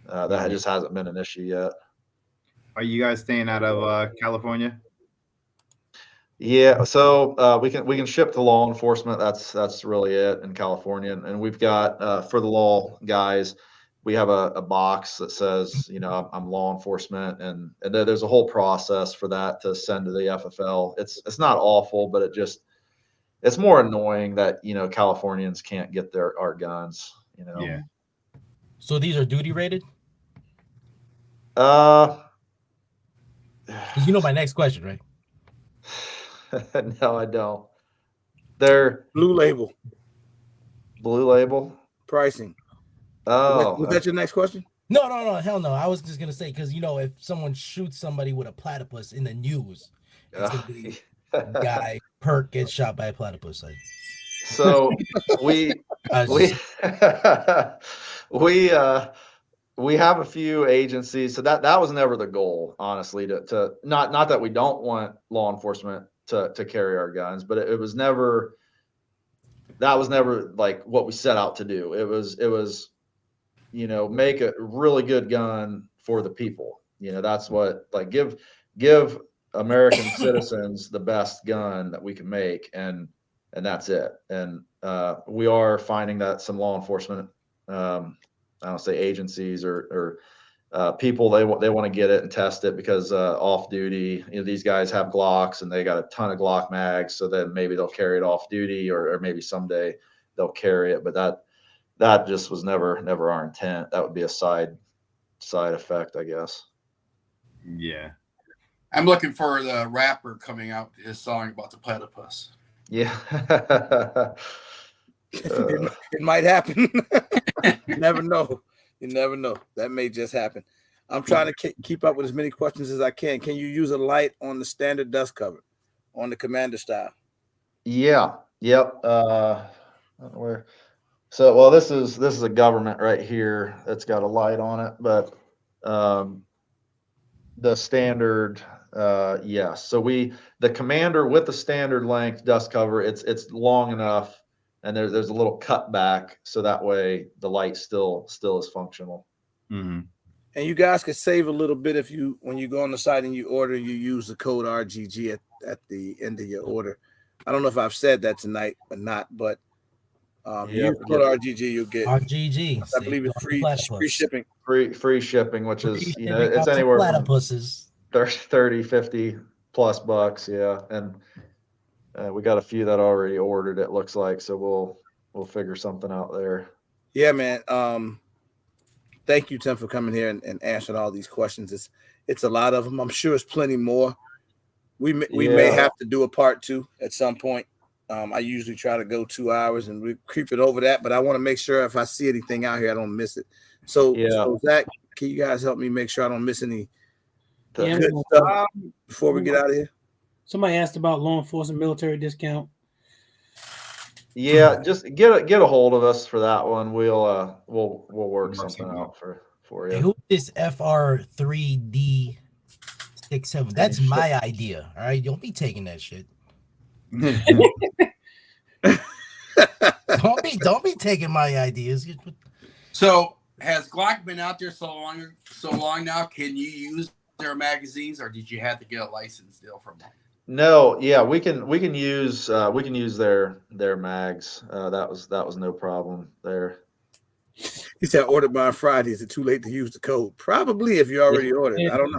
That just hasn't been an issue yet.
Are you guys staying out of California?
Yeah, so we can ship to law enforcement. That's really it in California, and we've got for the law guys, we have a box that says I'm law enforcement, and there's a whole process for that to send to the FFL. It's not awful, but it's more annoying that Californians can't get our guns.
Yeah.
So these are duty rated?
My
next question, right?
No, I don't. They're
blue label.
Blue label
pricing.
Oh,
was that your next question?
No, hell no. I was just gonna say, because if someone shoots somebody with a platypus in the news, it's gonna be guy Perk gets shot by a platypus.
So we have a few agencies. So that was never the goal, honestly. To not that we don't want law enforcement to carry our guns, but that was never like what we set out to do. It was make a really good gun for the people. That's what, like, give American citizens the best gun that we can make, and that's it. And we are finding that some law enforcement, I don't say agencies or people, they want to get it and test it because off duty, these guys have Glocks and they got a ton of Glock mags, so then maybe they'll carry it off duty, or maybe someday they'll carry it. But that just was never our intent. That would be a side effect, I guess.
Yeah.
I'm looking for the rapper coming out with his song about the platypus.
Yeah.
It might happen. You never know. You never know. That may just happen. I'm trying to keep up with as many questions as I can. Can you use a light on the standard dust cover on the Commander style?
Yeah. Yep. Where? So, well, this is a government right here that's got a light on it, but the standard, yes. So the Commander with the standard length dust cover, it's long enough, and there's a little cut back, so that way the light still is functional.
Mm-hmm.
And you guys could save a little bit when you go on the site and you order, you use the code RGG at the end of your order. I don't know if I've said that tonight or not, but use code RGG, you'll get
RGG.
I believe it's free shipping.
Free shipping, which is it's anywhere from
platypuses.
30, 50 plus bucks. Yeah. And we got a few that already ordered, it looks like, so we'll figure something out there.
Yeah, man. Thank you, Tim, for coming here and answering all these questions. It's a lot of them. I'm sure it's plenty more. We may have to do a part 2 at some point. I usually try to go 2 hours and we creep it over that, but I want to make sure if I see anything out here, I don't miss it. So Zach, can you guys help me make sure I don't miss any good stuff before we get out of here?
Somebody asked about law enforcement military discount.
Yeah, just get a hold of us for that one. We'll work something out for you.
Hey, who is FR3D67? That's my idea. All right, don't be taking that shit. don't be taking my ideas.
So has Glock been out there so long now? Can you use their magazines, or did you have to get a license deal from them?
No, yeah, we can use their mags. That was no problem there.
He said ordered by Friday. Is it too late to use the code? Probably if you already ordered. I don't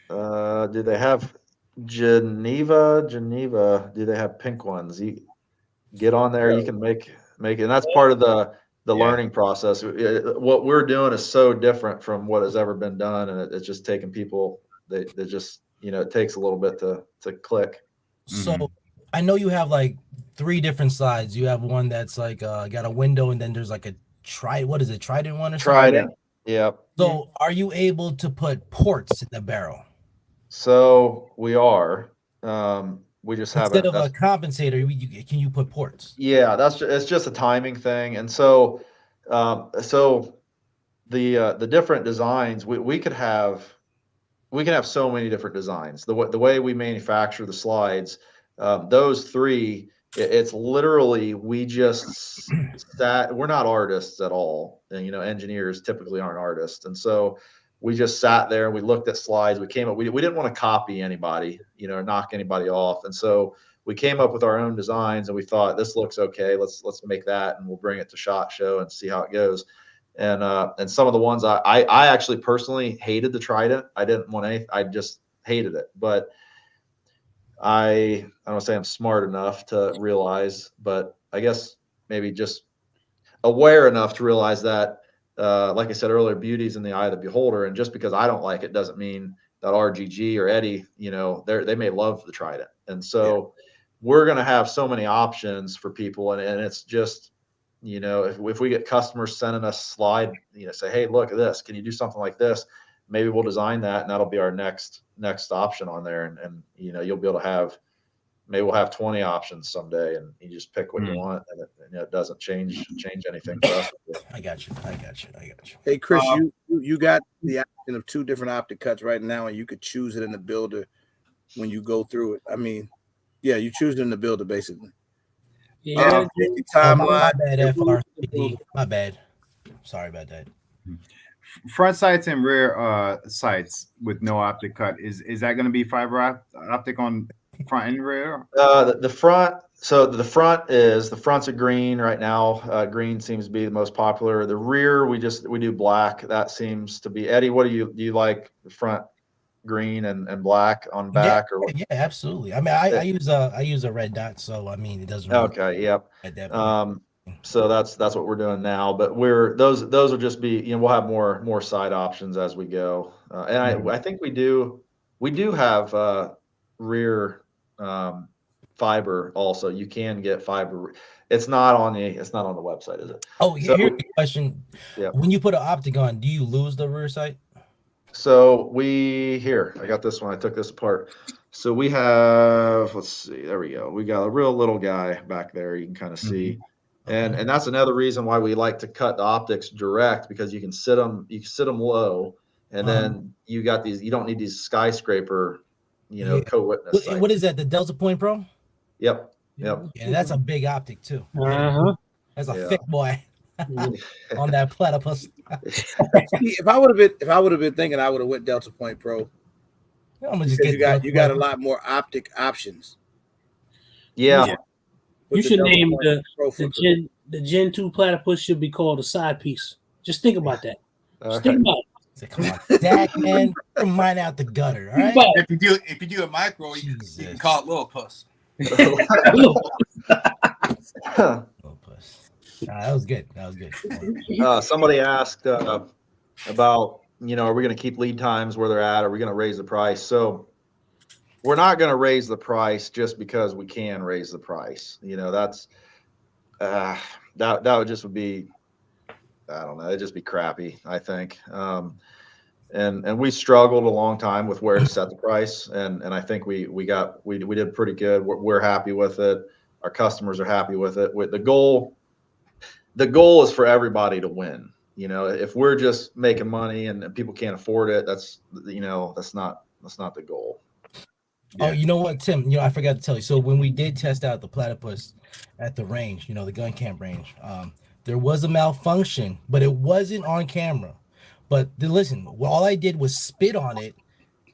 know. Do they have Geneva? Do they have pink ones? You get on there. You can make it, and that's part of the learning process. What we're doing is so different from what has ever been done, and it's just taking people. They just it takes a little bit to click.
So I know you have like 3 different sides. You have one that's like got a window, and then there's like a trident one or something?
Trident. Yep.
So are you able to put ports in the barrel?
So we are. We just have
instead of a compensator. Can you put ports?
Yeah, it's just a timing thing, and so the different designs we could have. We can have so many different designs. The way we manufacture the slides, those 3, it's literally we just we're not artists at all, and engineers typically aren't artists, and so we just sat there and we looked at slides. We came up. We didn't want to copy anybody, or knock anybody off, and so we came up with our own designs, and we thought this looks okay. Let's make that, and we'll bring it to SHOT Show and see how it goes. And some of the ones I actually personally hated the Trident. I didn't want any. I just hated it. But I don't say I'm smart enough to realize, but I guess maybe just aware enough to realize that, like I said earlier, beauty's in the eye of the beholder. And just because I don't like it doesn't mean that RGG or Eddie, they may love the Trident. And so we're going to have so many options for people, and it's just. If we get customers sending us slide, say, hey, look at this. Can you do something like this? Maybe we'll design that, and that'll be our next option on there. And you'll be able to have, maybe we'll have 20 options someday, and you just pick what you want, and it doesn't change anything for us.
I got you.
Hey, Chris, you got the option of 2 different optic cuts right now, and you could choose it in the builder when you go through it. I mean, yeah, you choose it in the builder basically.
Yeah,
timeline.
My bad, FR3D. My bad. Sorry about that.
front sights and rear sights with no optic cut. Is that going to be fiber optic on front and rear?
The front. So the front's a green right now. Green seems to be the most popular. The rear, we do black. That seems to be. Eddie, what do you like? The front green and black on back, or what?
Yeah, absolutely. I mean, I use a red dot, so I mean, it doesn't. Really
Okay, yep.
at that point.
So that's what we're doing now. But those will just be, we'll have more side options as we go. And I think we do have rear fiber also. You can get fiber. It's not on the website, is it?
Oh,
So,
here's the question.
Yeah.
When you put an optic on, do you lose the rear sight?
So I got this one. I took this apart. So we have, let's see, there we go. We got a real little guy back there. You can kind of see.
Okay.
And that's another reason why we like to cut the optics direct, because you can sit them low, and then you got these. You don't need these skyscraper, co-witness sights.
What is that? The Delta Point Pro?
Yep.
Yeah, that's a big optic too. That's a
Yeah.
thick boy on that platypus.
If I would have been thinking, I would have went Delta Point Pro.
I'm gonna just
Because
get
you got a lot more optic options.
Yeah.
You
With
should
Delta
name
Point Pro for
the Gen 2 platypus should be called a side piece. Just think about that. Just
Okay.
think about it.
Say, come on, Dak, man, throw mine out the gutter. All right.
But
If you do a micro, you can call it little puss.
Little puss. That was good.
Somebody asked about, are we going to keep lead times where they're at? Are we going to raise the price? So we're not going to raise the price just because we can raise the price. That's that would be, I don't know, it'd just be crappy, I think. And we struggled a long time with where to set the price, and I think we did pretty good. We're happy with it. Our customers are happy with it. With the goal is for everybody to win. If we're just making money and people can't afford it, that's not the goal.
Oh, you know what, Tim? I forgot to tell you. So when we did test out the platypus at the range, the gun camp range, there was a malfunction, but it wasn't on camera. But listen, all I did was spit on it,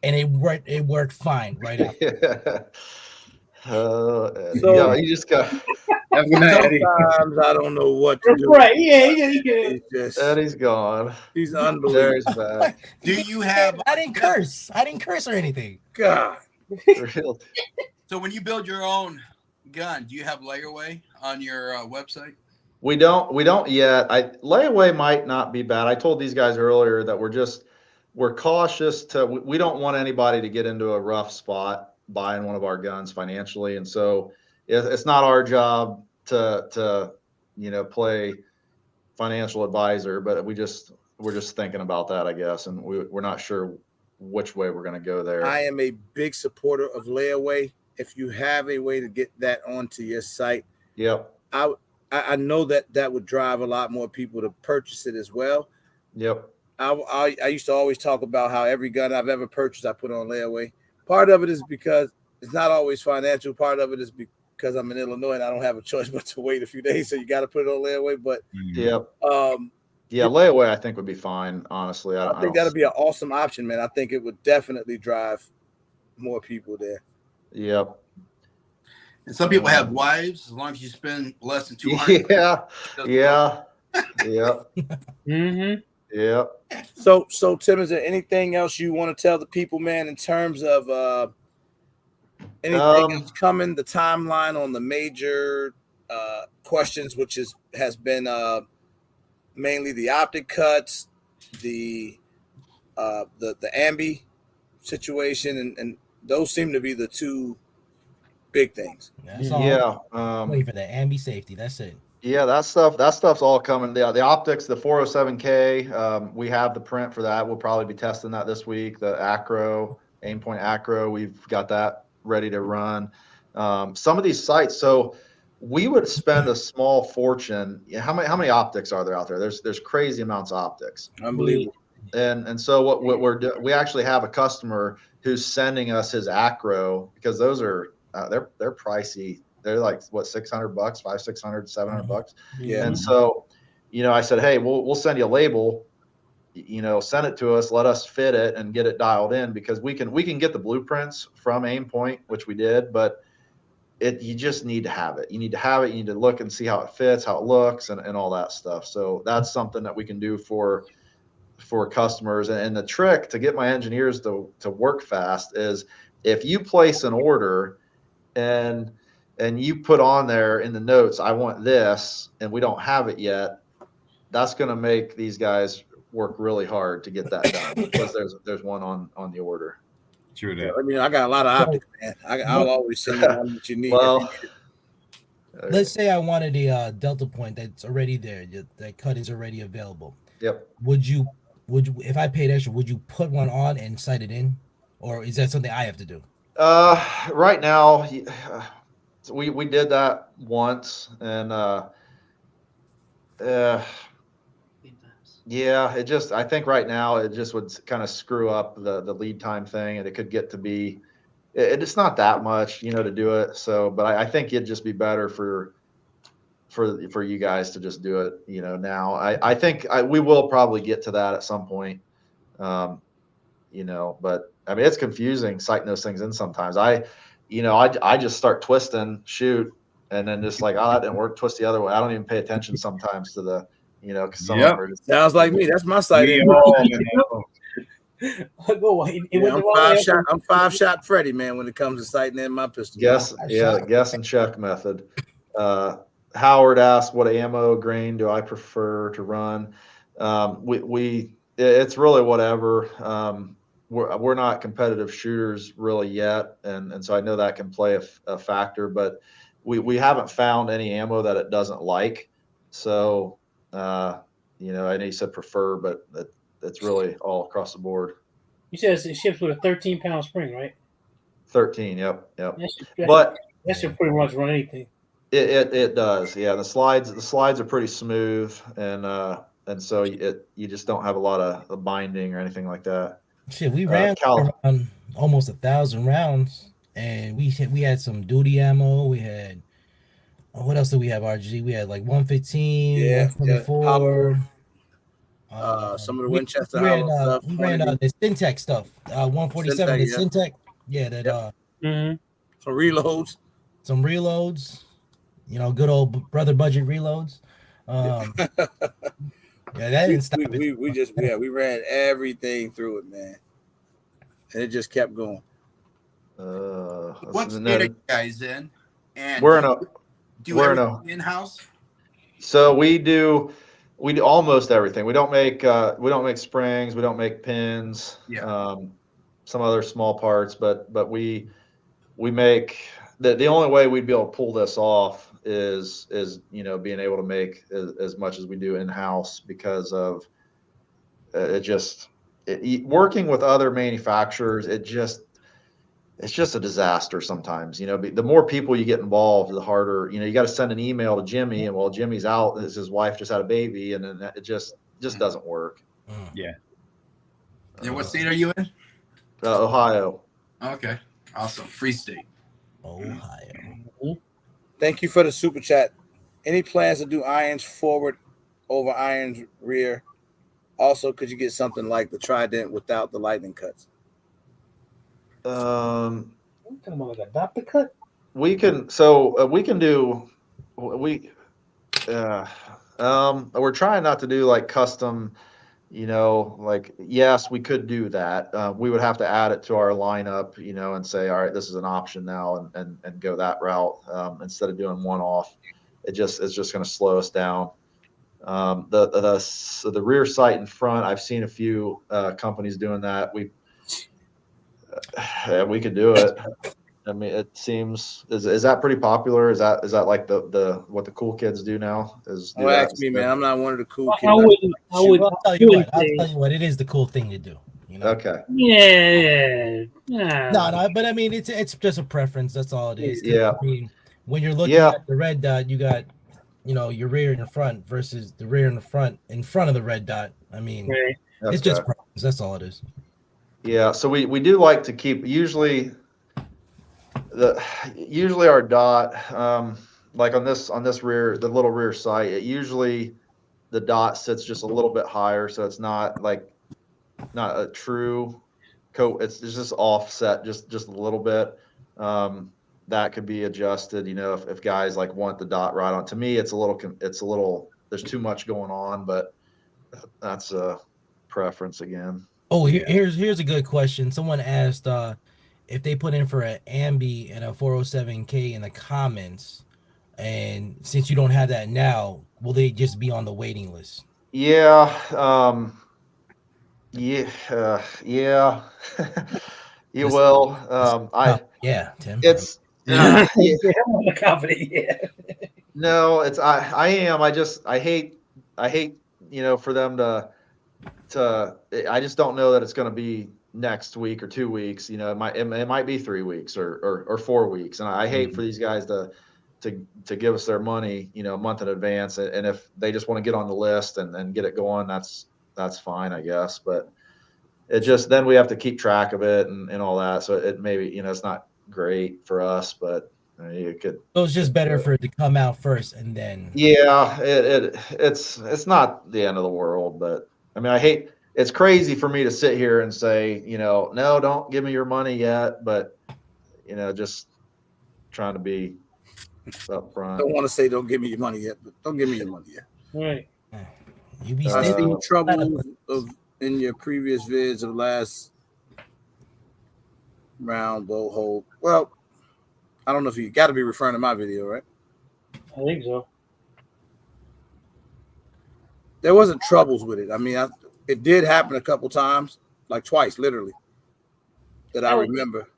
and it worked fine right after.
Yeah, you just got.
Sometimes I don't know what to do.
right, yeah.
Eddie's gone.
He's unbelievable.
He's back.
Do you have?
I didn't curse or anything.
God.
So when you build your own gun, do you have layaway on your website?
We don't yet. Layaway might not be bad. I told these guys earlier that we're cautious we don't want anybody to get into a rough spot buying one of our guns financially. And so it's not our job to play financial advisor, but we're just thinking about that, I guess. And we're not sure which way we're going to go there.
I am a big supporter of layaway. If you have a way to get that onto your site,
Yep.
I know that would drive a lot more people to purchase it as well.
Yep.
I used to always talk about how every gun I've ever purchased, I put on layaway. Part of it is because it's not always financial. Part of it is because I'm in Illinois and I don't have a choice but to wait a few days. So you got to put it on layaway. But
yep. Yeah, layaway I think would be fine. Honestly,
I think that'd be an awesome option, man. I think it would definitely drive more people there.
Yep.
And some people have wives. As long as you spend less than $200.
Yeah. Yeah.
So Tim, is there anything else you want to tell the people, man, in terms of anything that's coming, the timeline on the major questions, which has been mainly the optic cuts, the ambi situation, and those seem to be the two big things.
Yeah.
Wait for the ambi safety. That's it.
Yeah, that stuff's all coming. The optics, the 407K, we have the print for that. We'll probably be testing that this week. The acro, aim point acro, we've got that ready to run. Some of these sites, so we would spend a small fortune. How many optics are there out there? There's crazy amounts of optics.
Unbelievable.
And so what we're doing, we actually have a customer who's sending us his acro, because those are they're pricey. They're like what, $600, $500, $600, $700.
Yeah.
And so, I said, hey, we'll send you a label, send it to us, let us fit it and get it dialed in, because we can get the blueprints from Aimpoint, which we did, but you just need to have it. You need to have it. You need to look and see how it fits, how it looks, and all that stuff. So that's something that we can do for customers. And the trick to get my engineers to work fast is, if you place an order and you put on there in the notes, I want this, and we don't have it yet, that's going to make these guys work really hard to get that done, because there's one on the order.
True that.
I mean, I got a lot of optics, man. I'll always send you one that you need.
Well,
let's say I wanted a Delta point that's already there, that cut is already available.
Yep.
Would you, if I paid extra, would you put one on and sight it in, or is that something I have to do?
Right now, we did that once, and yeah, I think right now it just would kind of screw up the lead time thing, and it could get to be, it's not that much, to do it. So, but I think it'd just be better for you guys to just do it, now. I think we will probably get to that at some point, but I mean, it's confusing sighting those things in sometimes. I just start twisting, shoot, and then just like, oh, that didn't work, twist the other way. I don't even pay attention sometimes to the, because some of them are just,
Sounds like me. That's my sight. I'm 5-shot Freddy, man, when it comes to sighting in my pistol.
Guess and check method. Howard asked, what ammo grain do I prefer to run? It's really whatever. We're not competitive shooters really yet, and so I know that can play a factor, but we haven't found any ammo that it doesn't like. So I know you said prefer, but it's really all across the board.
You said it ships with a 13-pound spring, right?
13, yep.
That should pretty much run anything.
It does, yeah. The slides are pretty smooth, and so you just don't have a lot of binding or anything like that.
Shit, we ran around almost 1,000 rounds, and we had some duty ammo. We had, what else did we have, RG? We had like 115, 124.
Some of the Winchester stuff.
We ran the Syntec stuff. 147, the Syntec. Yeah, that
some reloads.
Good old brother budget reloads. Yeah, that didn't stop it.
We ran everything through it, man, and it just kept going.
What state are you guys in? And
we're
in house.
So we do almost everything. We don't make springs, we don't make pins, some other small parts, but we make the only way we'd be able to pull this off is being able to make as much as we do in house, because of working with other manufacturers. It's just a disaster sometimes. The more people you get involved, the harder. You got to send an email to Jimmy, and while Jimmy's out, his wife just had a baby, and then it just doesn't work.
Yeah.
And what state are you in?
Ohio.
Okay, awesome. Free state.
Ohio.
Thank you for the super chat. Any plans to do irons forward over irons rear? Also, could you get something like the Trident without the lightning cuts?
Talking about like a Dr. cut?
We can do. We're trying not to do like custom. Yes, we could do that. We would have to add it to our lineup, and say, all right, this is an option now, and go that route instead of doing one off. It's just going to slow us down. The rear sight in front, I've seen a few companies doing that. We could do it. I mean, it seems is that pretty popular? Is that like the what the cool kids do now?
Ask me, man. I'm not one of the cool kids.
I'll tell you what. It is the cool thing to do.
Okay.
Yeah.
No, but I mean, it's just a preference. That's all it is.
Yeah.
I mean, when you're looking at the red dot, you got, your rear and your front versus the rear and the front in front of the red dot. I mean, it's just preference. That's all it is.
Yeah. So we do like to keep usually our dot, like on this rear, the little rear sight, usually the dot sits just a little bit higher, so it's not like not a true coat. It's just offset just a little bit. That could be adjusted, if guys like want the dot right on. To me, it's a little, there's too much going on, but that's a preference again.
Oh, here's a good question. Someone asked if they put in for an Ambi and a 407K in the comments, and since you don't have that now, will they just be on the waiting list?
Yeah. Yeah. You will.
Yeah, Tim.
It's
I'm confident. Yeah.
no, I am. I hate, for them to I just don't know that it's going to be next week or 2 weeks. It might be 3 weeks or 4 weeks. And I hate for these guys to give us their money, a month in advance. And if they just want to get on the list and get it going, that's fine, I guess. But it just, then we have to keep track of it and all that. So it maybe, it's not great for us, but you could.
So it's just better for it to come out first and then.
Yeah, it's not the end of the world, but I mean, it's crazy for me to sit here and say, no, don't give me your money yet, but just trying to be upfront.
Don't want to say don't give me your money yet, but don't give me your money yet.
Right.
You be
I
still
seen trouble in your previous vids of last round bow hold. Well, I don't know if you got to be referring to my video, right?
I think so.
There wasn't troubles with it. I mean, it did happen a couple times, like twice, literally, that I remember.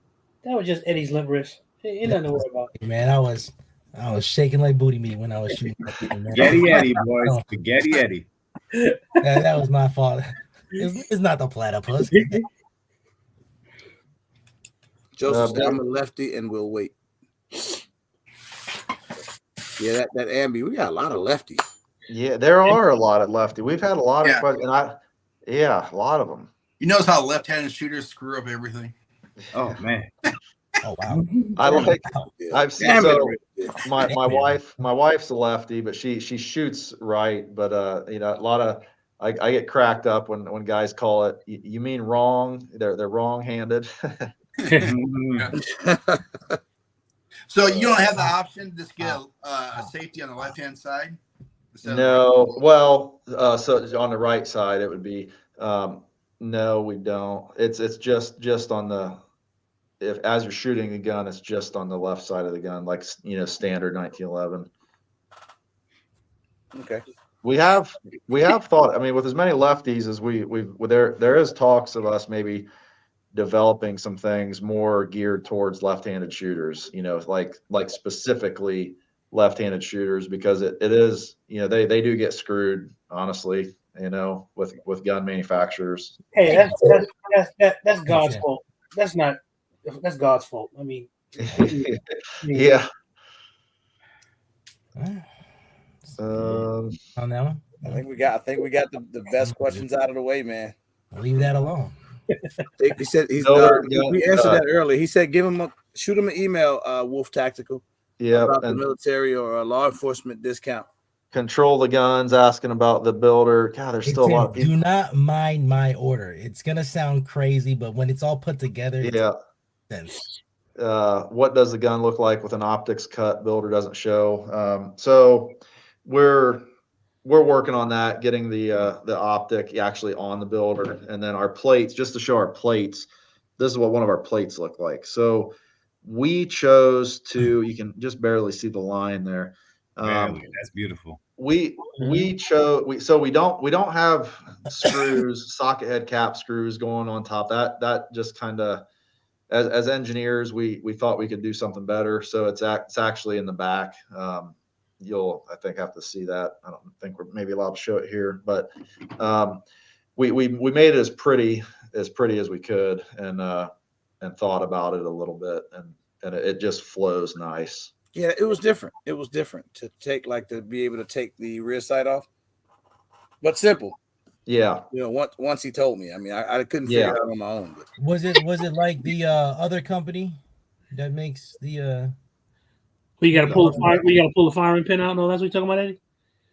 That was just Eddie's lip wrist. Ain't nothing to worry about.
Man, I was shaking like booty meat when I was shooting.
Spaghetti Eddie, boys. Spaghetti Eddie.
That was my fault. It's not the platypus.
Joseph said I'm a lefty and we'll wait. Yeah, that Ambi, we got a lot of lefties.
Yeah, there are a lot of lefty. We've had a lot of questions, and a lot of them.
You notice how left-handed shooters screw up everything.
Oh man.
Oh wow.
I've seen my wife's a lefty, but she shoots right, but a lot of I get cracked up when guys call it, you mean wrong? They're wrong-handed.
So you don't have the option to just get a safety on the left-hand side?
No. Well, so on the right side it would be no, we don't. It's just on the, as you're shooting the gun, it's just on the left side of the gun, like standard 1911.
Okay.
We have thought. I mean, with as many lefties as there is talks of us maybe developing some things more geared towards left-handed shooters. Like specifically left-handed shooters, because it is they do get screwed, honestly. With gun manufacturers.
Hey, that's God's fault. That's God's fault. I mean,
yeah.
On that one,
I think we got the best questions out of the way, man.
Leave that alone.
He said we answered that earlier. He said shoot him an email, Wolf Tactical.
Yeah,
about the military or a law enforcement discount.
Control the Guns asking about the builder. God, there's still a lot of people.
Do not mind my order. It's gonna sound crazy, but when it's all put together,
what does the gun look like with an optics cut? Builder doesn't show. So we're working on that, getting the optic actually on the builder, and then our plates, just to show our plates. This is what one of our plates look like. So we chose to, you can just barely see the line there.
That's beautiful.
We don't have screws, socket head cap screws going on top. That just kind of, as engineers, we thought we could do something better. So it's actually in the back. You'll, I think, have to see that. I don't think we're maybe allowed to show it here, but we made it as pretty as we could, and thought about it a little bit, and it just flows nice.
Yeah, it was different. It was different to be able to take the rear sight off, but simple.
Yeah.
Once he told me, I mean, I couldn't figure it out on my own. But.
Was it like the other company that makes the?
You got to pull the firing pin out. No, that's what you're talking about, Eddie.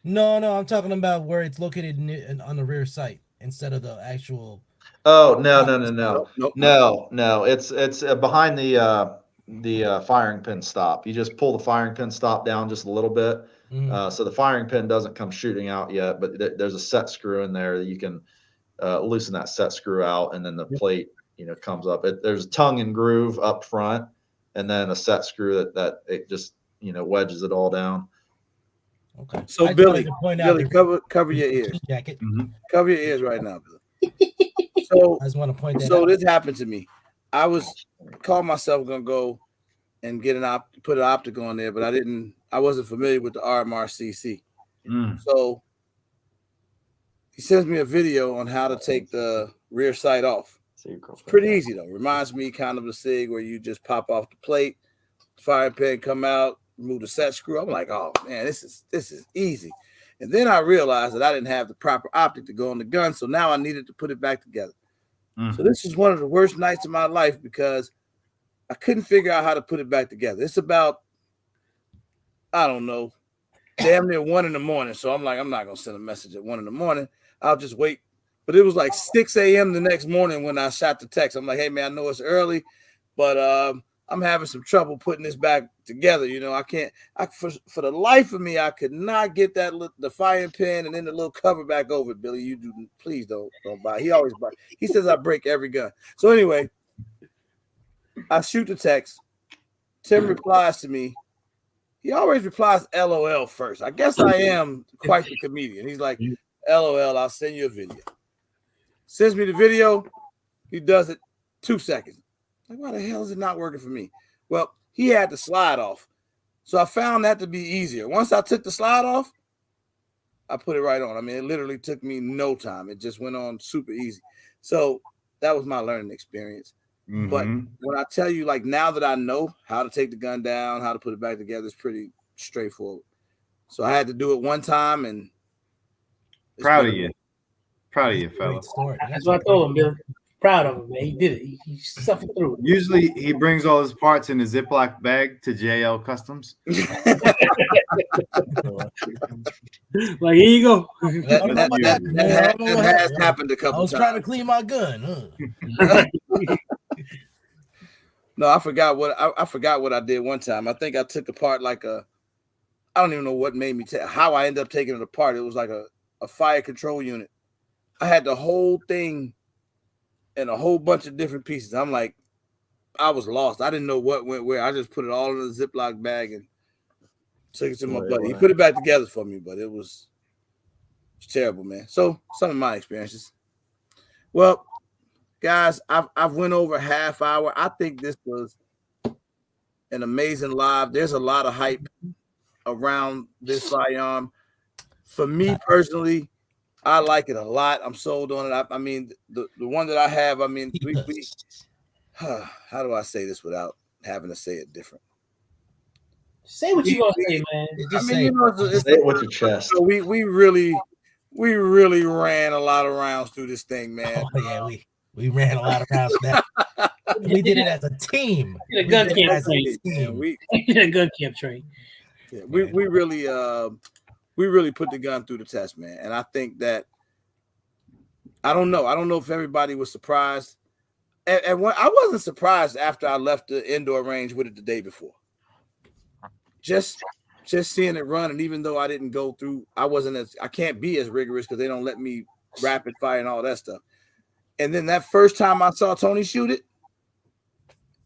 No, I'm talking about where it's located on the rear sight instead of the actual.
Oh
Nope.
no. It's behind the firing pin stop. You just pull the firing pin stop down just a little bit, so the firing pin doesn't come shooting out yet. But there's a set screw in there that you can loosen that set screw out, and then the plate comes up. There's a tongue and groove up front, and then a set screw that it just wedges it all down.
Okay.
So Billy, cover your ears.
Jacket.
Cover your ears right now, Billy. So
I just want to point that
so
out.
this happened to me. I called myself gonna go and get put an optic on there, but I wasn't familiar with the RMRCC. So he sends me a video on how to take the rear sight off. It's pretty easy though. Reminds me kind of the SIG where you just pop off the plate, fire pin come out, remove the set screw. I'm like, oh man, this is easy. And then I realized that I didn't have the proper optic to go on the gun, so now I needed to put it back together. So this is one of the worst nights of my life because I couldn't figure out how to put it back together. It's about, I don't know, damn near 1 a.m. So I'm like, I'm not gonna send a message at 1 a.m. I'll just wait. But it was like 6 a.m. the next morning when I shot the text. I'm like, hey man, I know it's early, but I'm having some trouble putting this back together. I can't. For the life of me, I could not get the firing pin and then the little cover back over it. Billy, please don't buy. He always buy. He says I break every gun. So anyway, I shoot the text. Tim replies to me. He always replies LOL first. I guess I am quite the comedian. He's like, LOL, I'll send you a video. Sends me the video. He does it 2 seconds. Like, why the hell is it not working for me? Well, he had the slide off. So I found that to be easier. Once I took the slide off, I put it right on. I mean, it literally took me no time. It just went on super easy. So that was my learning experience. But when I tell you, like, now that I know how to take the gun down, how to put it back together, it's pretty straightforward. So I had to do it one time, and
proud of you, fella.
That's what I told him, Bill. Proud of him, man. He did it. He suffered through it.
Usually, he brings all his parts in a Ziploc bag to JL Customs.
Like, here you go.
That has happened a couple times.
I was trying to clean my gun.
No, I forgot what I did one time. I think I took apart I don't even know what made me how I ended up taking it apart. It was like a fire control unit. I had the whole thing in a whole bunch of different pieces. I'm like, I was lost. I didn't know what went where. I just put it all in a Ziploc bag and took it to my buddy. He put it back together for me, but it was terrible, man. So some of my experiences. Well, guys, I've went over a half hour. I think this was an amazing live. There's a lot of hype around this firearm. For me personally, I like it a lot. I'm sold on it. I mean, the one that I have, I mean, we how do I say this without having to say it different?
Say what you gonna say, man.
I mean,
say it with your chest.
We really ran a lot of rounds through this thing, man.
Oh, yeah, we ran a lot of rounds. We did it as a team.
We did a gun camp train. We did a gun camp train.
Yeah, we really put the gun through the test, man. And I think that I don't know if everybody was surprised. And I wasn't surprised after I left the indoor range with it the day before. Just seeing it run, and even though I didn't go through, I can't be as rigorous because they don't let me rapid fire and all that stuff. And then that first time I saw Tony shoot it,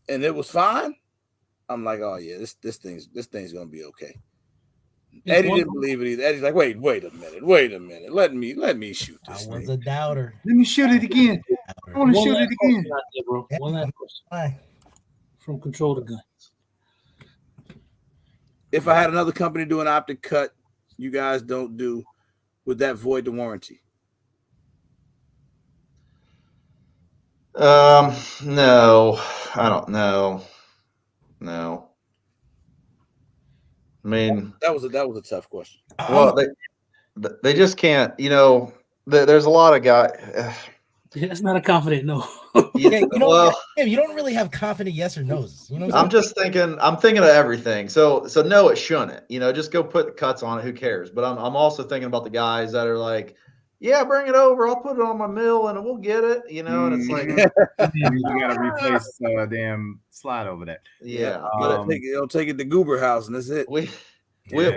and it was fine, I'm like, oh yeah, this thing's gonna be okay. Eddie didn't believe it either. Eddie's like, wait a minute. Let me shoot this.
I was a doubter.
Let me shoot it again. I want to shoot it again.
One last question. From Control the Gun.
If I had another company do an optic cut you guys don't do, would that void the warranty?
No, I don't know. No. I mean,
that was a tough question.
Well, they just can't. There's a lot of guys.
That's not a confident no.
Yeah, you don't really have confident yes or no's. You know,
I'm thinking of everything. So no, it shouldn't. Just go put the cuts on it. Who cares? But I'm also thinking about the guys that are like, yeah, bring it over. I'll put it on my mill and we'll get it. And it's like,
you gotta replace damn slide over that.
yeah.
It'll take it to Goober House, and that's it.
We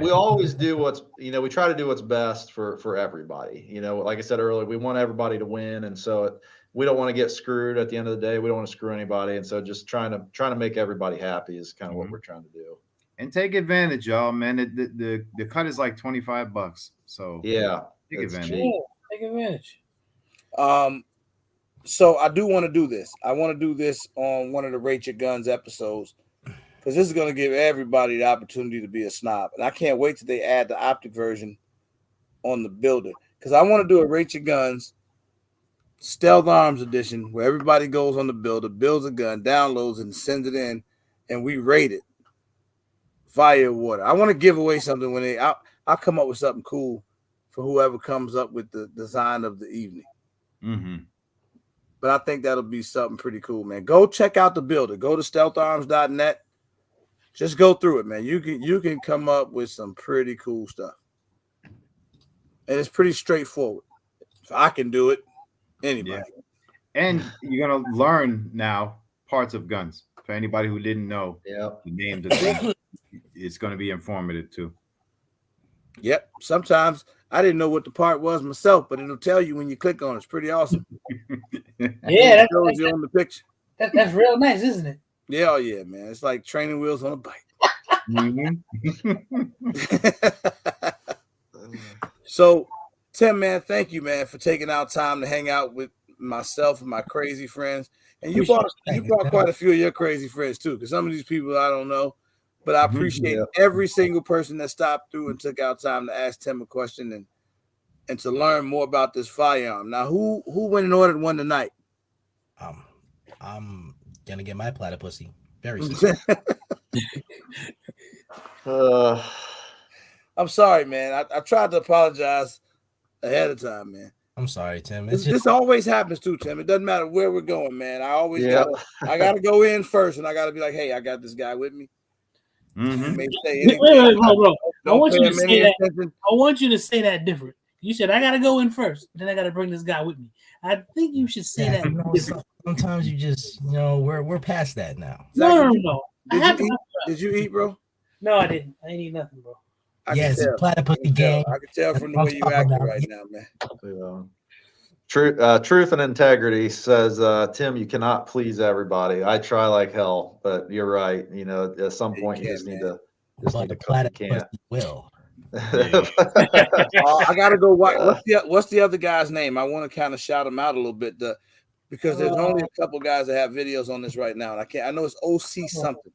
always do we try to do what's best for everybody. Like I said earlier, we want everybody to win, and so we don't want to get screwed at the end of the day. We don't want to screw anybody, and so just trying to make everybody happy is kind of what we're trying to do.
And take advantage, y'all, man. The cut is like $25, so
yeah,
take advantage.
Cheap.
Yeah, take advantage.
So I do want to do this. I want to do this on one of the Rate Your Guns episodes, because this is going to give everybody the opportunity to be a snob. And I can't wait till they add the Optic version on the builder, because I want to do a Rate Your Guns Stealth Arms edition where everybody goes on the builder, builds a gun, downloads it, and sends it in, and we rate it. Fire or water. I want to give away something when I'll come up with something cool for whoever comes up with the design of the evening.
Mm-hmm.
But I think that'll be something pretty cool, man. Go check out the builder. Go to stealtharms.net. Just go through it, man. You can come up with some pretty cool stuff. And it's pretty straightforward. If I can do it, anybody.
Yeah. And you're gonna learn now parts of guns. For anybody who didn't know the names of things, it's gonna be informative too.
Yep. Sometimes I didn't know what the part was myself, but it'll tell you when you click on it. It's pretty awesome.
Yeah,
it shows you on the picture.
That's real nice, isn't it?
Yeah, oh yeah, man. It's like training wheels on a bike. So, Tim, man, thank you, man, for taking out time to hang out with myself and my crazy friends. And you brought quite a few of your crazy friends too, because some of these people I don't know. But I appreciate every single person that stopped through and took out time to ask Tim a question and to learn more about this firearm. Now, who went and ordered one tonight?
I'm gonna get my platypus very soon.
I'm sorry, man. I tried to apologize ahead of time, man.
I'm sorry, Tim.
This always happens too, Tim. It doesn't matter where we're going, man. I always gotta go in first, and I gotta be like, hey, I got this guy with me.
Wait, bro. I want you to say that. I want you to say that different. You said I gotta go in first, then I gotta bring this guy with me. I think you should say that.
Sometimes you just, we're past that now.
No.
Did you eat, bro?
No, I didn't. I didn't eat nothing, bro.
Yes, platypus gang.
I can tell from the way you acting right now, man.
Truth and integrity says, Tim, you cannot please everybody. I try like hell, but you're right. At some point you just need to.
But the platypus will.
I gotta go. What's the other guy's name? I want to kind of shout him out a little bit, because there's only a couple guys that have videos on this right now, and I can't. I know it's OC something.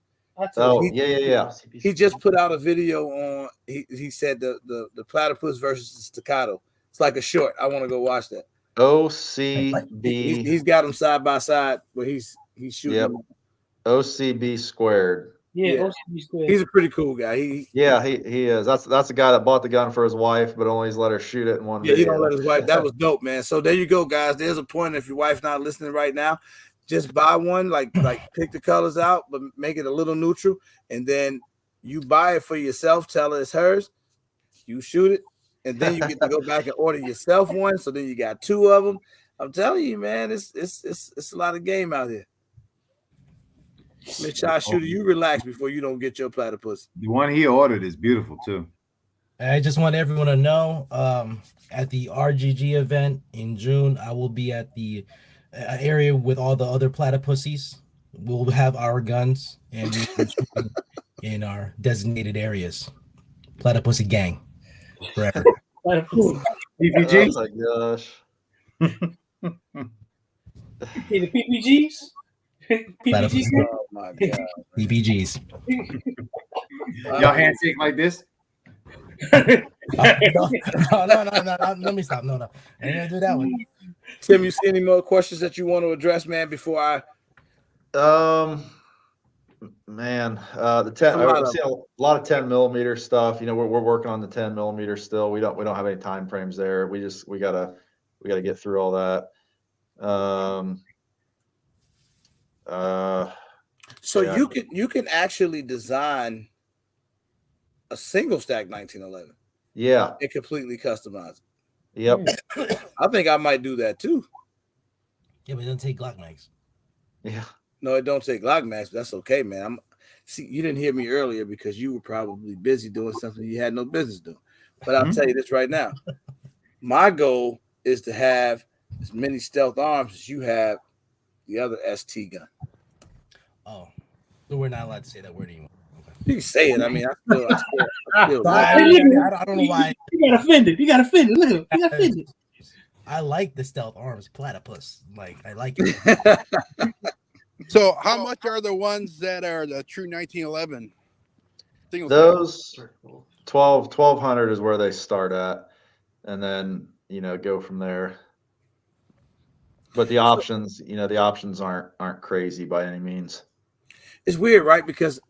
Yeah.
He just put out a video on. He said the platypus versus the staccato. It's like a short. I want to go watch that.
OCB.
He's got them side by side where he's shooting.
Yep. OCB squared.
Yeah, OCB squared.
He's a pretty cool guy. He
is. That's the guy that bought the gun for his wife, but only let her shoot it in one video.
He don't let his wife. That was dope, man. So there you go, guys. There's a point. If your wife's not listening right now, just buy one. Like pick the colors out, but make it a little neutral, and then you buy it for yourself. Tell her it's hers. You shoot it. And then you get to go back and order yourself one. So then you got two of them. I'm telling you, man, it's a lot of game out here. Make sure shooter, you relax before you don't get your platypus.
The one he ordered is beautiful too.
I just want everyone to know, at the RGG event in June, I will be at the area with all the other platypussies. We'll have our guns and in our designated areas. Platypussy gang. Forever.
PPG? Oh my gosh.
The PPGs? PPGs?
Oh my god.
PPGs.
Y'all handshake like this?
No. Let me stop. No. I ain't gonna do that one.
Tim, you see any more questions that you want to address, man, before I
Man, I see a lot of 10 millimeter stuff. We're working on the 10 millimeter still. We don't have any time frames there. We gotta get through all that.
So you can actually design a single stack 1911.
Yeah,
And completely customize it.
Yep.
I think I might do that too.
Yeah, but it doesn't take Glock mags.
Yeah.
No, it don't take Glock mags. That's okay, man. See, you didn't hear me earlier because you were probably busy doing something you had no business doing. But I'll tell you this right now. My goal is to have as many stealth arms as you have the other ST gun.
Oh, so we're not allowed to say that word anymore.
You can say it. I mean, I still
I don't know why.
You got offended. You got offended. Look at him. He got offended.
I like the stealth arms Platypus. Like, I like it.
So how much are the ones that are the true 1911?
Those 1200 is where they start at, and then go from there. But the options, aren't crazy by any means.
It's weird, right? Because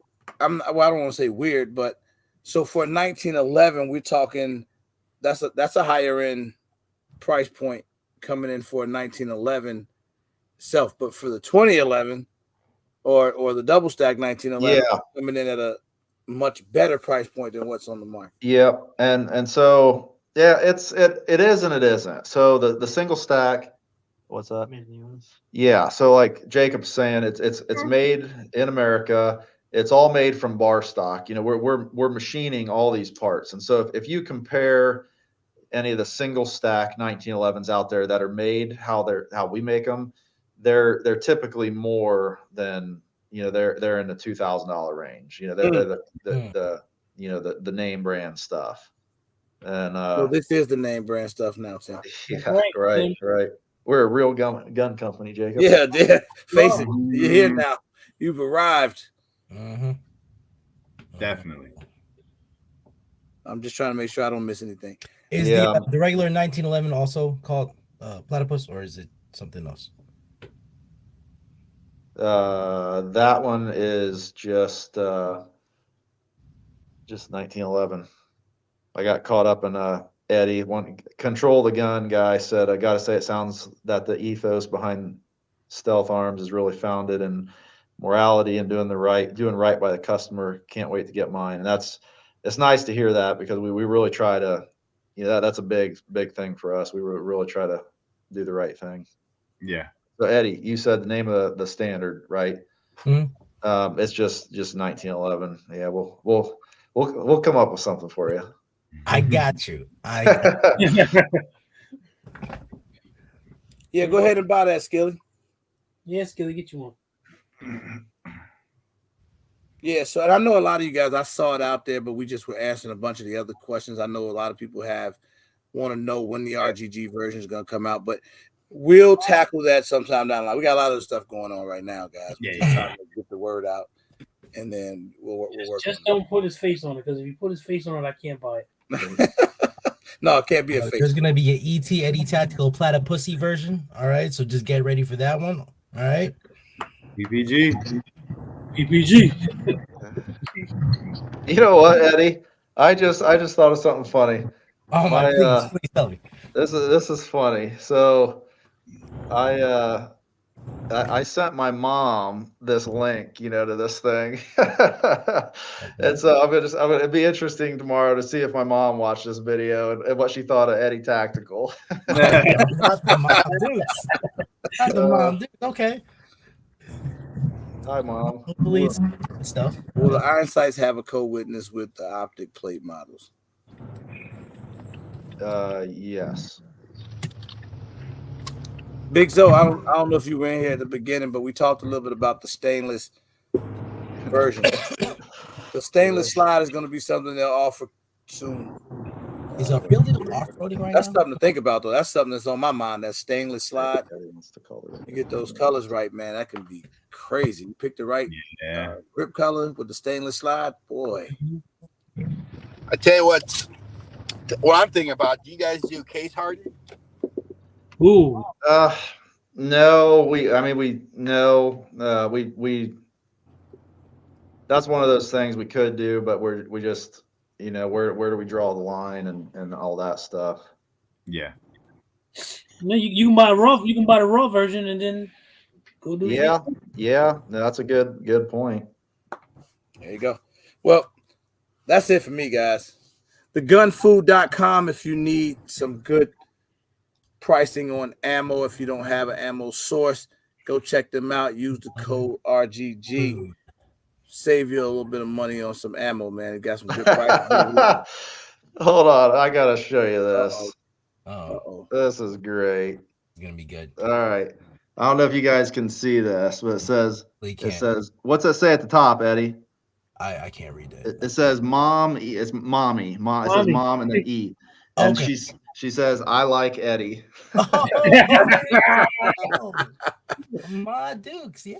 I don't want to say weird, but so for 1911, we're talking that's a higher end price point coming in for a 1911 self, but for the 2011 or the double stack 1911 coming in at a much better price point than what's on the market.
Yeah, and so it is and it isn't. So the single stack, what's that? Yeah, so like Jacob's saying, it's made in America. It's all made from bar stock. We're machining all these parts, and so if you compare any of the single stack 1911s out there that are made how we make them, they're typically more than they're in the $2,000 range. They're the name brand stuff. And
so this is the name brand stuff now, Tim.
Yeah, right. We're a real gun company, Jacob.
Yeah. Face it, you're here now. You've arrived.
Mm-hmm.
Definitely.
I'm just trying to make sure I don't miss anything.
Is the regular 1911 also called Platypus, or is it something else?
That one is just 1911. I got caught up in Eddie, one control the gun guy said, I gotta say, it sounds that the ethos behind Stealth Arms is really founded in morality and doing right by the customer. Can't wait to get mine. And it's nice to hear that, because we really try to, that's a big thing for us. We really try to do the right thing.
Yeah.
So Eddie, you said the name of the standard, right?
Mm-hmm.
It's just 1911. Yeah, we'll come up with something for you.
I got you.
Yeah, go ahead and buy that, Skilly.
Yeah, Skilly, get you one.
Yeah, so and I know a lot of you guys, I saw it out there, but we just were answering a bunch of the other questions. I know a lot of people want to know when the RGG version is going to come out, but we'll tackle that sometime down the line. We got a lot of stuff going on right now, guys. We're just trying to get the word out, and then we'll work.
Just don't put his face on it, because if you put his face on it, I can't buy it.
No, it can't be a face.
There's gonna be an Eddie Tactical Platypussy version. All right, so just get ready for that one. All right.
PPG.
You know what, Eddie? I just thought of something funny.
Oh my! Please tell me.
This is funny. So, I sent my mom this link, to this thing, and so it'd be interesting tomorrow to see if my mom watched this video and what she thought of Eddie Tactical.
Not the mom dudes. Not the mom dudes. Okay.
Hi, Mom.
Hopefully it's stuff.
Will the Iron Sights have a co-witness with the Optic plate models?
Yes.
Big Zo, I don't know if you were in here at the beginning, but we talked a little bit about the stainless version. The stainless slide is going to be something they'll offer soon.
Is our building off-roading right
That's
now?
something to think about, though. That's something that's on my mind. That stainless slide. You get those colors right, man. That can be crazy. You pick the right grip color with the stainless slide, boy.
I tell you what I'm thinking about. Do you guys do case hardening?
Ooh.
No, we that's one of those things we could do, but we just, where do we draw the line and all that stuff?
Yeah.
You can buy the raw version and then go do it.
Yeah. No, that's a good point.
There you go. Well, that's it for me, guys. Thegunfood.com if you need some good pricing on ammo. If you don't have an ammo source, go check them out. Use the code RGG. Save you a little bit of money on some ammo, man. It got some good prices.
Hold on, I gotta show you this.
Uh-oh.
This is great.
It's gonna be good.
All right. I don't know if you guys can see this, but it says,
Can't.
what's it say at the top, Eddie?
I can't read that.
It says mom, it's mommy. It says mom and then E. And
Okay.
she says, I like Eddie.
Oh, my Dukes, yeah.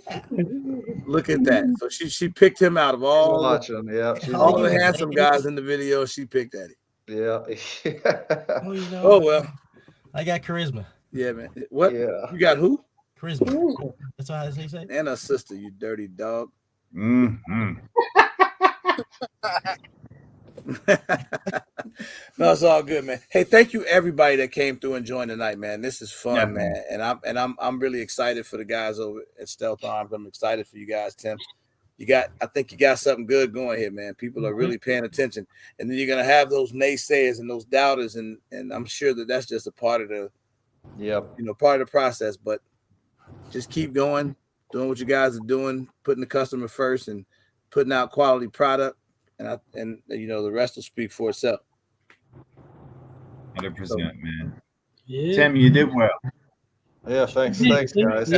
Look at that. So she picked him out of all the handsome guys in the video. She picked Eddie.
Yeah.
Well, you know,
Oh well.
I got charisma.
Yeah, man. What?
Yeah.
You got who?
Charisma. That's what they say.
And her sister, you dirty dog.
Mm-hmm.
No, it's all good, man. Hey, thank you everybody that came through and joined tonight, man. This is fun, man. And I'm really excited for the guys over at Stealth Arms. I'm excited for you guys, Tim. I think you got something good going here, man. People are really paying attention. And then you're gonna have those naysayers and those doubters, and I'm sure that that's just a part of the part of the process. But just keep going, doing what you guys are doing, putting the customer first and putting out quality product. And the rest will speak for itself.
100%, man.
Yeah.
Tim, you did well.
Yeah, thanks, guys.
Yes,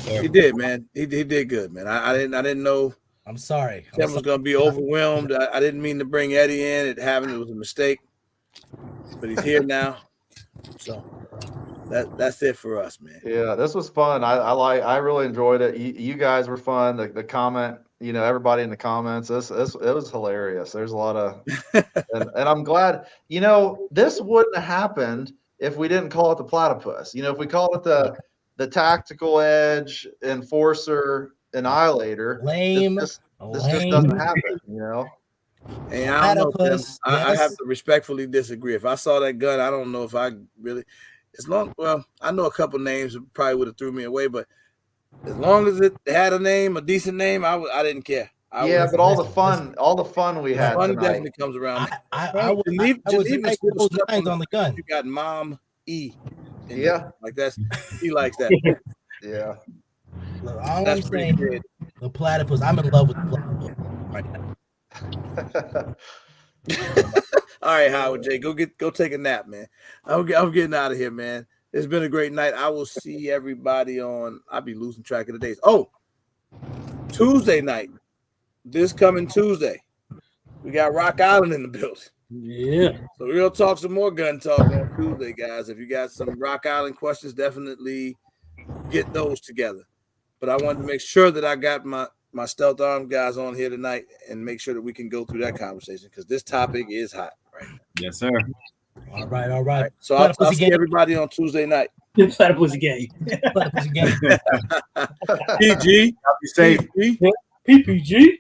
sir.
He did, man. He did good, man. I didn't know.
I'm sorry.
Tim was gonna be overwhelmed. I didn't mean to bring Eddie in. It was a mistake, but he's here now. So that's it for us, man.
Yeah, this was fun. I really enjoyed it. You guys were fun. The comment, everybody in the comments, it was hilarious. There's a lot of, and I'm glad, this wouldn't have happened if we didn't call it the Platypus. If we called it the Tactical Edge, Enforcer, Annihilator, this just doesn't happen,
And I don't know, Tim. I have to respectfully disagree. If I saw that gun, I don't know if I really. I know a couple names that probably would have threw me away, but as long as it had a name, a decent name, I didn't care.
But all the fun we had
fun
tonight
definitely comes around.
I was like those lines on the gun.
You got Mom E.
Yeah,
like that's he likes that.
Yeah.
Look, all I'm saying, the Platypus. I'm in love with the Platypus right now.
All right, Howard J, go take a nap, man. I'm getting out of here, man. It's been a great night. I will see everybody I'll be losing track of the days. Oh, Tuesday night. This coming Tuesday. We got Rock Island in the building.
Yeah.
So we'll talk some more gun talk on Tuesday, guys. If you got some Rock Island questions, definitely get those together. But I wanted to make sure that I got my Stealth Arm guys on here tonight and make sure that we can go through that conversation because this topic is hot right now.
Yes, sir.
All right.
So I'll see everybody on Tuesday night.
Platypus game.
Platypus game.
PG.
Be safe.
PPG.